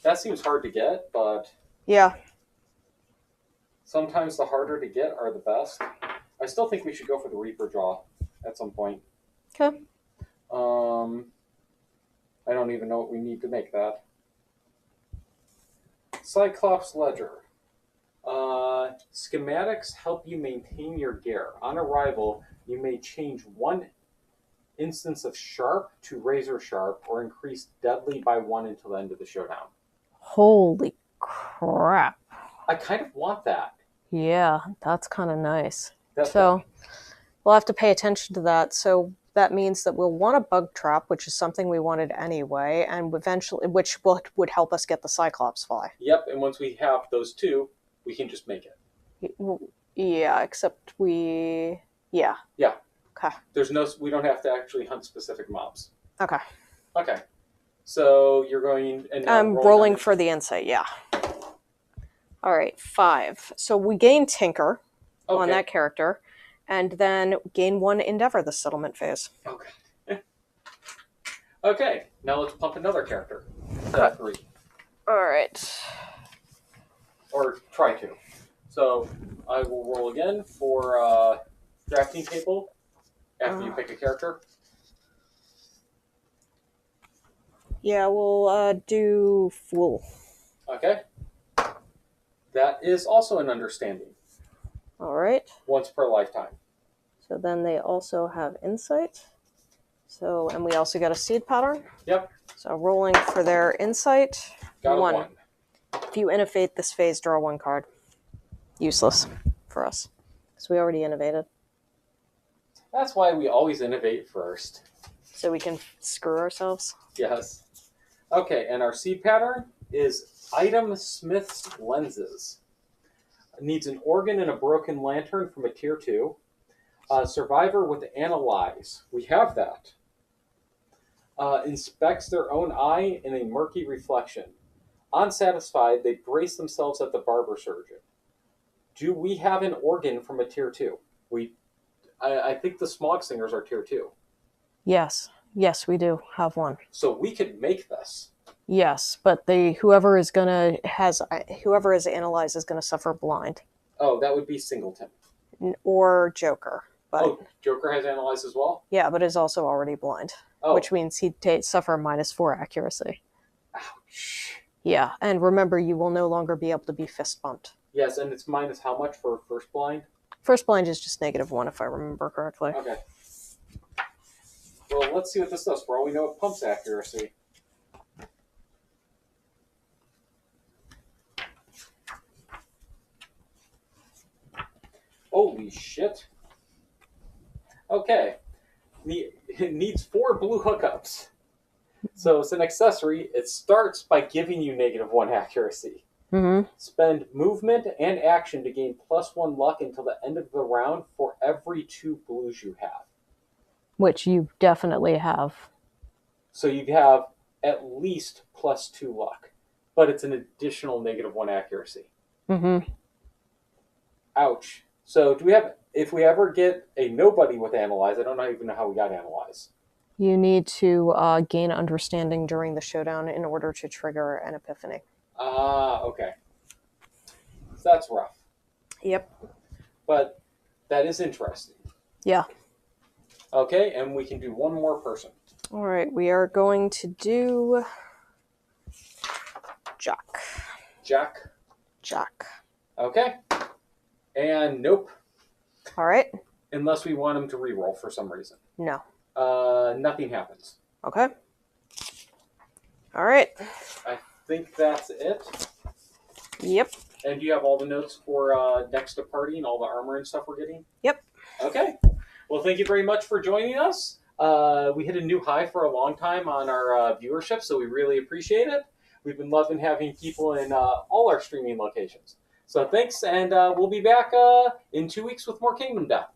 That seems hard to get, but... Yeah. Sometimes the harder to get are the best. I still think we should go for the Reaper draw at some point. Okay. I don't even know what we need to make that. Cyclops Ledger. Schematics help you maintain your gear. On arrival, you may change 1 instance of sharp to razor sharp or increase deadly by 1 until the end of the showdown. Holy crap. I kind of want that. Yeah, that's kind of nice. So we'll have to pay attention to that. So that means that we'll want a bug trap, which is something we wanted anyway, and eventually, which would help us get the Cyclops fly. Yep, and once we have those 2, we can just make it. Yeah, except we... Yeah. Yeah. Okay. We don't have to actually hunt specific mobs. Okay. Okay. So you're going... and I'm rolling for the insight, yeah. All right, 5. So we gain Tinker on that character, and then gain 1 Endeavor this settlement phase. Okay. Okay, now let's pump another character. 3. All right. Or try to. So I will roll again for drafting table after you pick a character. Yeah, we'll do Fool. Okay. That is also an understanding. All right. Once per lifetime. So then they also have insight. So, and we also got a seed pattern. Yep. So rolling for their insight. Got 1. If you innovate this phase, draw 1 card. Useless for us. Because we already innovated. That's why we always innovate first. So we can screw ourselves? Yes. Okay, and our seed pattern is Item Smith's Lenses. It needs an organ and a broken lantern from a tier 2. Survivor with Analyze. We have that. Inspects their own eye in a murky reflection. Unsatisfied, they brace themselves at the barber surgeon. Do we have an organ from a tier 2? I think the Smog Singers are tier 2. Yes. Yes, we do have one. So we could make this. Yes, but whoever is analyzed is gonna suffer blind. Oh, that would be Singleton. Or Joker. But, Joker has Analyze as well? Yeah, but is also already blind. Oh. Which means he'd suffer -4 accuracy. Ouch. Yeah, and remember, you will no longer be able to be fist bumped. Yes, and it's minus how much for first blind? First blind is just -1, if I remember correctly. Okay. Well, let's see what this does. For all we know, it pumps accuracy. Holy shit. Okay. It needs 4 blue hookups. So it's an accessory. It starts by giving you -1 accuracy. Mm-hmm. Spend movement and action to gain +1 luck until the end of the round for every 2 blues you have. Which you definitely have. So you have at least +2 luck. But it's an additional -1 accuracy. Mm-hmm. Ouch. So do we have, if we ever get a nobody with Analyze, I don't even know how we got Analyze. You need to gain understanding during the showdown in order to trigger an epiphany. Okay. So that's rough. Yep. But that is interesting. Yeah. Okay, and we can do one more person. All right, we are going to do Jock. Jack. Okay. And nope. All right. Unless we want him to reroll for some reason. No. Nothing happens. Okay. All right. I think that's it. Yep. And do you have all the notes for next to party and all the armor and stuff we're getting? Yep. Okay. Well, thank you very much for joining us. We hit a new high for a long time on our viewership, so we really appreciate it. We've been loving having people in all our streaming locations. So thanks, and we'll be back in 2 weeks with more Kingdom Death.